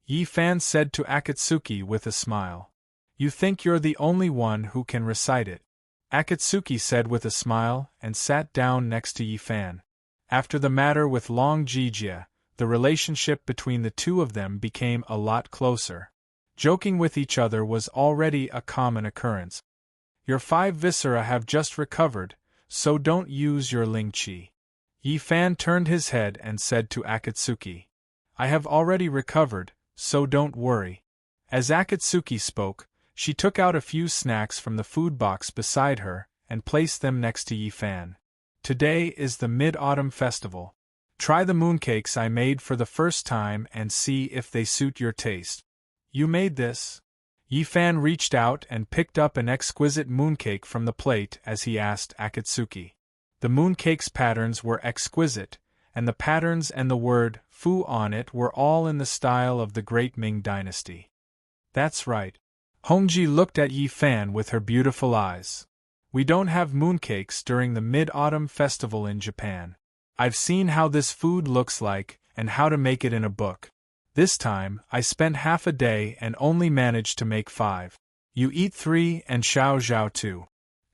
Yi Fan said to Akatsuki with a smile. You think you're the only one who can recite it, Akatsuki said with a smile and sat down next to Yi Fan. After the matter with Long Jijia, the relationship between the two of them became a lot closer. Joking with each other was already a common occurrence. Your 5 viscera have just recovered, so don't use your Ling Qi. Yi Fan turned his head and said to Akatsuki, I have already recovered, so don't worry. As Akatsuki spoke, she took out a few snacks from the food box beside her and placed them next to Yi Fan. Today is the Mid-Autumn Festival. Try the mooncakes I made for the first time and see if they suit your taste. You made this? Yi Fan reached out and picked up an exquisite mooncake from the plate as he asked Akatsuki. The mooncake's patterns were exquisite, and the patterns and the word Fu on it were all in the style of the Great Ming Dynasty. That's right. Hongji looked at Yi Fan with her beautiful eyes. We don't have mooncakes during the Mid-Autumn Festival in Japan. I've seen how this food looks like and how to make it in a book. This time, I spent half a day and only managed to make 5. You eat 3 and Xiao Zhao 2.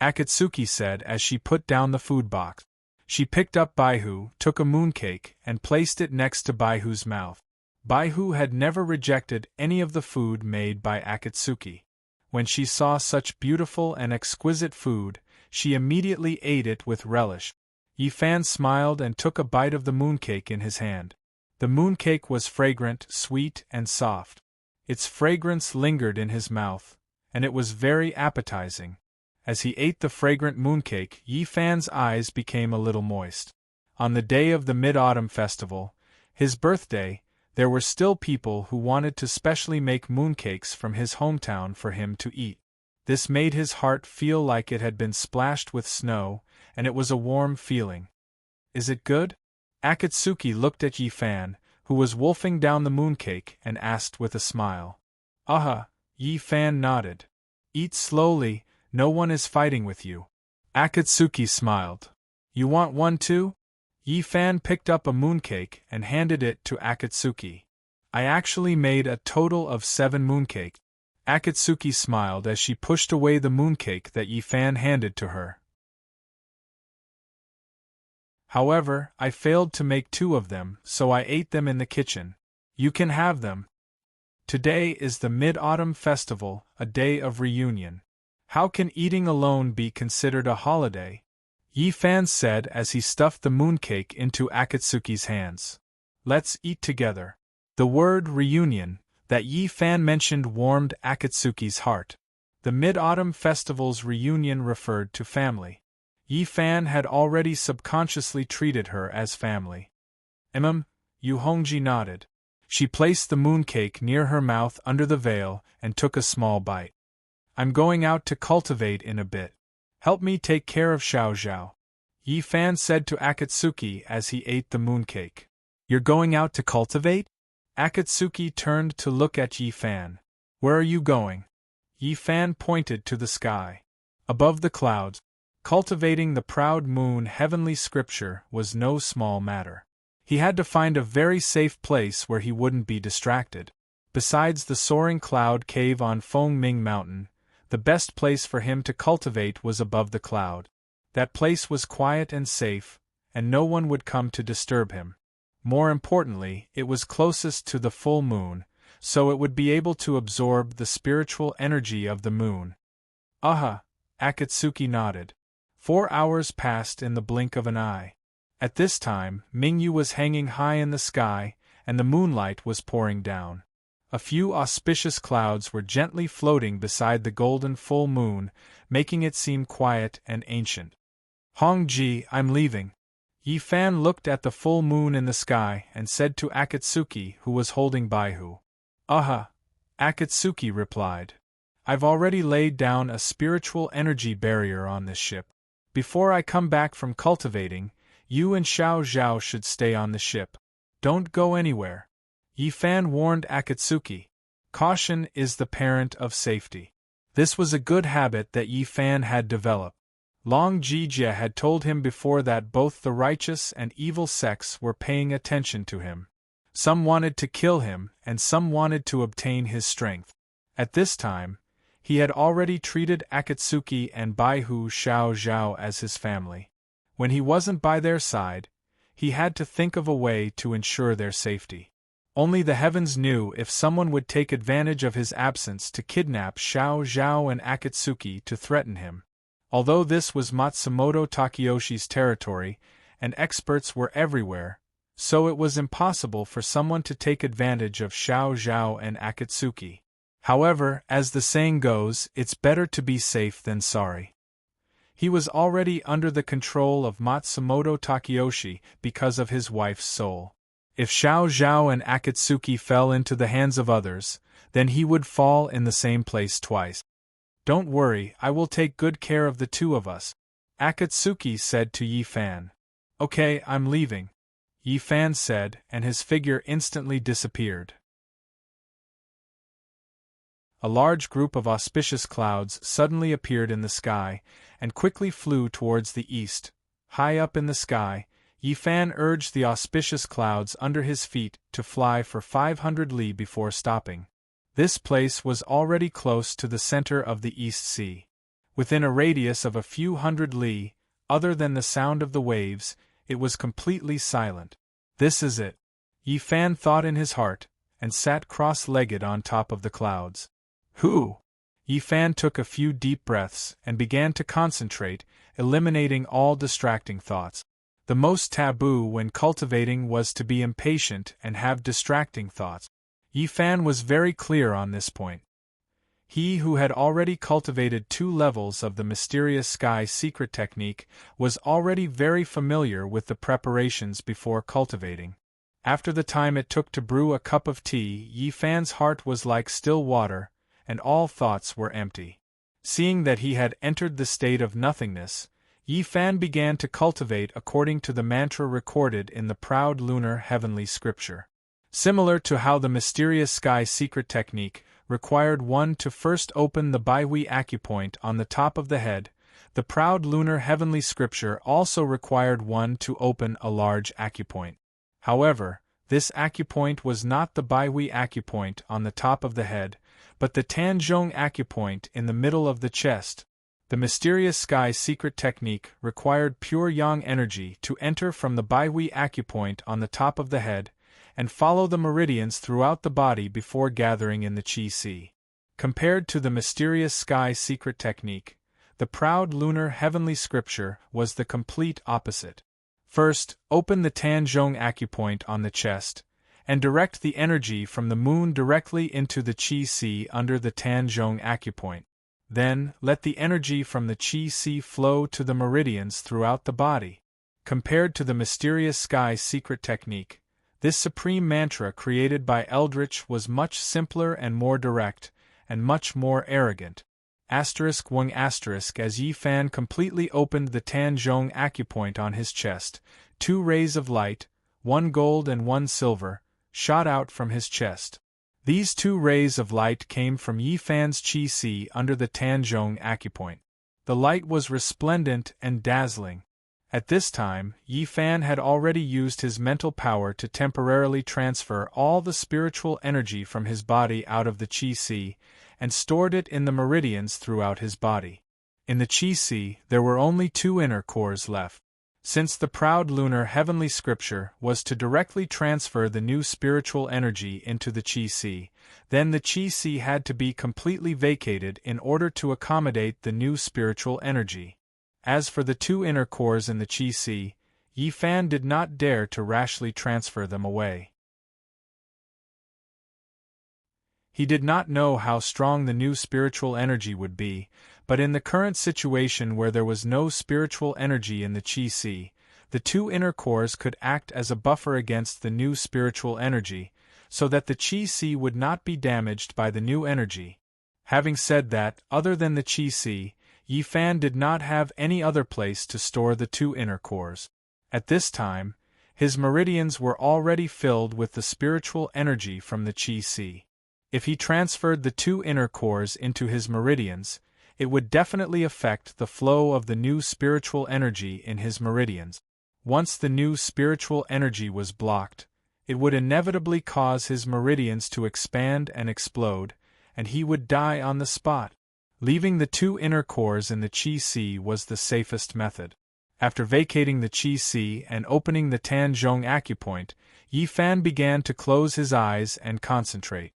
Akatsuki said as she put down the food box. She picked up Baihu, took a mooncake, and placed it next to Baihu's mouth. Baihu had never rejected any of the food made by Akatsuki. When she saw such beautiful and exquisite food, she immediately ate it with relish. Yi Fan smiled and took a bite of the mooncake in his hand. The mooncake was fragrant, sweet, and soft. Its fragrance lingered in his mouth, and it was very appetizing. As he ate the fragrant mooncake, Yi Fan's eyes became a little moist. On the day of the Mid-Autumn Festival, his birthday, there were still people who wanted to specially make mooncakes from his hometown for him to eat. This made his heart feel like it had been splashed with snow, and it was a warm feeling. Is it good? Akatsuki looked at Yi Fan, who was wolfing down the mooncake, and asked with a smile. Aha, Yi Fan nodded. Eat slowly, no one is fighting with you. Akatsuki smiled. You want one too? Yi Fan picked up a mooncake and handed it to Akatsuki. I actually made a total of 7 mooncakes. Akatsuki smiled as she pushed away the mooncake that Yi Fan handed to her. However, I failed to make 2 of them, so I ate them in the kitchen. You can have them. Today is the Mid-Autumn Festival, a day of reunion. How can eating alone be considered a holiday? Yi Fan said as he stuffed the mooncake into Akatsuki's hands. Let's eat together. The word reunion that Yi Fan mentioned warmed Akatsuki's heart. The Mid-Autumn Festival's reunion referred to family. Yi Fan had already subconsciously treated her as family. Yu Hongji nodded. She placed the mooncake near her mouth under the veil and took a small bite. I'm going out to cultivate in a bit. Help me take care of Xiao Zhao, Yi Fan said to Akatsuki as he ate the mooncake. You're going out to cultivate? Akatsuki turned to look at Yi Fan. Where are you going? Yi Fan pointed to the sky. Above the clouds, cultivating the proud moon heavenly scripture was no small matter. He had to find a very safe place where he wouldn't be distracted. Besides the soaring cloud cave on Fengming Mountain, the best place for him to cultivate was above the cloud. That place was quiet and safe, and no one would come to disturb him. More importantly, it was closest to the full moon, so it would be able to absorb the spiritual energy of the moon. Aha! Akatsuki nodded. 4 hours passed in the blink of an eye. At this time, Mingyu was hanging high in the sky, and the moonlight was pouring down. A few auspicious clouds were gently floating beside the golden full moon, making it seem quiet and ancient. Hongji, I'm leaving. Yi Fan looked at the full moon in the sky and said to Akatsuki, who was holding Baihu. Akatsuki replied. I've already laid down a spiritual energy barrier on this ship. Before I come back from cultivating, you and Xiao Zhao should stay on the ship. Don't go anywhere. Yi Fan warned Akatsuki. Caution is the parent of safety. This was a good habit that Yi Fan had developed. Long Jijia had told him before that both the righteous and evil sects were paying attention to him. Some wanted to kill him, and some wanted to obtain his strength. At this time, he had already treated Akatsuki and Baihu Xiao Zhao as his family. When he wasn't by their side, he had to think of a way to ensure their safety. Only the heavens knew if someone would take advantage of his absence to kidnap Xiao Zhao and Akatsuki to threaten him. Although this was Matsumoto Takayoshi's territory, and experts were everywhere, so it was impossible for someone to take advantage of Xiao Zhao and Akatsuki. However, as the saying goes, it's better to be safe than sorry. He was already under the control of Matsumoto Takayoshi because of his wife's soul. If Xiao Zhao and Akatsuki fell into the hands of others, then he would fall in the same place twice. Don't worry, I will take good care of the two of us, Akatsuki said to Yi Fan. Okay, I'm leaving, Yi Fan said, and his figure instantly disappeared. A large group of auspicious clouds suddenly appeared in the sky, and quickly flew towards the east. High up in the sky, Yi Fan urged the auspicious clouds under his feet to fly for 500 li before stopping. This place was already close to the center of the East Sea. Within a radius of a few hundred li, other than the sound of the waves, it was completely silent. This is it, Yi Fan thought in his heart, and sat cross-legged on top of the clouds. Yi Fan took a few deep breaths and began to concentrate, eliminating all distracting thoughts. The most taboo when cultivating was to be impatient and have distracting thoughts. Yi Fan was very clear on this point. He who had already cultivated 2 levels of the mysterious sky secret technique was already very familiar with the preparations before cultivating. After the time it took to brew a cup of tea, Yi Fan's heart was like still water, and all thoughts were empty. Seeing that he had entered the state of nothingness, Yi Fan began to cultivate according to the mantra recorded in the proud lunar heavenly scripture. Similar to how the mysterious sky secret technique required one to first open the Baihui acupoint on the top of the head, the proud lunar heavenly scripture also required one to open a large acupoint. However, this acupoint was not the Baihui acupoint on the top of the head, but the Tanzhong acupoint in the middle of the chest. The mysterious sky secret technique required pure yang energy to enter from the Baihui acupoint on the top of the head, and follow the meridians throughout the body before gathering in the Qi Si. Compared to the mysterious sky secret technique, the proud lunar heavenly scripture was the complete opposite. First, open the Tanzhong acupoint on the chest, and direct the energy from the moon directly into the Qi Si under the Tanzhong acupoint. Then, let the energy from the Qi Si flow to the meridians throughout the body. Compared to the mysterious sky secret technique, this supreme mantra created by Eldritch was much simpler and more direct, and much more arrogant. *1 as Yi Fan completely opened the Tanzhong acupoint on his chest, 2 rays of light, 1 gold and 1 silver, shot out from his chest. These 2 rays of light came from Yi Fan's Qi Si under the Tanzhong acupoint. The light was resplendent and dazzling. At this time, Yi Fan had already used his mental power to temporarily transfer all the spiritual energy from his body out of the Qi Si, and stored it in the meridians throughout his body. In the Qi Si, there were only 2 inner cores left. Since the proud lunar heavenly scripture was to directly transfer the new spiritual energy into the Qi Si, then the Qi Si had to be completely vacated in order to accommodate the new spiritual energy. As for the 2 inner cores in the Qi Si, Yi Fan did not dare to rashly transfer them away. He did not know how strong the new spiritual energy would be, but in the current situation where there was no spiritual energy in the Qi Si, the two inner cores could act as a buffer against the new spiritual energy, so that the Qi Si would not be damaged by the new energy. Having said that, other than the Qi Si, Yi Fan did not have any other place to store the two inner cores. At this time, his meridians were already filled with the spiritual energy from the Qi Si. If he transferred the two inner cores into his meridians, it would definitely affect the flow of the new spiritual energy in his meridians. Once the new spiritual energy was blocked, it would inevitably cause his meridians to expand and explode, and he would die on the spot. Leaving the two inner cores in the Qi Si was the safest method. After vacating the Qi Si and opening the Tanzhong acupoint, Yi Fan began to close his eyes and concentrate.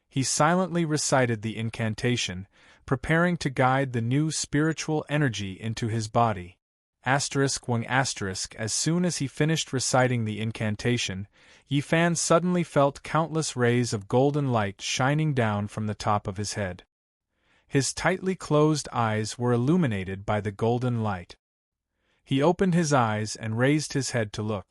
He silently recited the incantation, preparing to guide the new spiritual energy into his body. As soon as he finished reciting the incantation, Yi Fan suddenly felt countless rays of golden light shining down from the top of his head. His tightly closed eyes were illuminated by the golden light. He opened his eyes and raised his head to look.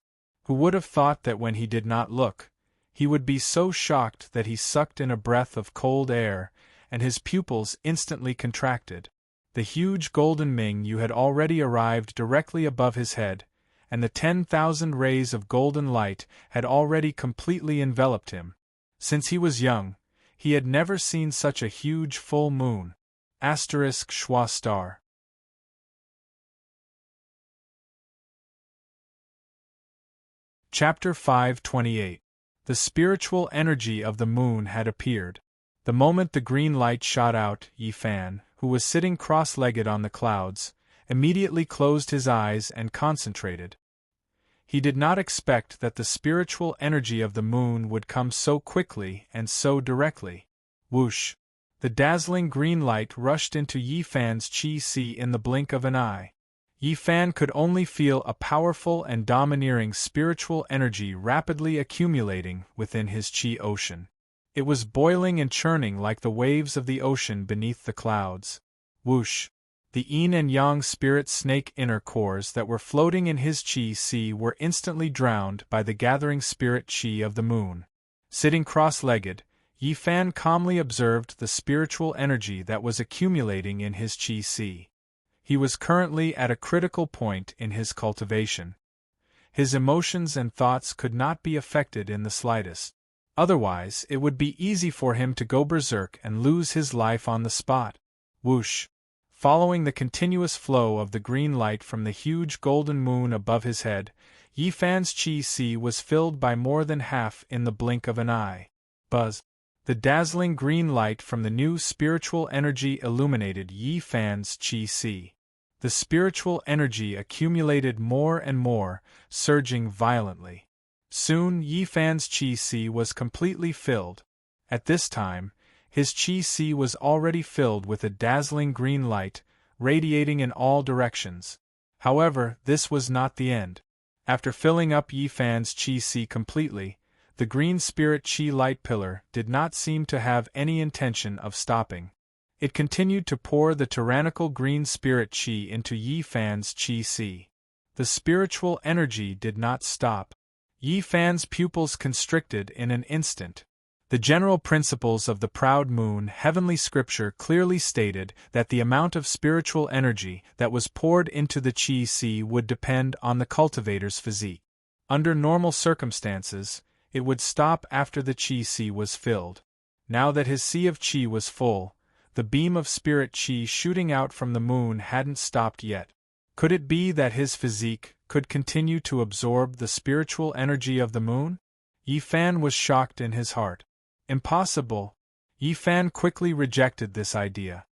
Who would have thought that when he did not look, he would be so shocked that he sucked in a breath of cold air, and his pupils instantly contracted. The huge golden Ming-yu had already arrived directly above his head, and the 10,000 rays of golden light had already completely enveloped him. Since he was young, he had never seen such a huge full moon. Schwa star. Chapter 528. The spiritual energy of the moon had appeared. The moment the green light shot out, Yi Fan, who was sitting cross-legged on the clouds, immediately closed his eyes and concentrated. He did not expect that the spiritual energy of the moon would come so quickly and so directly. Whoosh! The dazzling green light rushed into Yi Fan's Qi Si in the blink of an eye. Yi Fan could only feel a powerful and domineering spiritual energy rapidly accumulating within his Qi ocean. It was boiling and churning like the waves of the ocean beneath the clouds. Whoosh! The yin and yang spirit snake inner cores that were floating in his Qi Si were instantly drowned by the gathering spirit Qi of the moon. Sitting cross-legged, Yi Fan calmly observed the spiritual energy that was accumulating in his Qi Si. He was currently at a critical point in his cultivation. His emotions and thoughts could not be affected in the slightest. Otherwise, it would be easy for him to go berserk and lose his life on the spot. Whoosh! Following the continuous flow of the green light from the huge golden moon above his head, Yi Fan's Qi Si was filled by more than half in the blink of an eye. Buzz! The dazzling green light from the new spiritual energy illuminated Yi Fan's Qi Si. The spiritual energy accumulated more and more, surging violently. Soon Yi Fan's Qi Si was completely filled. At this time, his Qi Si was already filled with a dazzling green light, radiating in all directions. However, this was not the end. After filling up Yi Fan's Qi Si completely, the green spirit Qi light pillar did not seem to have any intention of stopping. It continued to pour the tyrannical green spirit Qi into Yi Fan's Qi Si. The spiritual energy did not stop. Yi Fan's pupils constricted in an instant. The general principles of the proud moon heavenly scripture clearly stated that the amount of spiritual energy that was poured into the Qi Si would depend on the cultivator's physique. Under normal circumstances, it would stop after the Qi Si was filled. Now that his sea of Qi was full, the beam of spirit Qi shooting out from the moon hadn't stopped yet. Could it be that his physique could continue to absorb the spiritual energy of the moon? Yi Fan was shocked in his heart. Impossible! Yi Fan quickly rejected this idea.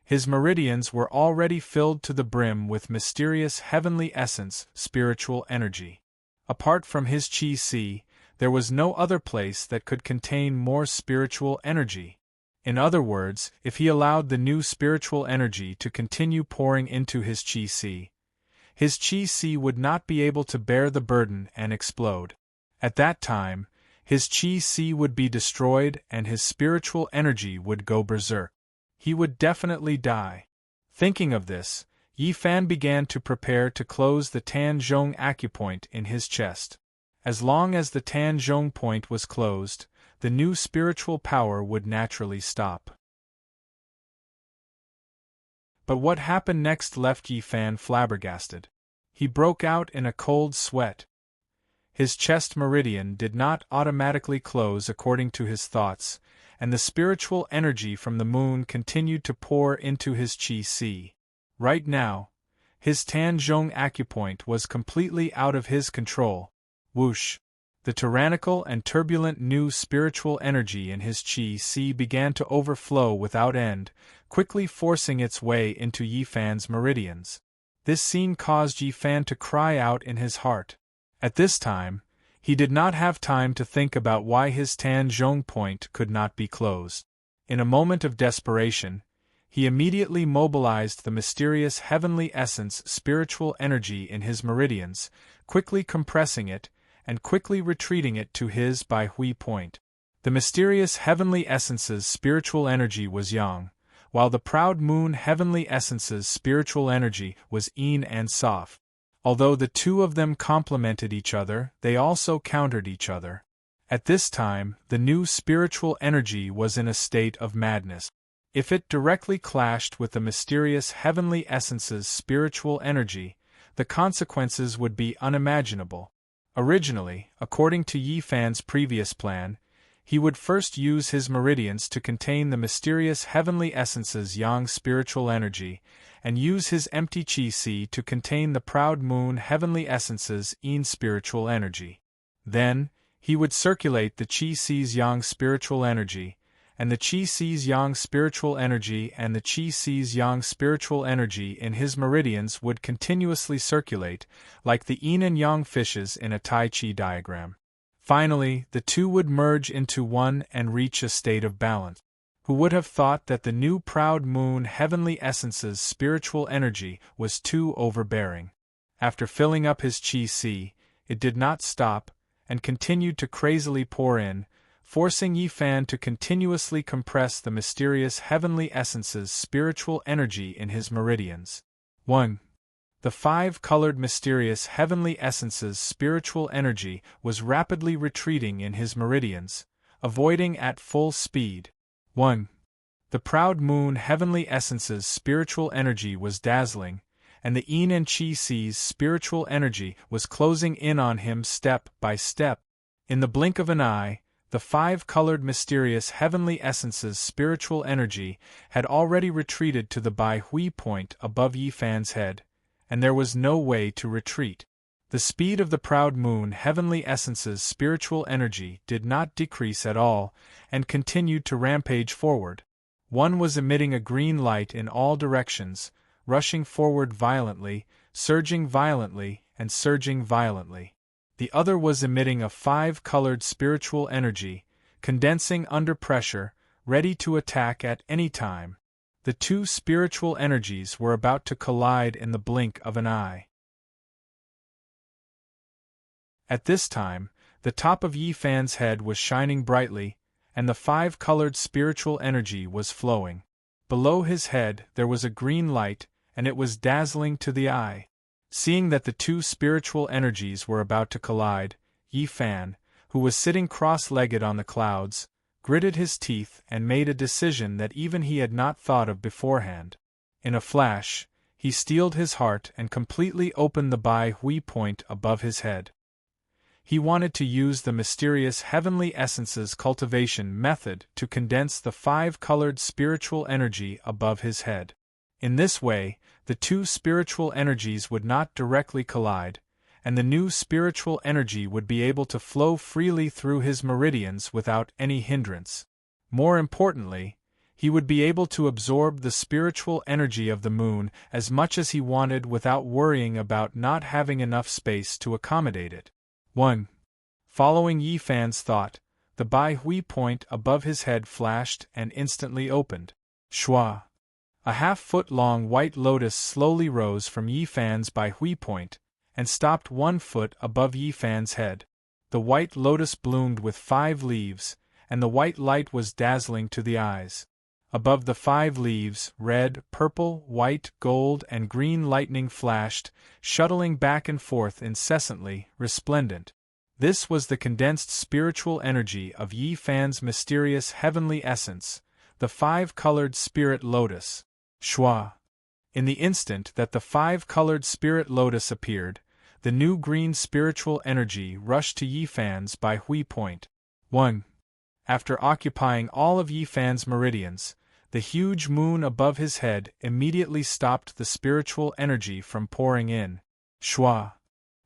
His meridians were already filled to the brim with mysterious heavenly essence, spiritual energy. Apart from his Qi Si, there was no other place that could contain more spiritual energy. In other words, if he allowed the new spiritual energy to continue pouring into his Qi Si, his Qi would not be able to bear the burden and explode. At that time, his Qi would be destroyed and his spiritual energy would go berserk. He would definitely die. Thinking of this, Yi Fan began to prepare to close the Tanzhong acupoint in his chest. As long as the Tanzhong point was closed, the new spiritual power would naturally stop. But what happened next left Yi Fan flabbergasted. He broke out in a cold sweat. His chest meridian did not automatically close according to his thoughts, and the spiritual energy from the moon continued to pour into his Qi. Right now, his Tanzhong acupoint was completely out of his control. Whoosh! The tyrannical and turbulent new spiritual energy in his Qi began to overflow without end, quickly forcing its way into Yi Fan's meridians. This scene caused Yi Fan to cry out in his heart. At this time, he did not have time to think about why his Tanzhong point could not be closed. In a moment of desperation, he immediately mobilized the mysterious heavenly essence spiritual energy in his meridians, quickly compressing it, and quickly retreating it to his Bai Hui point. The mysterious heavenly essence's spiritual energy was yang, while the proud moon heavenly essence's spiritual energy was yin and sof. Although the two of them complemented each other, they also countered each other. At this time, the new spiritual energy was in a state of madness. If it directly clashed with the mysterious heavenly essence's spiritual energy, the consequences would be unimaginable. Originally, according to Yi Fan's previous plan, he would first use his meridians to contain the mysterious heavenly essence's yang spiritual energy, and use his empty Qi to contain the proud moon heavenly essence's yin spiritual energy. Then, he would circulate the Qi yang spiritual energy, and the Qi yang spiritual energy and the Qi yang spiritual energy in his meridians would continuously circulate, like the yin and yang fishes in a Tai Chi diagram. Finally, the two would merge into one and reach a state of balance. Who would have thought that the new proud moon heavenly essence's spiritual energy was too overbearing? After filling up his Qi, it did not stop, and continued to crazily pour in, forcing Yi Fan to continuously compress the mysterious heavenly essence's spiritual energy in his meridians. 1. The five-colored mysterious heavenly essence's spiritual energy was rapidly retreating in his meridians, avoiding at full speed. 1. The proud moon heavenly essence's spiritual energy was dazzling, and the yin and Qi spiritual energy was closing in on him step by step. In the blink of an eye, the five-colored mysterious heavenly essence's spiritual energy had already retreated to the Bai Hui point above Yi Fan's head, and there was no way to retreat. The speed of the proud moon heavenly essence's spiritual energy did not decrease at all, and continued to rampage forward. One was emitting a green light in all directions, rushing forward violently, surging violently, and surging violently. The other was emitting a five-colored spiritual energy, condensing under pressure, ready to attack at any time. The two spiritual energies were about to collide in the blink of an eye. At this time, the top of Yi Fan's head was shining brightly, and the five-colored spiritual energy was flowing. Below his head there was a green light, and it was dazzling to the eye. Seeing that the two spiritual energies were about to collide, Yi Fan, who was sitting cross-legged on the clouds, gritted his teeth and made a decision that even he had not thought of beforehand. In a flash, he steeled his heart and completely opened the Bai Hui point above his head. He wanted to use the mysterious heavenly essence's cultivation method to condense the five-colored spiritual energy above his head. In this way, the two spiritual energies would not directly collide, and the new spiritual energy would be able to flow freely through his meridians without any hindrance. More importantly, he would be able to absorb the spiritual energy of the moon as much as he wanted without worrying about not having enough space to accommodate it. 1. Following Yi Fan's thought, the Bai Hui point above his head flashed and instantly opened. Shua! A half-foot-long white lotus slowly rose from Yi Fan's Bai Hui point, and stopped 1 foot above Yi Fan's head. The white lotus bloomed with 5 leaves, and the white light was dazzling to the eyes. Above the 5 leaves, red, purple, white, gold, and green lightning flashed, shuttling back and forth incessantly, resplendent. This was the condensed spiritual energy of Yi Fan's mysterious heavenly essence, the 5-colored spirit lotus. Shua. In the instant that the 5-colored spirit lotus appeared, the new green spiritual energy rushed to Yi Fan's Bai Hui point. 1. After occupying all of Yi Fan's meridians, the huge moon above his head immediately stopped the spiritual energy from pouring in. Shua.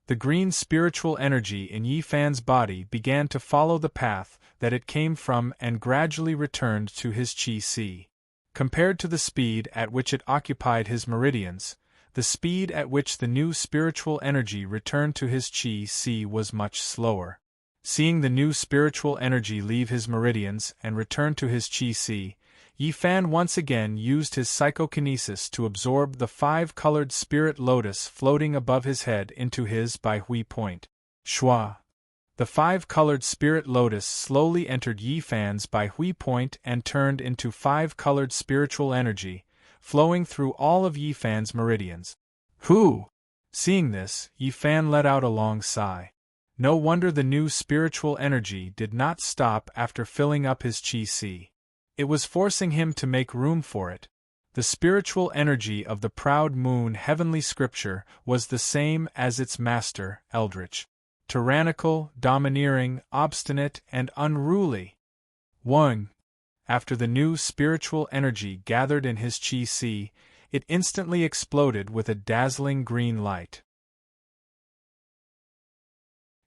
The green spiritual energy in Yi Fan's body began to follow the path that it came from and gradually returned to his Qi. Compared to the speed at which it occupied his meridians, the speed at which the new spiritual energy returned to his Qi was much slower. Seeing the new spiritual energy leave his meridians and return to his Qi, Yi Fan once again used his psychokinesis to absorb the 5-colored spirit lotus floating above his head into his Bai Hui point. Shua. The 5-colored spirit lotus slowly entered Yi Fan's Bai Hui point and turned into 5-colored spiritual energy, flowing through all of Yi Fan's meridians. Hu! Seeing this, Yi Fan let out a long sigh. No wonder the new spiritual energy did not stop after filling up his Qi. It was forcing him to make room for it. The spiritual energy of the proud moon heavenly scripture was the same as its master, Eldritch. Tyrannical, domineering, obstinate, and unruly. 1. After the new spiritual energy gathered in his Qi, it instantly exploded with a dazzling green light.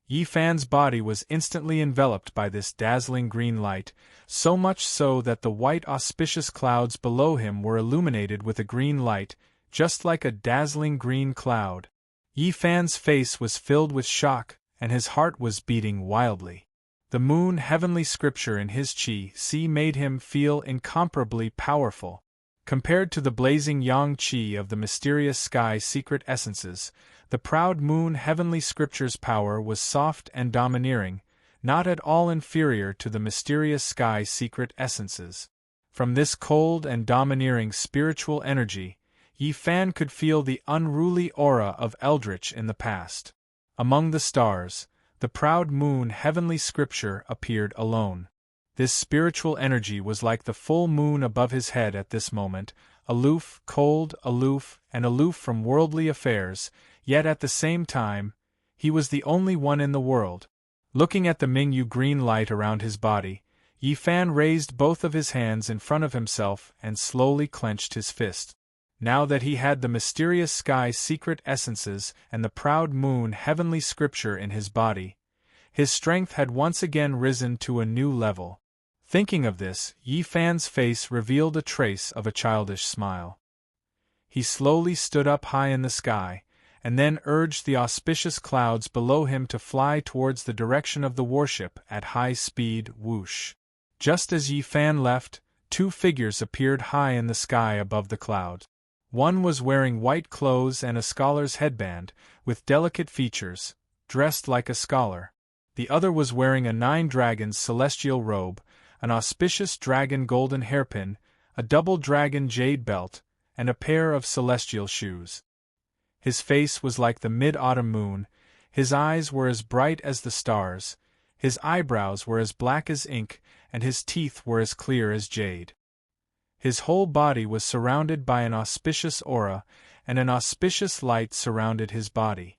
Yi Fan's body was instantly enveloped by this dazzling green light, so much so that the white auspicious clouds below him were illuminated with a green light, just like a dazzling green cloud. Yi Fan's face was filled with shock, and his heart was beating wildly. The moon heavenly scripture in his Qi made him feel incomparably powerful. Compared to the blazing yang Qi of the mysterious sky secret essences, the proud moon heavenly scripture's power was soft and domineering, not at all inferior to the mysterious sky secret essences. From this cold and domineering spiritual energy, Yi Fan could feel the unruly aura of Eldritch in the past. Among the stars, the proud moon heavenly scripture appeared alone. This spiritual energy was like the full moon above his head at this moment, aloof, cold, aloof, and aloof from worldly affairs, yet at the same time, he was the only one in the world. Looking at the Mingyu green light around his body, Yi Fan raised both of his hands in front of himself and slowly clenched his fist. Now that he had the mysterious sky secret essences and the proud moon heavenly scripture in his body, his strength had once again risen to a new level. Thinking of this, Yi Fan's face revealed a trace of a childish smile. He slowly stood up high in the sky, and then urged the auspicious clouds below him to fly towards the direction of the warship at high speed. Whoosh! Just as Yi Fan left, 2 figures appeared high in the sky above the clouds. One was wearing white clothes and a scholar's headband, with delicate features, dressed like a scholar. The other was wearing a 9 dragons celestial robe, an auspicious dragon golden hairpin, a double dragon jade belt, and a pair of celestial shoes. His face was like the mid-autumn moon, his eyes were as bright as the stars, his eyebrows were as black as ink, and his teeth were as clear as jade. His whole body was surrounded by an auspicious aura, and an auspicious light surrounded his body.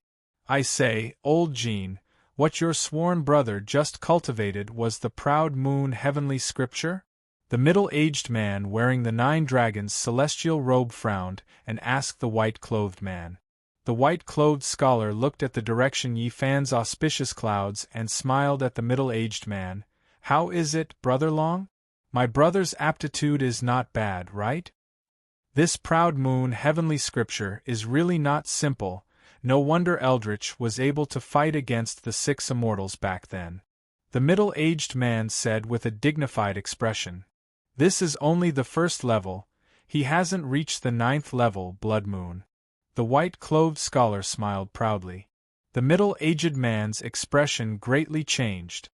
I say, old Jean, what your sworn brother just cultivated was the proud moon heavenly scripture? The middle-aged man wearing the 9 dragons celestial robe frowned and asked the white-clothed man. The white-clothed scholar looked at the direction Yi Fan's auspicious clouds and smiled at the middle-aged man. How is it, Brother Long? My brother's aptitude is not bad, right? This proud moon heavenly scripture is really not simple. No wonder Eldritch was able to fight against the 6 immortals back then. The middle-aged man said with a dignified expression. This is only the first level. He hasn't reached the 9th level, Blood Moon. The white-clothed scholar smiled proudly. The middle-aged man's expression greatly changed.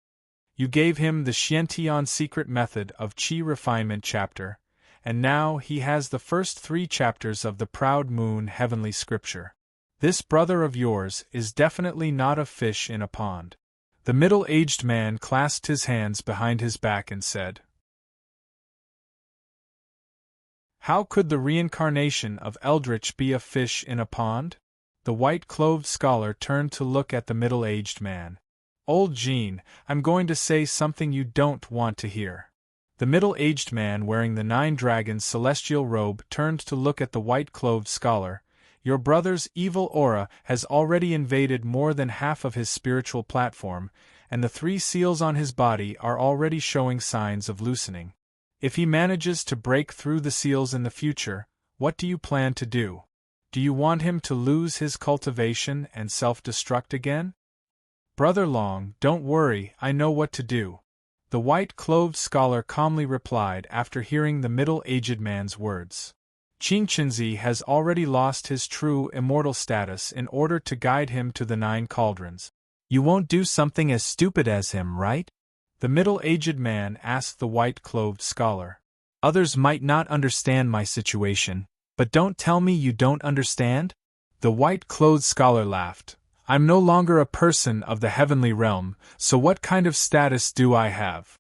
You gave him the Xiantian secret method of Qi refinement chapter, and now he has the first 3 chapters of the Proud Moon heavenly scripture. This brother of yours is definitely not a fish in a pond. The middle-aged man clasped his hands behind his back and said, How could the reincarnation of Eldritch be a fish in a pond? The white-clothed scholar turned to look at the middle-aged man. Old Jean, I'm going to say something you don't want to hear. The middle-aged man wearing the 9 dragons celestial robe turned to look at the white-clothed scholar. Your brother's evil aura has already invaded more than half of his spiritual platform, and the 3 seals on his body are already showing signs of loosening. If he manages to break through the seals in the future, what do you plan to do? Do you want him to lose his cultivation and self-destruct again? Brother Long, don't worry, I know what to do. The white-clothed scholar calmly replied after hearing the middle-aged man's words. Qingqinzi has already lost his true immortal status in order to guide him to the 9 cauldrons. You won't do something as stupid as him, right? The middle-aged man asked the white-clothed scholar. Others might not understand my situation, but don't tell me you don't understand? The white-clothed scholar laughed. I'm no longer a person of the heavenly realm, so what kind of status do I have?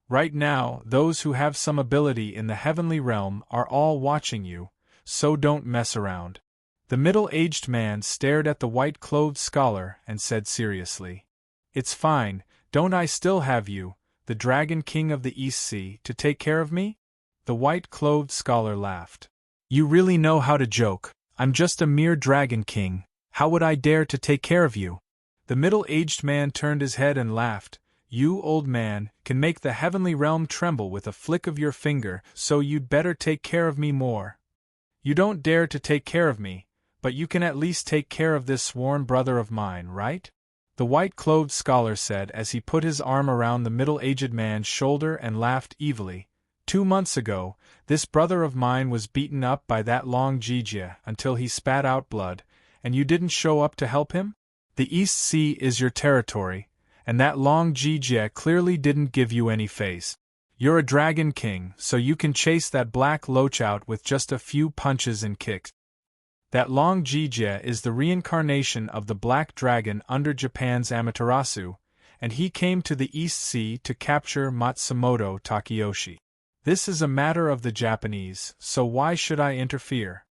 Right now, those who have some ability in the heavenly realm are all watching you, so don't mess around. The middle-aged man stared at the white-clothed scholar and said seriously, It's fine, don't I still have you, the Dragon King of the East Sea, to take care of me? The white-clothed scholar laughed. You really know how to joke. I'm just a mere Dragon King. How would I dare to take care of you? The middle-aged man turned his head and laughed. You, old man, can make the heavenly realm tremble with a flick of your finger, so you'd better take care of me more. You don't dare to take care of me, but you can at least take care of this sworn brother of mine, right? The white-clothed scholar said as he put his arm around the middle-aged man's shoulder and laughed evilly. 2 months ago, this brother of mine was beaten up by that Long Jijia until he spat out blood, and you didn't show up to help him? The East Sea is your territory, and that Long Jijia clearly didn't give you any face. You're a Dragon King, so you can chase that black loach out with just a few punches and kicks. That Long Jijia is the reincarnation of the Black Dragon under Japan's Amaterasu, and he came to the East Sea to capture Matsumoto Takeyoshi. This is a matter of the Japanese, so why should I interfere?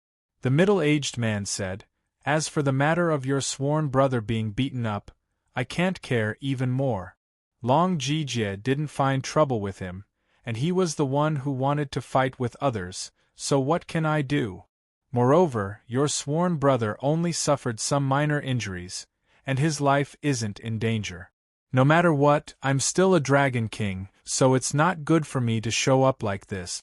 The middle-aged man said, As for the matter of your sworn brother being beaten up, I can't care even more. Long Jijia didn't find trouble with him, and he was the one who wanted to fight with others, so what can I do? Moreover, your sworn brother only suffered some minor injuries, and his life isn't in danger. No matter what, I'm still a Dragon King, so it's not good for me to show up like this.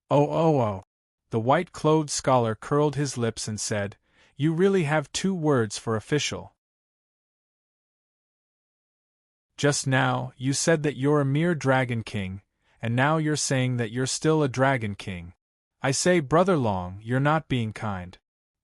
Oh. The white-clothed scholar curled his lips and said, You really have 2 words for official. Just now, you said that you're a mere Dragon King, and now you're saying that you're still a Dragon King. I say, Brother Long, you're not being kind.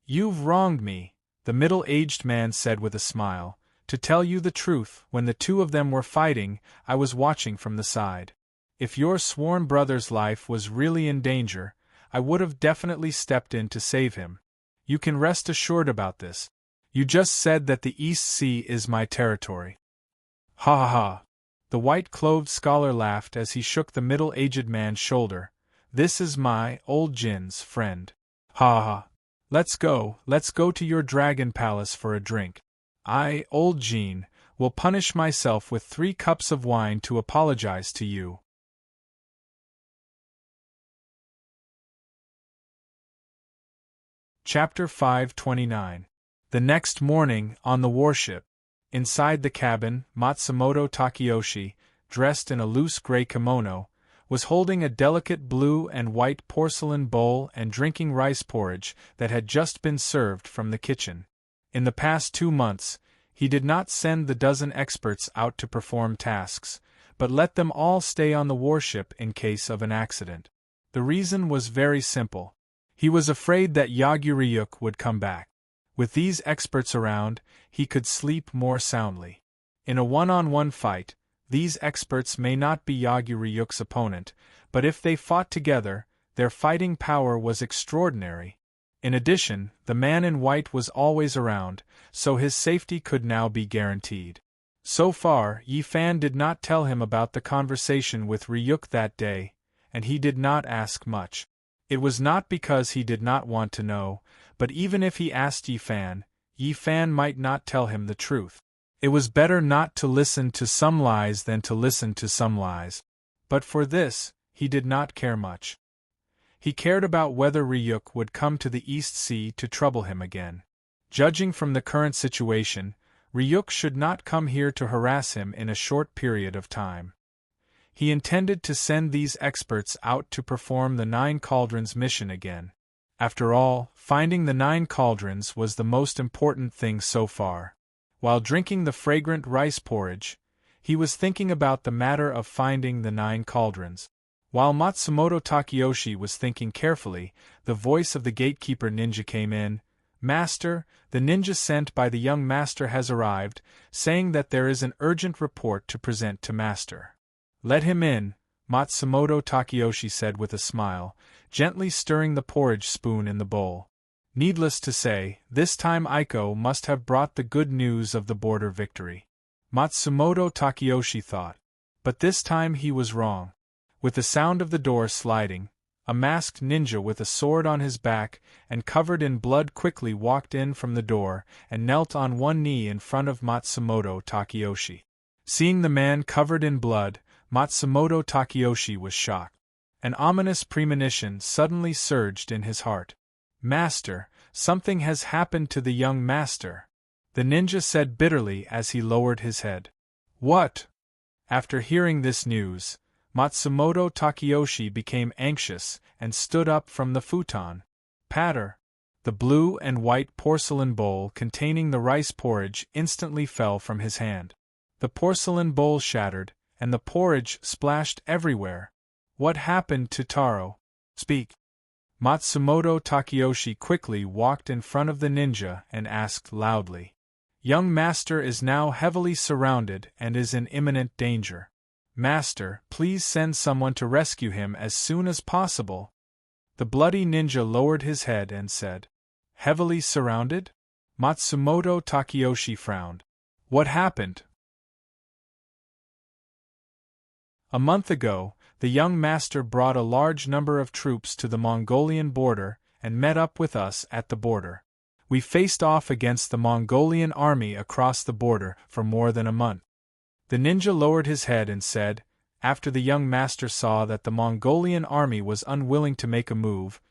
You've wronged me, the middle-aged man said with a smile. To tell you the truth, when the 2 of them were fighting, I was watching from the side. If your sworn brother's life was really in danger, I would have definitely stepped in to save him. You can rest assured about this. You just said that the East Sea is my territory. Ha. The white-clothed scholar laughed as he shook the middle-aged man's shoulder. This is my, old Jin's, friend. Ha. Let's go to your dragon palace for a drink. I, old Jean, will punish myself with 3 cups of wine to apologize to you. Chapter 529. The next morning, on the warship. Inside the cabin, Matsumoto Takeyoshi, dressed in a loose gray kimono, was holding a delicate blue and white porcelain bowl and drinking rice porridge that had just been served from the kitchen. In the past 2 months, he did not send the dozen experts out to perform tasks, but let them all stay on the warship in case of an accident. The reason was very simple. He was afraid that Ryuk would come back. With these experts around, he could sleep more soundly. In a one-on-one fight, these experts may not be Ryuk's opponent, but if they fought together, their fighting power was extraordinary. In addition, the man in white was always around, so his safety could now be guaranteed. So far, Yi Fan did not tell him about the conversation with Ryuk that day, and he did not ask much. It was not because he did not want to know, but even if he asked Yi Fan might not tell him the truth. It was better not to listen to some lies than to listen to some lies. But for this, he did not care much. He cared about whether Ryuk would come to the East Sea to trouble him again. Judging from the current situation, Ryuk should not come here to harass him in a short period of time. He intended to send these experts out to perform the 9 Cauldrons mission again. After all, finding the 9 Cauldrons was the most important thing so far. While drinking the fragrant rice porridge, he was thinking about the matter of finding the 9 Cauldrons. While Matsumoto Takeyoshi was thinking carefully, the voice of the gatekeeper ninja came in. "Master, the ninja sent by the young master has arrived, saying that there is an urgent report to present to master." "Let him in," Matsumoto Takeyoshi said with a smile, gently stirring the porridge spoon in the bowl. Needless to say, this time Aiko must have brought the good news of the border victory. Matsumoto Takeyoshi thought. But this time he was wrong. With the sound of the door sliding, a masked ninja with a sword on his back and covered in blood quickly walked in from the door and knelt on one knee in front of Matsumoto Takeyoshi. Seeing the man covered in blood, Matsumoto Takeyoshi was shocked. An ominous premonition suddenly surged in his heart. "Master, something has happened to the young master," the ninja said bitterly as he lowered his head. "What?" After hearing this news, Matsumoto Takeyoshi became anxious and stood up from the futon. Patter! The blue and white porcelain bowl containing the rice porridge instantly fell from his hand. The porcelain bowl shattered, and the porridge splashed everywhere. "What happened to Taro? Speak!" Matsumoto Takeyoshi quickly walked in front of the ninja and asked loudly. "Young master is now heavily surrounded and is in imminent danger. Master, please send someone to rescue him as soon as possible." The bloody ninja lowered his head and said, "Heavily surrounded?" Matsumoto Takeyoshi frowned. "What happened?" A month ago, the young master brought a large number of troops to the Mongolian border and met up with us at the border. We faced off against the Mongolian army across the border for more than a month. The ninja lowered his head and said, after the young master saw that the Mongolian army was unwilling to make a move,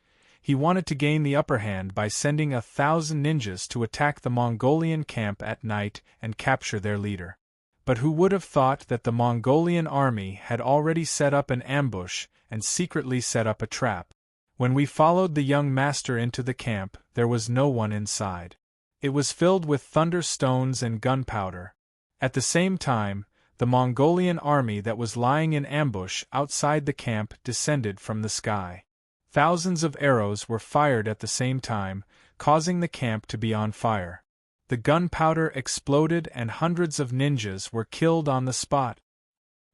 he wanted to gain the upper hand by sending 1,000 ninjas to attack the Mongolian camp at night and capture their leader. But who would have thought that the Mongolian army had already set up an ambush and secretly set up a trap? When we followed the young master into the camp, there was no one inside. It was filled with thunderstones and gunpowder. At the same time, the Mongolian army that was lying in ambush outside the camp descended from the sky. Thousands of arrows were fired at the same time, causing the camp to be on fire. The gunpowder exploded and hundreds of ninjas were killed on the spot.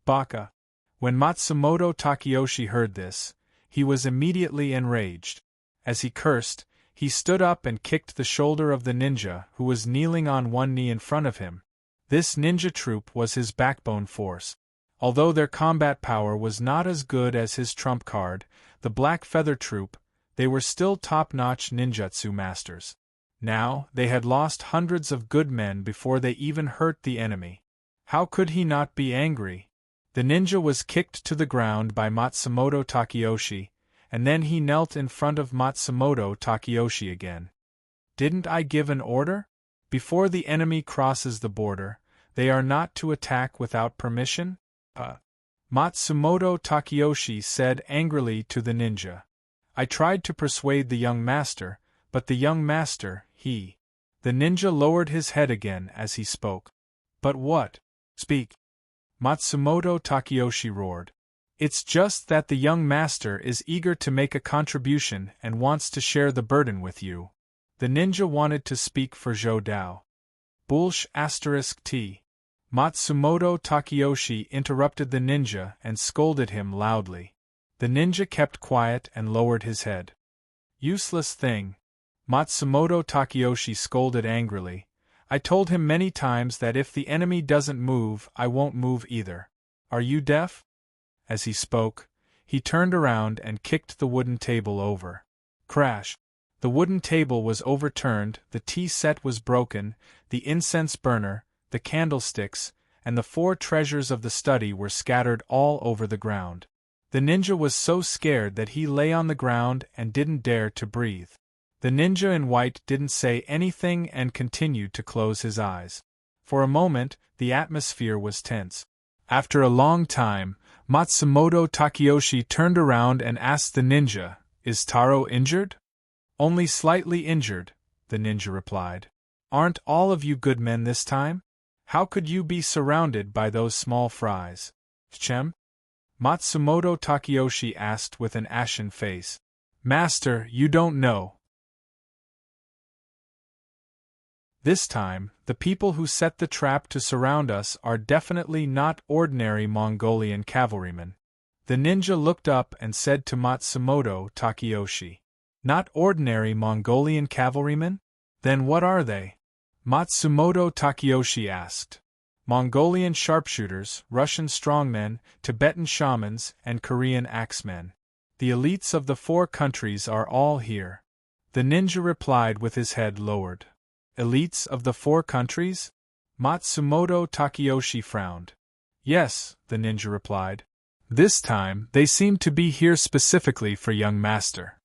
Baka. When Matsumoto Takeyoshi heard this, he was immediately enraged. As he cursed, he stood up and kicked the shoulder of the ninja who was kneeling on one knee in front of him. This ninja troop was his backbone force. Although their combat power was not as good as his trump card, the Black Feather Troop, they were still top-notch ninjutsu masters. Now, they had lost hundreds of good men before they even hurt the enemy. How could he not be angry? The ninja was kicked to the ground by Matsumoto Takeyoshi, and then he knelt in front of Matsumoto Takeyoshi again. "Didn't I give an order? Before the enemy crosses the border, they are not to attack without permission?" Matsumoto Takeyoshi said angrily to the ninja. "I tried to persuade the young master, but the young master, he..." The ninja lowered his head again as he spoke. "But what? Speak!" Matsumoto Takeyoshi roared. It's just that the young master is eager to make a contribution and wants to share the burden with you. The ninja wanted to speak for Zhou Dao. Bullsh *T. Matsumoto Takeyoshi interrupted the ninja and scolded him loudly. The ninja kept quiet and lowered his head. Useless thing. Matsumoto Takeyoshi scolded angrily. I told him many times that if the enemy doesn't move, I won't move either. Are you deaf? As he spoke, he turned around and kicked the wooden table over. Crash! The wooden table was overturned, the tea set was broken, the incense burner, the candlesticks, and the 4 treasures of the study were scattered all over the ground. The ninja was so scared that he lay on the ground and didn't dare to breathe. The ninja in white didn't say anything and continued to close his eyes. For a moment, the atmosphere was tense. After a long time, Matsumoto Takeyoshi turned around and asked the ninja, "Is Taro injured?" "Only slightly injured," the ninja replied. "Aren't all of you good men this time? How could you be surrounded by those small fries?" "Chem?" Matsumoto Takeyoshi asked with an ashen face. "Master, you don't know." This time, the people who set the trap to surround us are definitely not ordinary Mongolian cavalrymen. The ninja looked up and said to Matsumoto Takeyoshi, "Not ordinary Mongolian cavalrymen? Then what are they?" Matsumoto Takeyoshi asked. "Mongolian sharpshooters, Russian strongmen, Tibetan shamans, and Korean axemen. The elites of the 4 countries are all here." The ninja replied with his head lowered. "Elites of the 4 countries?" Matsumoto Takeyoshi frowned. "Yes," the ninja replied. "This time, they seem to be here specifically for young master."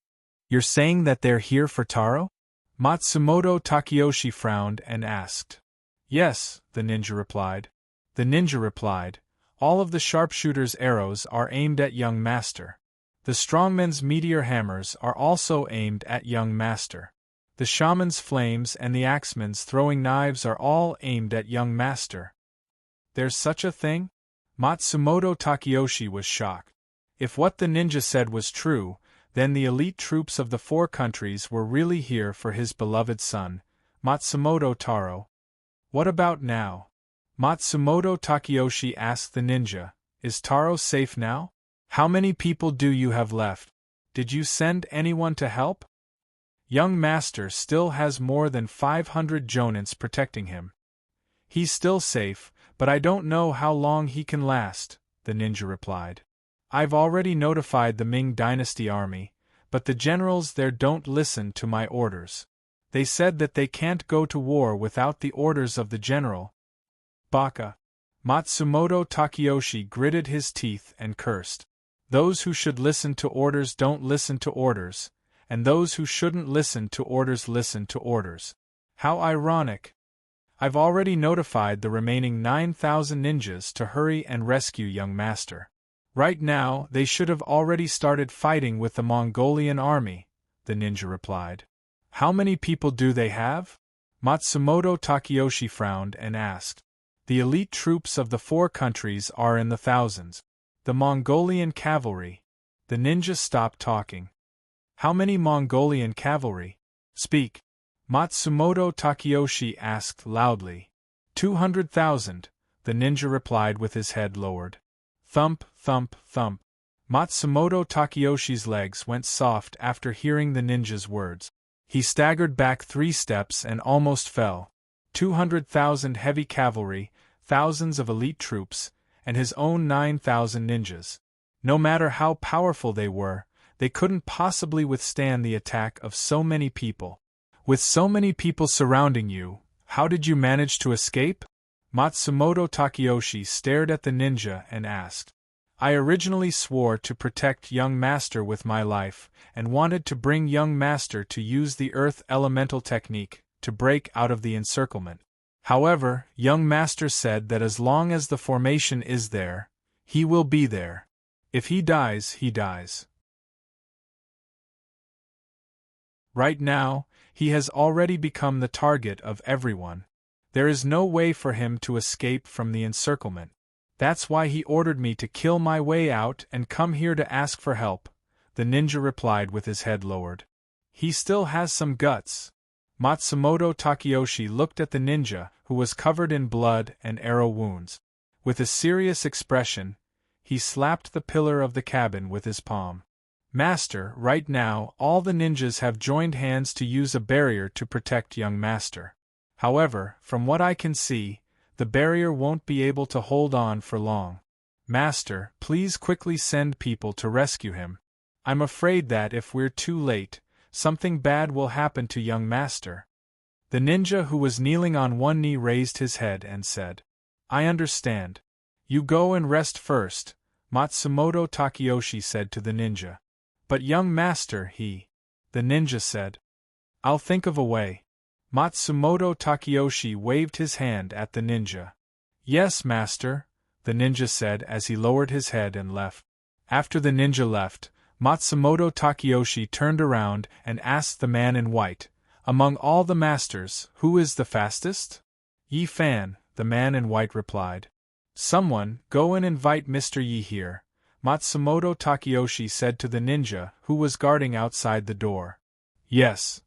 "You're saying that they're here for Taro?" Matsumoto Takeyoshi frowned and asked. "Yes," the ninja replied. The ninja replied, "All of the sharpshooters' arrows are aimed at young master. The strongmen's meteor hammers are also aimed at young master. The shaman's flames and the axeman's throwing knives are all aimed at young master." "There's such a thing?" Matsumoto Takeyoshi was shocked. If what the ninja said was true, then the elite troops of the 4 countries were really here for his beloved son, Matsumoto Taro. "What about now?" Matsumoto Takeyoshi asked the ninja, "Is Taro safe now? How many people do you have left? Did you send anyone to help?" "Young master still has more than 500 jonins protecting him. He's still safe, but I don't know how long he can last," the ninja replied. "I've already notified the Ming Dynasty army, but the generals there don't listen to my orders. They said that they can't go to war without the orders of the general." "Baka." Matsumoto Takeyoshi gritted his teeth and cursed. "Those who should listen to orders don't listen to orders, and those who shouldn't listen to orders listen to orders. How ironic. I've already notified the remaining 9,000 ninjas to hurry and rescue young master. Right now, they should have already started fighting with the Mongolian army," the ninja replied. "How many people do they have?" Matsumoto Takeyoshi frowned and asked. "The elite troops of the 4 countries are in the thousands. The Mongolian cavalry." The ninja stopped talking. "How many Mongolian cavalry? Speak." Matsumoto Takeyoshi asked loudly. 200,000, the ninja replied with his head lowered. Thump, thump, thump. Matsumoto Takeyoshi's legs went soft after hearing the ninja's words. He staggered back 3 steps and almost fell. 200,000 heavy cavalry, thousands of elite troops, and his own 9,000 ninjas. No matter how powerful they were, they couldn't possibly withstand the attack of so many people. With so many people surrounding you, how did you manage to escape? Matsumoto Takeyoshi stared at the ninja and asked. I originally swore to protect young master with my life, and wanted to bring young master to use the earth elemental technique, to break out of the encirclement. However, young master said that as long as the formation is there, he will be there. If he dies, he dies. Right now, he has already become the target of everyone. There is no way for him to escape from the encirclement. That's why he ordered me to kill my way out and come here to ask for help, the ninja replied with his head lowered. He still has some guts. Matsumoto Takeyoshi looked at the ninja, who was covered in blood and arrow wounds. With a serious expression, he slapped the pillar of the cabin with his palm. Master, right now, all the ninjas have joined hands to use a barrier to protect young Master. However, from what I can see, the barrier won't be able to hold on for long. Master, please quickly send people to rescue him. I'm afraid that if we're too late, something bad will happen to young Master. The ninja who was kneeling on one knee raised his head and said, I understand. You go and rest first, Matsumoto Takeyoshi said to the ninja. But young Master, the ninja said. I'll think of a way. Matsumoto Takeyoshi waved his hand at the ninja. Yes, Master, the ninja said as he lowered his head and left. After the ninja left, Matsumoto Takeyoshi turned around and asked the man in white, among all the masters, who is the fastest? Yi Fan, the man in white replied. Someone, go and invite Mr. Yi here, Matsumoto Takeyoshi said to the ninja who was guarding outside the door. Yes.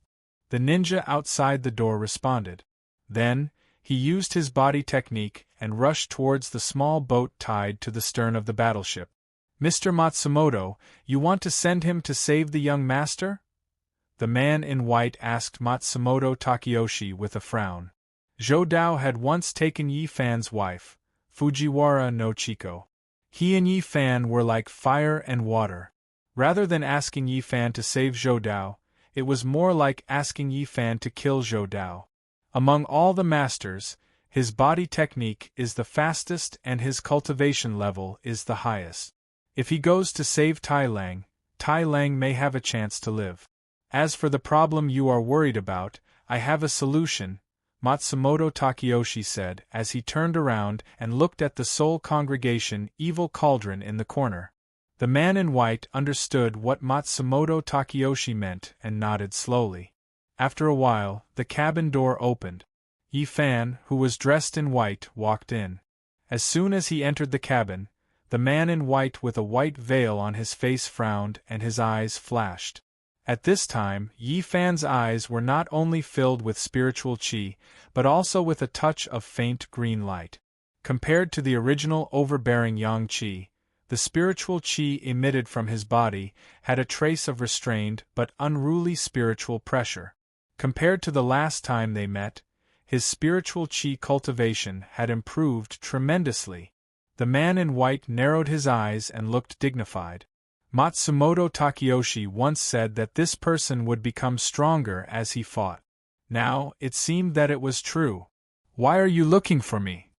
The ninja outside the door responded. Then, he used his body technique and rushed towards the small boat tied to the stern of the battleship. Mr. Matsumoto, you want to send him to save the young Master? The man in white asked Matsumoto Takeyoshi with a frown. Zhou Dao had once taken Yi Fan's wife, Fujiwara no Chiko. He and Yi Fan were like fire and water. Rather than asking Yi Fan to save Zhou Dao, it was more like asking Yi Fan to kill Zhou Dao. Among all the masters, his body technique is the fastest and his cultivation level is the highest. If he goes to save Tai Lang may have a chance to live. As for the problem you are worried about, I have a solution, Matsumoto Takeyoshi said as he turned around and looked at the Soul Congregation Evil Cauldron in the corner. The man in white understood what Matsumoto Takeyoshi meant and nodded slowly. After a while, the cabin door opened. Yi Fan, who was dressed in white, walked in. As soon as he entered the cabin, the man in white with a white veil on his face frowned and his eyes flashed. At this time, Yi Fan's eyes were not only filled with spiritual qi, but also with a touch of faint green light. Compared to the original overbearing yang qi, the spiritual qi emitted from his body had a trace of restrained but unruly spiritual pressure. Compared to the last time they met, his spiritual qi cultivation had improved tremendously. The man in white narrowed his eyes and looked dignified. Matsumoto Takeyoshi once said that this person would become stronger as he fought. Now, it seemed that it was true. Why are you looking for me?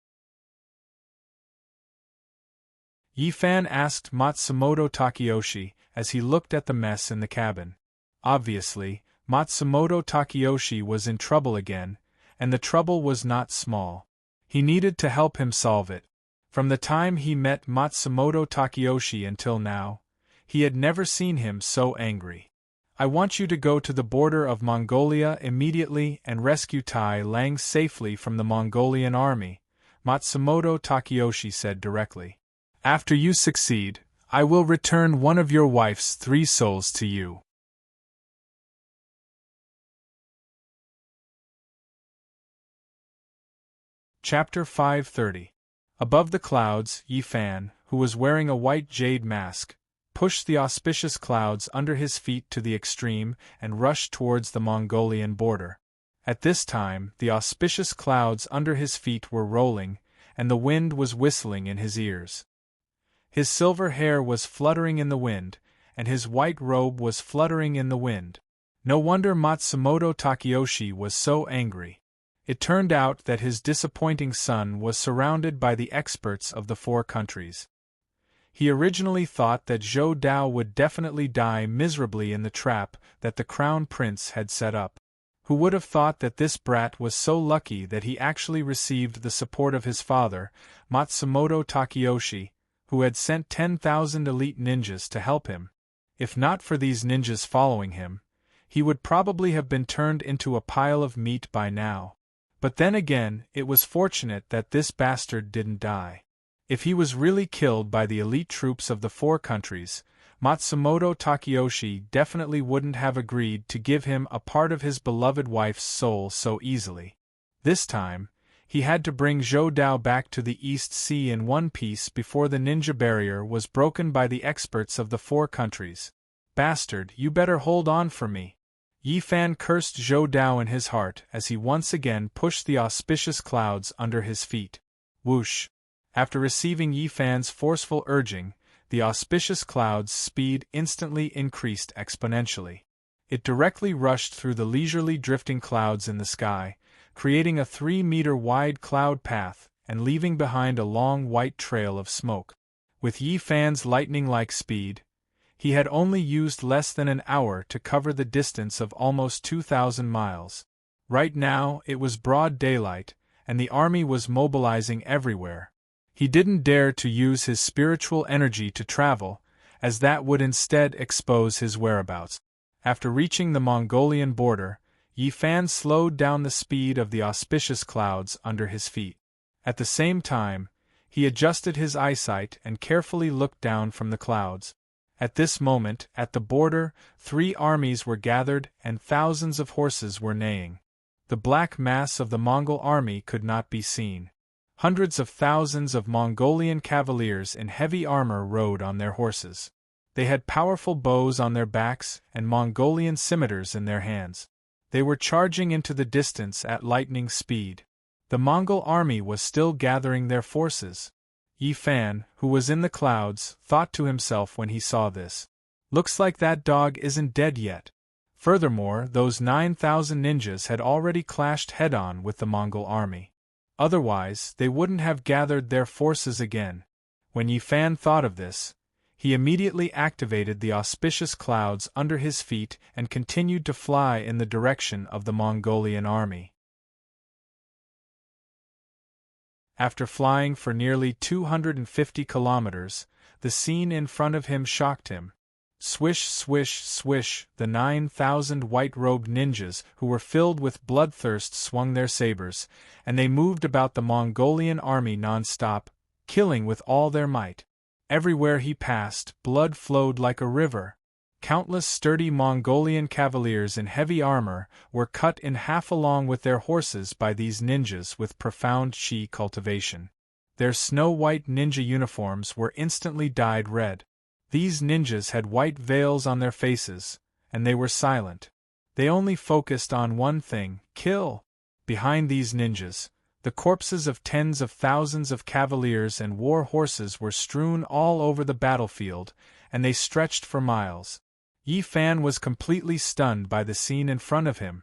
Yi Fan asked Matsumoto Takeyoshi as he looked at the mess in the cabin. Obviously, Matsumoto Takeyoshi was in trouble again, and the trouble was not small. He needed to help him solve it. From the time he met Matsumoto Takeyoshi until now, he had never seen him so angry. I want you to go to the border of Mongolia immediately and rescue Tai Lang safely from the Mongolian army, Matsumoto Takeyoshi said directly. After you succeed, I will return one of your wife's 3 souls to you. Chapter 530. Above the clouds, Yi Fan, who was wearing a white jade mask, pushed the auspicious clouds under his feet to the extreme and rushed towards the Mongolian border. At this time, the auspicious clouds under his feet were rolling, and the wind was whistling in his ears. His silver hair was fluttering in the wind, and his white robe was fluttering in the wind. No wonder Matsumoto Takeyoshi was so angry. It turned out that his disappointing son was surrounded by the experts of the 4 countries. He originally thought that Zhou Dao would definitely die miserably in the trap that the crown prince had set up. Who would have thought that this brat was so lucky that he actually received the support of his father, Matsumoto Takeyoshi, who had sent 10,000 elite ninjas to help him. If not for these ninjas following him, he would probably have been turned into a pile of meat by now. But then again, it was fortunate that this bastard didn't die. If he was really killed by the elite troops of the four countries, Matsumoto Takeyoshi definitely wouldn't have agreed to give him a part of his beloved wife's soul so easily. This time, he had to bring Zhou Dao back to the East Sea in one piece before the ninja barrier was broken by the experts of the four countries. Bastard, you better hold on for me. Yi Fan cursed Zhou Dao in his heart as he once again pushed the auspicious clouds under his feet. Whoosh! After receiving Yi Fan's forceful urging, the auspicious cloud's speed instantly increased exponentially. It directly rushed through the leisurely drifting clouds in the sky, creating a 3-meter-wide cloud path and leaving behind a long white trail of smoke. With Yi Fan's lightning-like speed, he had only used less than an hour to cover the distance of almost 2,000 miles. Right now, it was broad daylight, and the army was mobilizing everywhere. He didn't dare to use his spiritual energy to travel, as that would instead expose his whereabouts. After reaching the Mongolian border, Yi Fan slowed down the speed of the auspicious clouds under his feet. At the same time, he adjusted his eyesight and carefully looked down from the clouds. At this moment, at the border, 3 armies were gathered and thousands of horses were neighing. The black mass of the Mongol army could not be seen. Hundreds of thousands of Mongolian cavaliers in heavy armor rode on their horses. They had powerful bows on their backs and Mongolian scimitars in their hands. They were charging into the distance at lightning speed. The Mongol army was still gathering their forces. Yi Fan, who was in the clouds, thought to himself when he saw this. Looks like that dog isn't dead yet. Furthermore, those 9,000 ninjas had already clashed head-on with the Mongol army. Otherwise, they wouldn't have gathered their forces again. When Yi Fan thought of this, he immediately activated the auspicious clouds under his feet and continued to fly in the direction of the Mongolian army. After flying for nearly 250 kilometers, the scene in front of him shocked him. Swish, swish, swish, the 9,000 white-robed ninjas who were filled with bloodthirst swung their sabers, and they moved about the Mongolian army non-stop, killing with all their might. Everywhere he passed, blood flowed like a river. Countless sturdy Mongolian cavaliers in heavy armor were cut in half along with their horses by these ninjas with profound chi cultivation. Their snow-white ninja uniforms were instantly dyed red. These ninjas had white veils on their faces, and they were silent. They only focused on one thing: kill. Behind these ninjas, the corpses of tens of thousands of cavaliers and war horses were strewn all over the battlefield, and they stretched for miles. Yi Fan was completely stunned by the scene in front of him.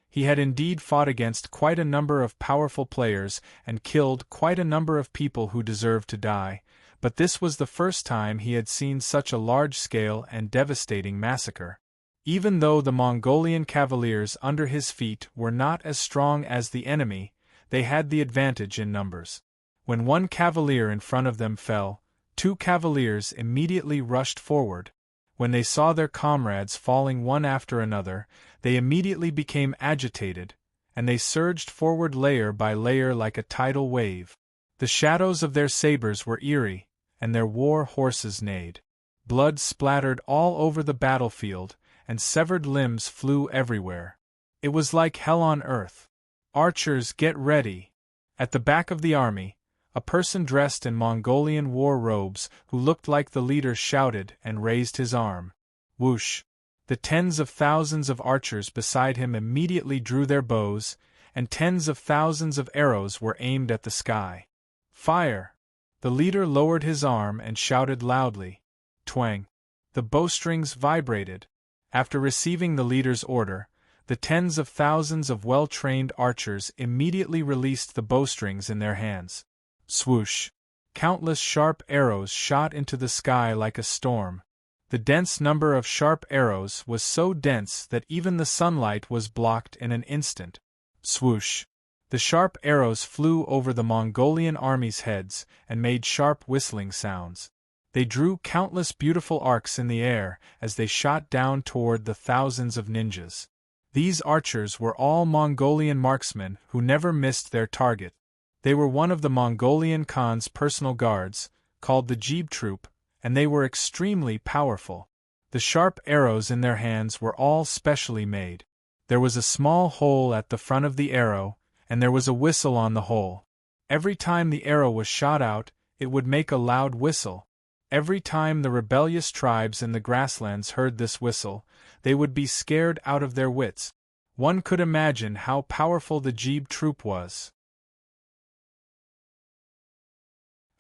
He had indeed fought against quite a number of powerful players and killed quite a number of people who deserved to die, but this was the first time he had seen such a large-scale and devastating massacre. Even though the Mongolian cavaliers under his feet were not as strong as the enemy, they had the advantage in numbers. When one cavalier in front of them fell, 2 cavaliers immediately rushed forward. When they saw their comrades falling one after another, they immediately became agitated, and they surged forward layer by layer like a tidal wave. The shadows of their sabers were eerie, and their war horses neighed. Blood splattered all over the battlefield, and severed limbs flew everywhere. It was like hell on earth. Archers, get ready! At the back of the army, a person dressed in Mongolian war robes who looked like the leader shouted and raised his arm. Whoosh! The tens of thousands of archers beside him immediately drew their bows, and tens of thousands of arrows were aimed at the sky. Fire! The leader lowered his arm and shouted loudly. Twang! The bowstrings vibrated. After receiving the leader's order, the tens of thousands of well-trained archers immediately released the bowstrings in their hands. Swoosh! Countless sharp arrows shot into the sky like a storm. The dense number of sharp arrows was so dense that even the sunlight was blocked in an instant. Swoosh! The sharp arrows flew over the Mongolian army's heads and made sharp whistling sounds. They drew countless beautiful arcs in the air as they shot down toward the thousands of ninjas. These archers were all Mongolian marksmen who never missed their target. They were one of the Mongolian Khan's personal guards, called the Jeeb troop, and they were extremely powerful. The sharp arrows in their hands were all specially made. There was a small hole at the front of the arrow, and there was a whistle on the hole. Every time the arrow was shot out, it would make a loud whistle. Every time the rebellious tribes in the grasslands heard this whistle, they would be scared out of their wits. One could imagine how powerful the Jeeb troop was.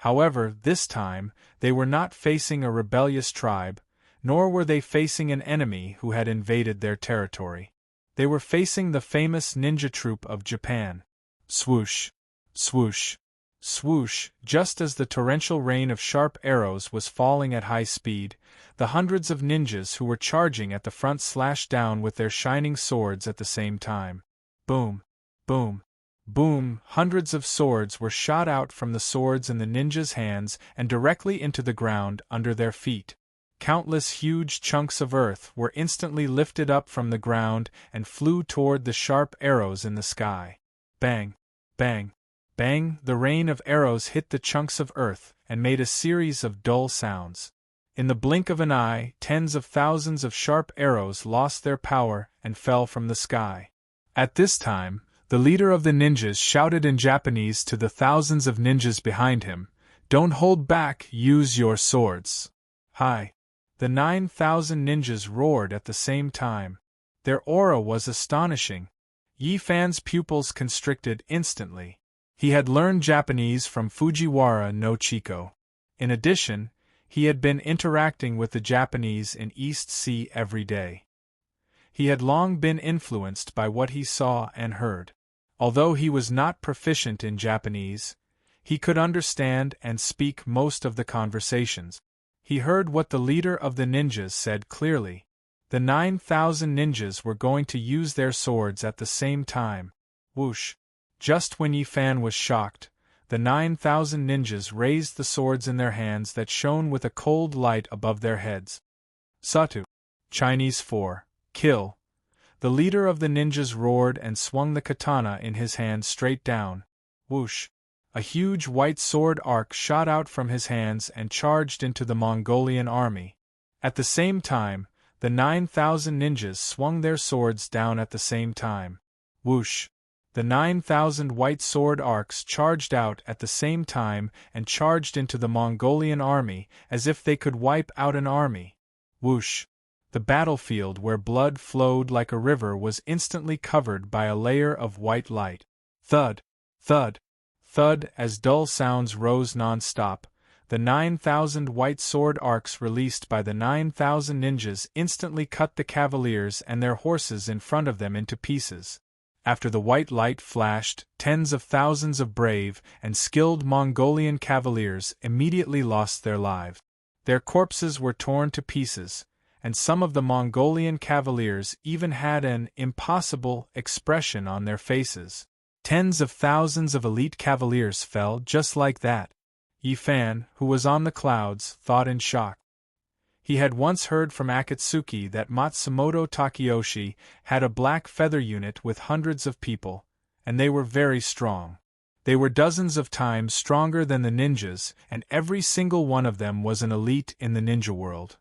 However, this time, they were not facing a rebellious tribe, nor were they facing an enemy who had invaded their territory. They were facing the famous ninja troop of Japan. Swoosh! Swoosh! Swoosh! Just as the torrential rain of sharp arrows was falling at high speed, the hundreds of ninjas who were charging at the front slashed down with their shining swords at the same time. Boom! Boom! Boom! Hundreds of swords were shot out from the swords in the ninjas' hands and directly into the ground under their feet. Countless huge chunks of earth were instantly lifted up from the ground and flew toward the sharp arrows in the sky. Bang! Bang! Bang! The rain of arrows hit the chunks of earth and made a series of dull sounds. In the blink of an eye, tens of thousands of sharp arrows lost their power and fell from the sky. At this time, the leader of the ninjas shouted in Japanese to the thousands of ninjas behind him, "Don't hold back, use your swords!" Hi! The 9,000 ninjas roared at the same time. Their aura was astonishing. Yi Fan's pupils constricted instantly. He had learned Japanese from Fujiwara no Chiko. In addition, he had been interacting with the Japanese in East Sea every day. He had long been influenced by what he saw and heard. Although he was not proficient in Japanese, he could understand and speak most of the conversations. He heard what the leader of the ninjas said clearly. The 9,000 ninjas were going to use their swords at the same time. Whoosh! Just when Yi Fan was shocked, the 9,000 ninjas raised the swords in their hands that shone with a cold light above their heads. Satu. Chinese for kill. The leader of the ninjas roared and swung the katana in his hand straight down. Whoosh! A huge white sword arc shot out from his hands and charged into the Mongolian army. At the same time, the 9,000 ninjas swung their swords down at the same time. Whoosh! The 9,000 white sword arcs charged out at the same time and charged into the Mongolian army as if they could wipe out an army. Whoosh! The battlefield where blood flowed like a river was instantly covered by a layer of white light. Thud! Thud! Thud! As dull sounds rose non-stop, the 9,000 white sword arcs released by the 9,000 ninjas instantly cut the cavaliers and their horses in front of them into pieces. After the white light flashed, tens of thousands of brave and skilled Mongolian cavaliers immediately lost their lives. Their corpses were torn to pieces, and some of the Mongolian cavaliers even had an impossible expression on their faces. Tens of thousands of elite cavaliers fell just like that. Yi Fan, who was on the clouds, thought in shock. He had once heard from Akatsuki that Matsumoto Takeyoshi had a black feather unit with hundreds of people, and they were very strong. They were dozens of times stronger than the ninjas, and every single one of them was an elite in the ninja world.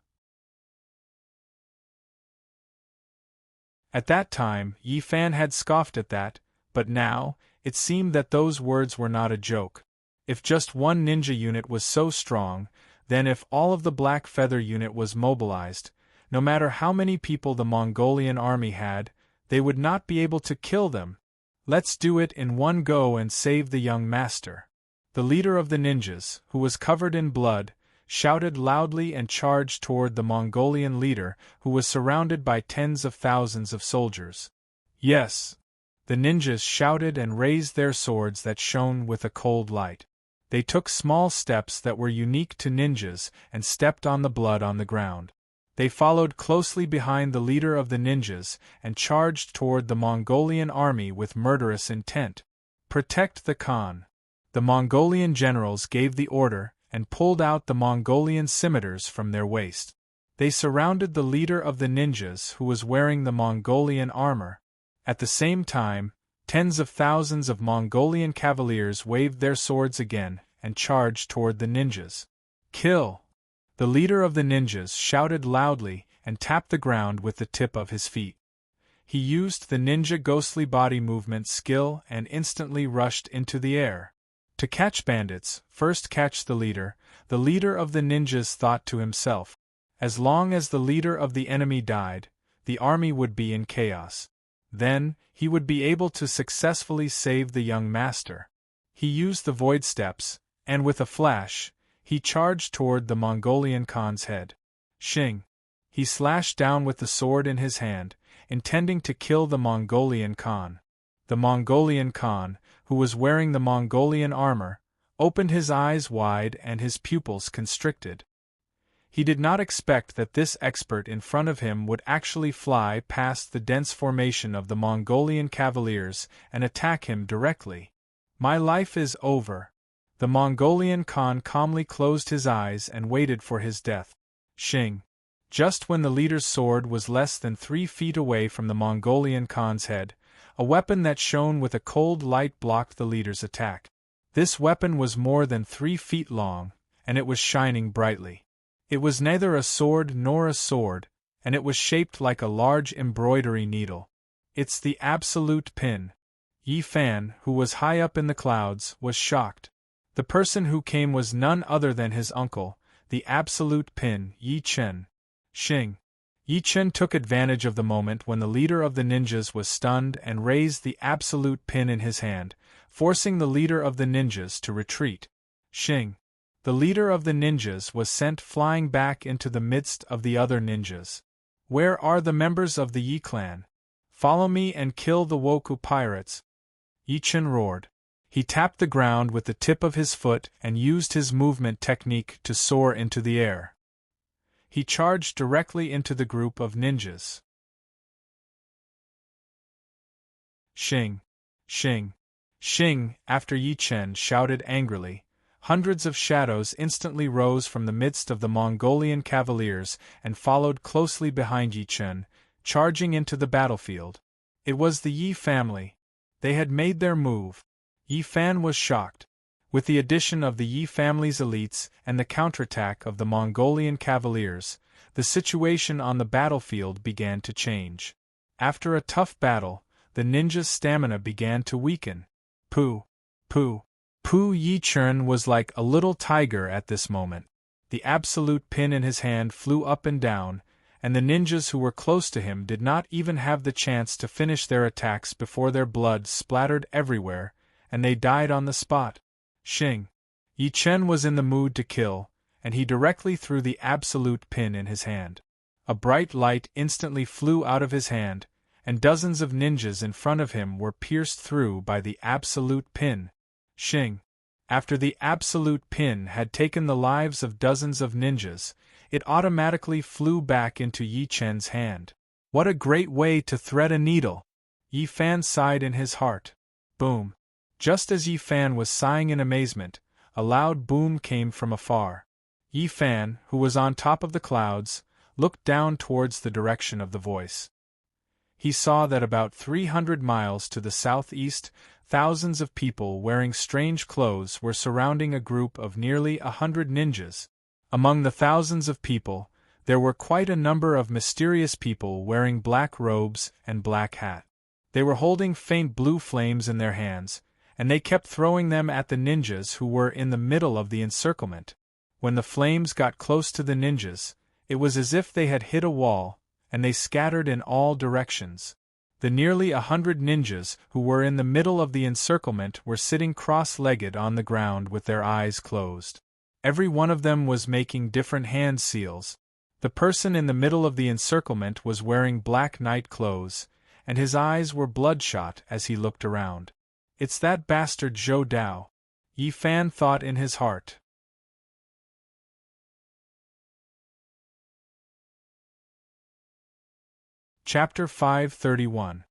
At that time, Yi Fan had scoffed at that, but now, it seemed that those words were not a joke. If just one ninja unit was so strong, then if all of the black feather unit was mobilized, no matter how many people the Mongolian army had, they would not be able to kill them. Let's do it in one go and save the young master. The leader of the ninjas, who was covered in blood, shouted loudly and charged toward the Mongolian leader, who was surrounded by tens of thousands of soldiers. Yes! The ninjas shouted and raised their swords that shone with a cold light. They took small steps that were unique to ninjas and stepped on the blood on the ground. They followed closely behind the leader of the ninjas and charged toward the Mongolian army with murderous intent. Protect the Khan. The Mongolian generals gave the order and pulled out the Mongolian scimitars from their waist. They surrounded the leader of the ninjas who was wearing the Mongolian armor. At the same time, tens of thousands of Mongolian cavaliers waved their swords again and charged toward the ninjas. Kill! The leader of the ninjas shouted loudly and tapped the ground with the tip of his feet. He used the ninja ghostly body movement skill and instantly rushed into the air. To catch bandits, first catch the leader of the ninjas thought to himself. As long as the leader of the enemy died, the army would be in chaos. Then, he would be able to successfully save the young master. He used the void steps, and with a flash, he charged toward the Mongolian Khan's head. Shing! He slashed down with the sword in his hand, intending to kill the Mongolian Khan. The Mongolian Khan, who was wearing the Mongolian armor, opened his eyes wide and his pupils constricted. He did not expect that this expert in front of him would actually fly past the dense formation of the Mongolian cavaliers and attack him directly. My life is over. The Mongolian Khan calmly closed his eyes and waited for his death. Shing! Just when the leader's sword was less than 3 feet away from the Mongolian Khan's head, a weapon that shone with a cold light blocked the leader's attack. This weapon was more than 3 feet long, and it was shining brightly. It was neither a sword nor a sword, and it was shaped like a large embroidery needle. It's the absolute pin. Yi Fan, who was high up in the clouds, was shocked. The person who came was none other than his uncle, the absolute pin, Yi Chen. Shing! Yi Chen took advantage of the moment when the leader of the ninjas was stunned and raised the absolute pin in his hand, forcing the leader of the ninjas to retreat. Shing! The leader of the ninjas was sent flying back into the midst of the other ninjas. Where are the members of the Yi clan? Follow me and kill the Woku pirates! Yi Chen roared. He tapped the ground with the tip of his foot and used his movement technique to soar into the air. He charged directly into the group of ninjas. Shing! Shing! Shing! After Yi Chen shouted angrily, hundreds of shadows instantly rose from the midst of the Mongolian cavaliers and followed closely behind Yi Chen, charging into the battlefield. It was the Yi family. They had made their move. Yi Fan was shocked. With the addition of the Yi family's elites and the counterattack of the Mongolian cavaliers, the situation on the battlefield began to change. After a tough battle, the ninja's stamina began to weaken. Pooh! Pooh! Pooh! Yi Chen was like a little tiger at this moment. The absolute pin in his hand flew up and down, and the ninjas who were close to him did not even have the chance to finish their attacks before their blood splattered everywhere, and they died on the spot. Shing! Yi Chen was in the mood to kill, and he directly threw the absolute pin in his hand. A bright light instantly flew out of his hand, and dozens of ninjas in front of him were pierced through by the absolute pin. Shing! After the absolute pin had taken the lives of dozens of ninjas, it automatically flew back into Yi Chen's hand. What a great way to thread a needle! Yi Fan sighed in his heart. Boom! Just as Yi Fan was sighing in amazement, a loud boom came from afar. Yi Fan, who was on top of the clouds, looked down towards the direction of the voice. He saw that about 300 miles to the southeast, thousands of people wearing strange clothes were surrounding a group of nearly 100 ninjas. Among the thousands of people, there were quite a number of mysterious people wearing black robes and black hats. They were holding faint blue flames in their hands, and they kept throwing them at the ninjas who were in the middle of the encirclement. When the flames got close to the ninjas, it was as if they had hit a wall, and they scattered in all directions. The nearly 100 ninjas who were in the middle of the encirclement were sitting cross-legged on the ground with their eyes closed. Every one of them was making different hand seals. The person in the middle of the encirclement was wearing black night clothes, and his eyes were bloodshot as he looked around. It's that bastard Zhou Dao, Yi Fan thought in his heart. Chapter 531.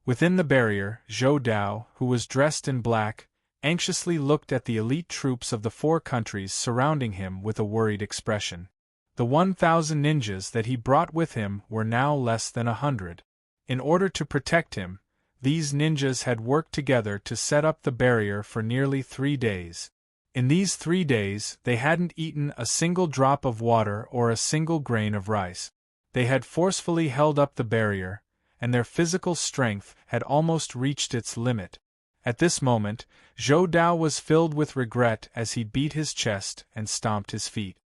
Within the barrier, Zhou Dao, who was dressed in black, anxiously looked at the elite troops of the 4 countries surrounding him with a worried expression. The 1,000 ninjas that he brought with him were now less than 100. In order to protect him, these ninjas had worked together to set up the barrier for nearly 3 days. In these 3 days, they hadn't eaten a single drop of water or a single grain of rice. They had forcefully held up the barrier, and their physical strength had almost reached its limit. At this moment, Zhou Dao was filled with regret as he beat his chest and stomped his feet.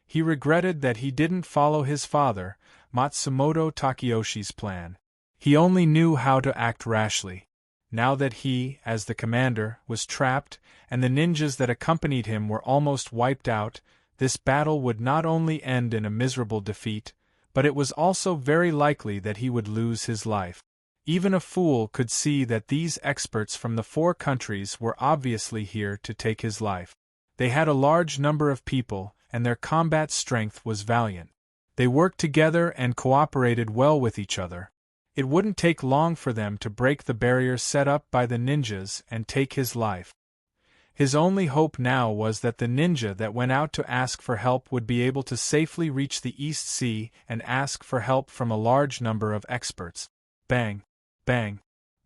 He regretted that he didn't follow his father, Matsumoto Takeyoshi's plan. He only knew how to act rashly. Now that he, as the commander, was trapped, and the ninjas that accompanied him were almost wiped out, this battle would not only end in a miserable defeat, but it was also very likely that he would lose his life. Even a fool could see that these experts from the 4 countries were obviously here to take his life. They had a large number of people, and their combat strength was valiant. They worked together and cooperated well with each other. It wouldn't take long for them to break the barrier set up by the ninjas and take his life. His only hope now was that the ninja that went out to ask for help would be able to safely reach the East Sea and ask for help from a large number of experts. Bang! Bang!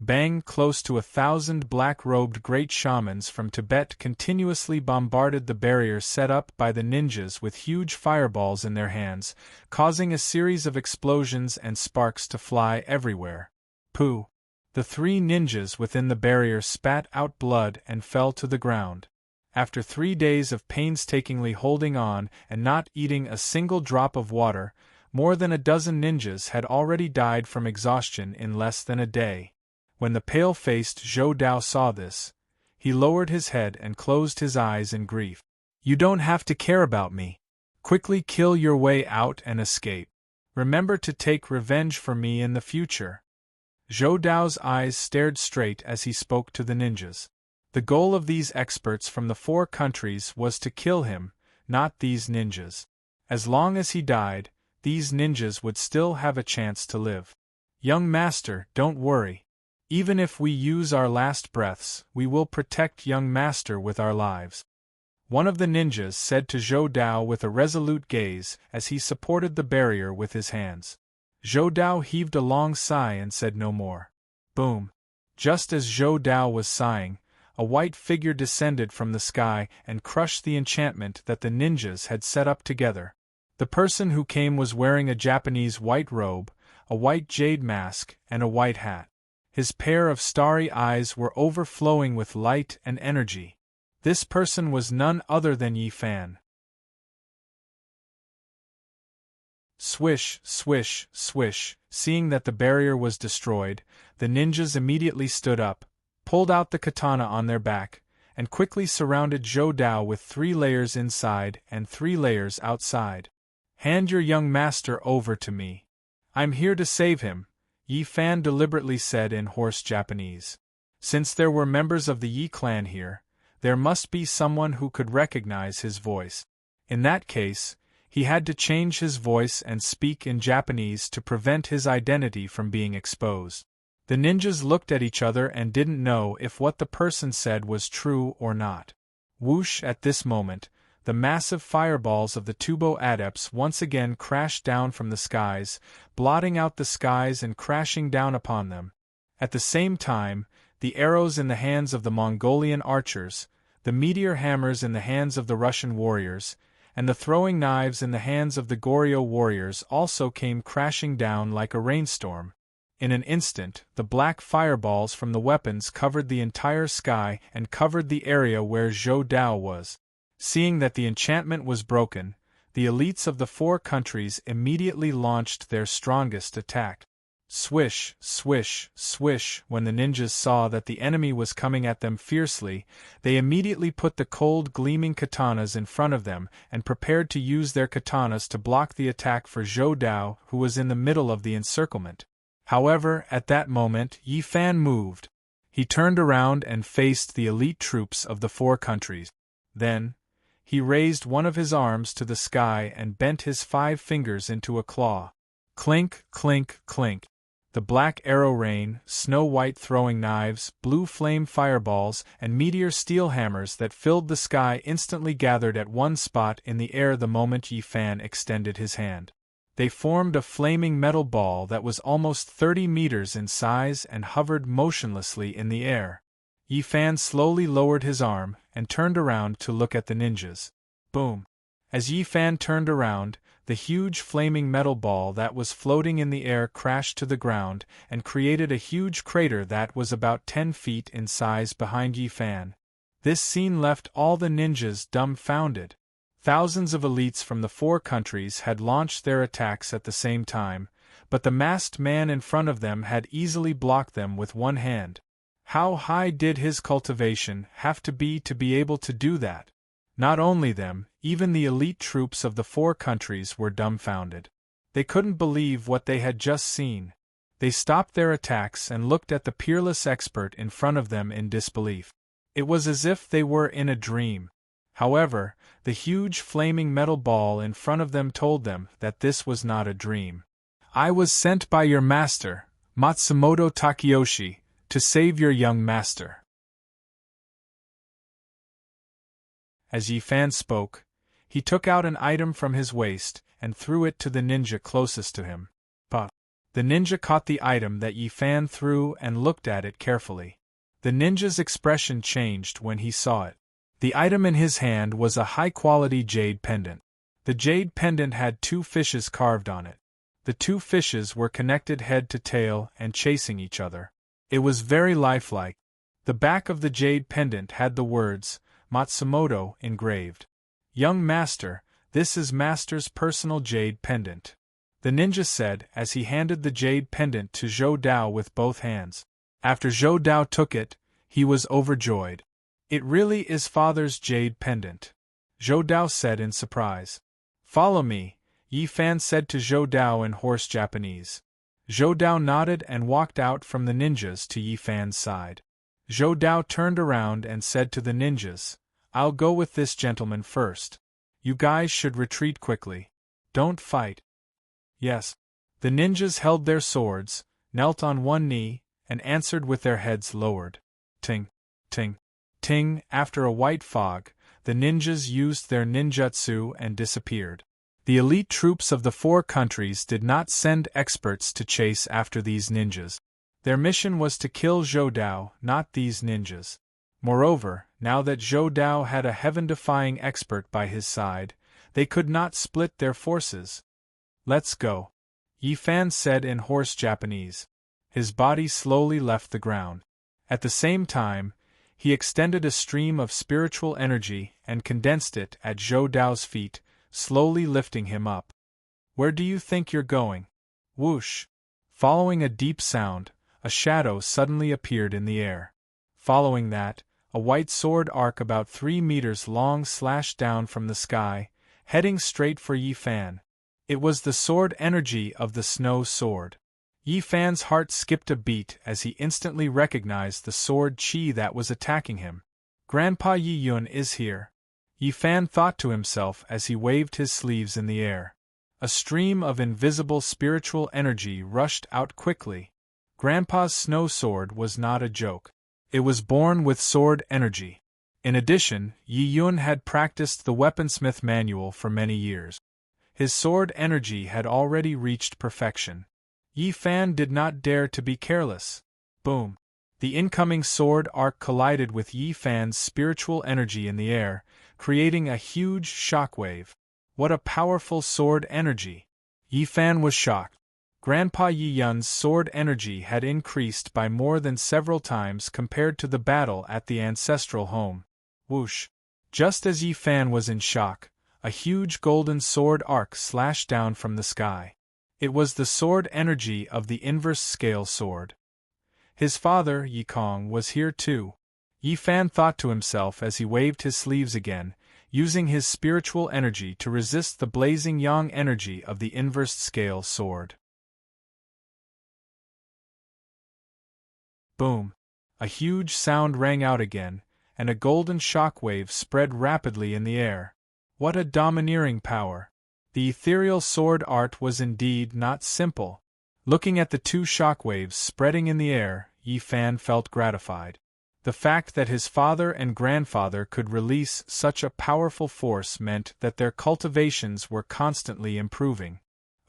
Bang! Close to 1,000 black-robed great shamans from Tibet continuously bombarded the barrier set up by the ninjas with huge fireballs in their hands, causing a series of explosions and sparks to fly everywhere. Pooh! The 3 ninjas within the barrier spat out blood and fell to the ground. After 3 days of painstakingly holding on and not eating a single drop of water, more than a dozen ninjas had already died from exhaustion in less than a day. When the pale-faced Zhou Dao saw this, he lowered his head and closed his eyes in grief. "You don't have to care about me. Quickly kill your way out and escape. Remember to take revenge for me in the future." Zhou Dao's eyes stared straight as he spoke to the ninjas. The goal of these experts from the 4 countries was to kill him, not these ninjas. As long as he died, these ninjas would still have a chance to live. "Young master, don't worry. Even if we use our last breaths, we will protect young master with our lives," one of the ninjas said to Zhou Dao with a resolute gaze as he supported the barrier with his hands. Zhou Dao heaved a long sigh and said no more. Boom! Just as Zhou Dao was sighing, a white figure descended from the sky and crushed the enchantment that the ninjas had set up together. The person who came was wearing a Japanese white robe, a white jade mask, and a white hat. His pair of starry eyes were overflowing with light and energy. This person was none other than Yi Fan. Swish, swish, swish. Seeing that the barrier was destroyed, the ninjas immediately stood up, pulled out the katana on their back, and quickly surrounded Zhou Dao with 3 layers inside and 3 layers outside. "Hand your young master over to me. I'm here to save him," Yi Fan deliberately said in hoarse Japanese. Since there were members of the Yi clan here, there must be someone who could recognize his voice. In that case, he had to change his voice and speak in Japanese to prevent his identity from being exposed. The ninjas looked at each other and didn't know if what the person said was true or not. Whoosh! At this moment, the massive fireballs of the Tubo adepts once again crashed down from the skies, blotting out the skies and crashing down upon them. At the same time, the arrows in the hands of the Mongolian archers, the meteor hammers in the hands of the Russian warriors, and the throwing knives in the hands of the Goryeo warriors also came crashing down like a rainstorm. In an instant, the black fireballs from the weapons covered the entire sky and covered the area where Zhou Dao was. Seeing that the enchantment was broken, the elites of the 4 countries immediately launched their strongest attack. Swish, swish, swish. When the ninjas saw that the enemy was coming at them fiercely, they immediately put the cold gleaming katanas in front of them and prepared to use their katanas to block the attack for Zhou Dao, who was in the middle of the encirclement. However, at that moment, Yi Fan moved. He turned around and faced the elite troops of the 4 countries. Then, he raised one of his arms to the sky and bent his 5 fingers into a claw. Clink, clink, clink. The black arrow rain, snow-white throwing knives, blue flame fireballs, and meteor steel hammers that filled the sky instantly gathered at one spot in the air the moment Yi Fan extended his hand. They formed a flaming metal ball that was almost 30 meters in size and hovered motionlessly in the air. Yi Fan slowly lowered his arm and turned around to look at the ninjas. Boom! As Yi Fan turned around, the huge flaming metal ball that was floating in the air crashed to the ground and created a huge crater that was about 10 feet in size behind Yi Fan. This scene left all the ninjas dumbfounded. Thousands of elites from the 4 countries had launched their attacks at the same time, but the masked man in front of them had easily blocked them with one hand. How high did his cultivation have to be able to do that? Not only them, even the elite troops of the 4 countries were dumbfounded. They couldn't believe what they had just seen. They stopped their attacks and looked at the peerless expert in front of them in disbelief. It was as if they were in a dream. However, the huge flaming metal ball in front of them told them that this was not a dream. I was sent by your master, Matsumoto Takeyoshi, to save your young master. As Yi Fan spoke, he took out an item from his waist and threw it to the ninja closest to him. But the ninja caught the item that Yi Fan threw and looked at it carefully. The ninja's expression changed when he saw it. The item in his hand was a high-quality jade pendant. The jade pendant had 2 fishes carved on it. The 2 fishes were connected head to tail and chasing each other. It was very lifelike. The back of the jade pendant had the words, Matsumoto, engraved. Young master, this is master's personal jade pendant. The ninja said as he handed the jade pendant to Zhou Dao with both hands. After Zhou Dao took it, he was overjoyed. It really is father's jade pendant, Zhou Dao said in surprise. Follow me, Yi Fan said to Zhou Dao in hoarse Japanese. Zhou Dao nodded and walked out from the ninjas to Yi Fan's side. Zhou Dao turned around and said to the ninjas, I'll go with this gentleman first. You guys should retreat quickly. Don't fight. Yes. The ninjas held their swords, knelt on one knee, and answered with their heads lowered. Ting, ting, ting. After a white fog, the ninjas used their ninjutsu and disappeared. The elite troops of the 4 countries did not send experts to chase after these ninjas. Their mission was to kill Zhou Dao, not these ninjas. Moreover, now that Zhou Dao had a heaven-defying expert by his side, they could not split their forces. Let's go, Yi Fan said in hoarse Japanese. His body slowly left the ground. At the same time, he extended a stream of spiritual energy and condensed it at Zhou Dao's feet, slowly lifting him up. Where do you think you're going? Whoosh! Following a deep sound, a shadow suddenly appeared in the air. Following that, a white sword arc about 3 meters long slashed down from the sky, heading straight for Yi Fan. It was the sword energy of the snow sword. Yi Fan's heart skipped a beat as he instantly recognized the sword chi that was attacking him. Grandpa Yi Yun is here, Yi Fan thought to himself as he waved his sleeves in the air. A stream of invisible spiritual energy rushed out quickly. Grandpa's snow sword was not a joke. It was born with sword energy. In addition, Yi Yun had practiced the weaponsmith manual for many years. His sword energy had already reached perfection. Yi Fan did not dare to be careless. Boom! The incoming sword arc collided with Yi Fan's spiritual energy in the air, creating a huge shockwave. What a powerful sword energy! Yi Fan was shocked. Grandpa Yi Yun's sword energy had increased by more than several times compared to the battle at the ancestral home. Whoosh! Just as Yi Fan was in shock, a huge golden sword arc slashed down from the sky. It was the sword energy of the inverse scale sword. His father, Yi Kong, was here too. Yi Fan thought to himself as he waved his sleeves again, using his spiritual energy to resist the blazing yang energy of the inverse scale sword. Boom! A huge sound rang out again, and a golden shockwave spread rapidly in the air. What a domineering power! The ethereal sword art was indeed not simple. Looking at the 2 shockwaves spreading in the air, Yi Fan felt gratified. The fact that his father and grandfather could release such a powerful force meant that their cultivations were constantly improving.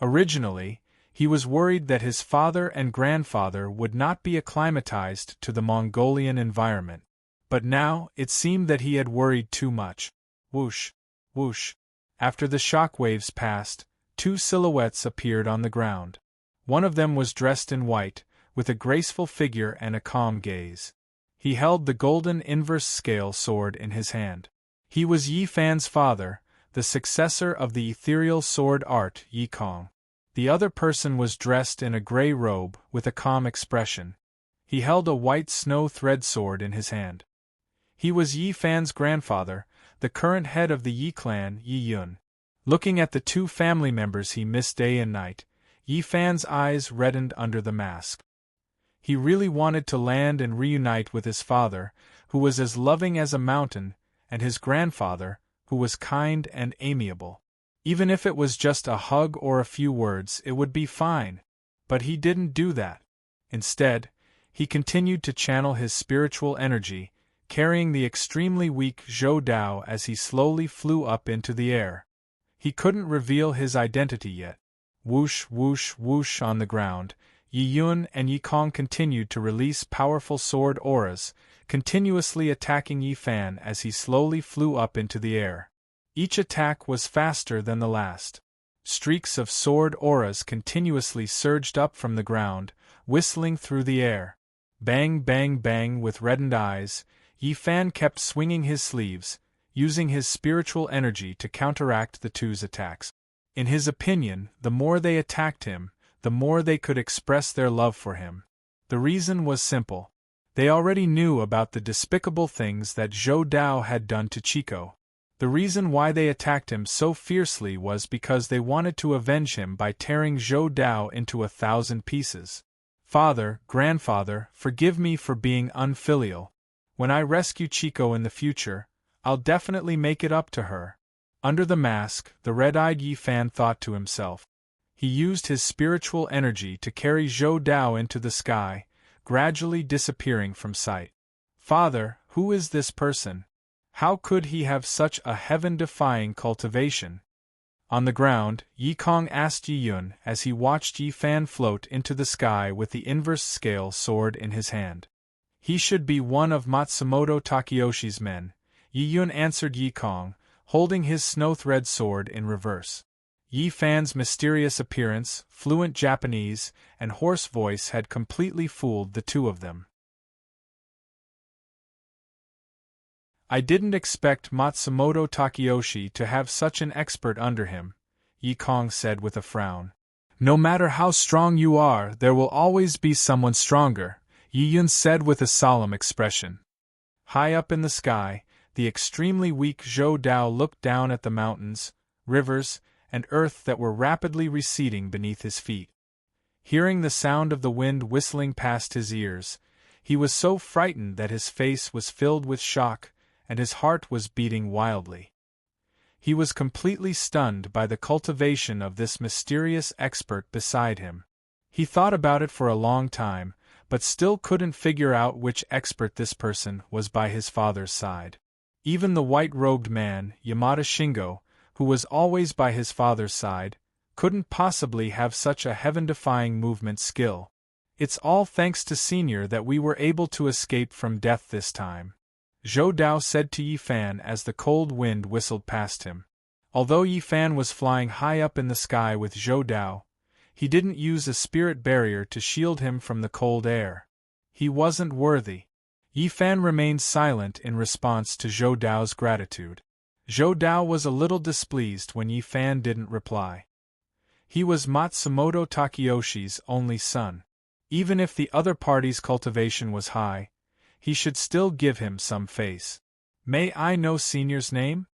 Originally, he was worried that his father and grandfather would not be acclimatized to the Mongolian environment. But now, it seemed that he had worried too much. Whoosh, whoosh. After the shock waves passed, two silhouettes appeared on the ground. One of them was dressed in white, with a graceful figure and a calm gaze. He held the golden inverse scale sword in his hand. He was Yi Fan's father, the successor of the ethereal sword art Yi Kong. The other person was dressed in a gray robe with a calm expression. He held a white snow thread sword in his hand. He was Yi Fan's grandfather, the current head of the Yi clan, Yi Yun. Looking at the two family members he missed day and night, Yi Fan's eyes reddened under the mask. He really wanted to land and reunite with his father, who was as loving as a mountain, and his grandfather, who was kind and amiable. Even if it was just a hug or a few words, it would be fine. But he didn't do that. Instead, he continued to channel his spiritual energy, carrying the extremely weak Zhou Dao as he slowly flew up into the air. He couldn't reveal his identity yet. Whoosh, whoosh, whoosh on the ground, Yi Yun and Yi Kong continued to release powerful sword auras, continuously attacking Yi Fan as he slowly flew up into the air. Each attack was faster than the last. Streaks of sword auras continuously surged up from the ground, whistling through the air. Bang, bang, bang with reddened eyes, Yi Fan kept swinging his sleeves, using his spiritual energy to counteract the two's attacks. In his opinion, the more they attacked him, the more they could express their love for him. The reason was simple. They already knew about the despicable things that Zhou Dao had done to Chico. The reason why they attacked him so fiercely was because they wanted to avenge him by tearing Zhou Dao into 1,000 pieces. Father, grandfather, forgive me for being unfilial. When I rescue Chico in the future, I'll definitely make it up to her. Under the mask, the red-eyed Yi Fan thought to himself. He used his spiritual energy to carry Zhou Dao into the sky, gradually disappearing from sight. Father, who is this person? How could he have such a heaven-defying cultivation? On the ground, Yi Kong asked Yi Yun as he watched Yi Fan float into the sky with the inverse scale sword in his hand. He should be one of Matsumoto Takeyoshi's men, Yi Yun answered Yi Kong, holding his snow-thread sword in reverse. Yi Fan's mysterious appearance, fluent Japanese, and hoarse voice had completely fooled the two of them. I didn't expect Matsumoto Takeyoshi to have such an expert under him, Yi Kong said with a frown. No matter how strong you are, there will always be someone stronger, Yi Yun said with a solemn expression. High up in the sky, the extremely weak Zhou Dao looked down at the mountains, rivers, and earth that were rapidly receding beneath his feet. Hearing the sound of the wind whistling past his ears, he was so frightened that his face was filled with shock, and his heart was beating wildly. He was completely stunned by the cultivation of this mysterious expert beside him. He thought about it for a long time, but still couldn't figure out which expert this person was by his father's side. Even the white-robed man, Yamada Shingo, who was always by his father's side, couldn't possibly have such a heaven-defying movement skill. It's all thanks to Senior that we were able to escape from death this time, Zhou Dao said to Yi Fan as the cold wind whistled past him. Although Yi Fan was flying high up in the sky with Zhou Dao, he didn't use a spirit barrier to shield him from the cold air. He wasn't worthy. Yi Fan remained silent in response to Zhou Dao's gratitude. Zhou Dao was a little displeased when Yi Fan didn't reply. He was Matsumoto Takeyoshi's only son. Even if the other party's cultivation was high, he should still give him some face. May I know Senior's name?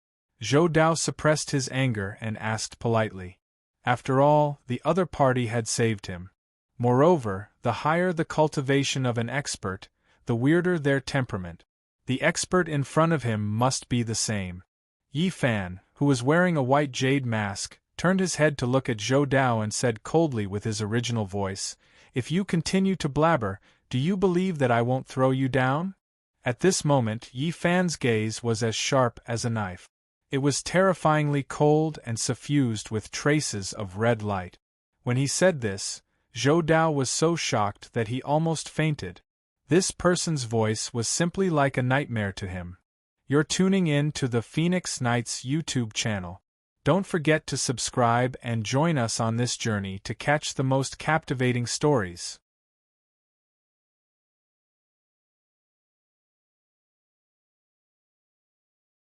Zhou Dao suppressed his anger and asked politely. After all, the other party had saved him. Moreover, the higher the cultivation of an expert, the weirder their temperament. The expert in front of him must be the same. Yi Fan, who was wearing a white jade mask, turned his head to look at Zhou Dao and said coldly with his original voice, "If you continue to blabber, do you believe that I won't throw you down?" At this moment, Yi Fan's gaze was as sharp as a knife. It was terrifyingly cold and suffused with traces of red light. When he said this, Zhou Dao was so shocked that he almost fainted. This person's voice was simply like a nightmare to him. You're tuning in to the Phoenix Nights YouTube channel. Don't forget to subscribe and join us on this journey to catch the most captivating stories.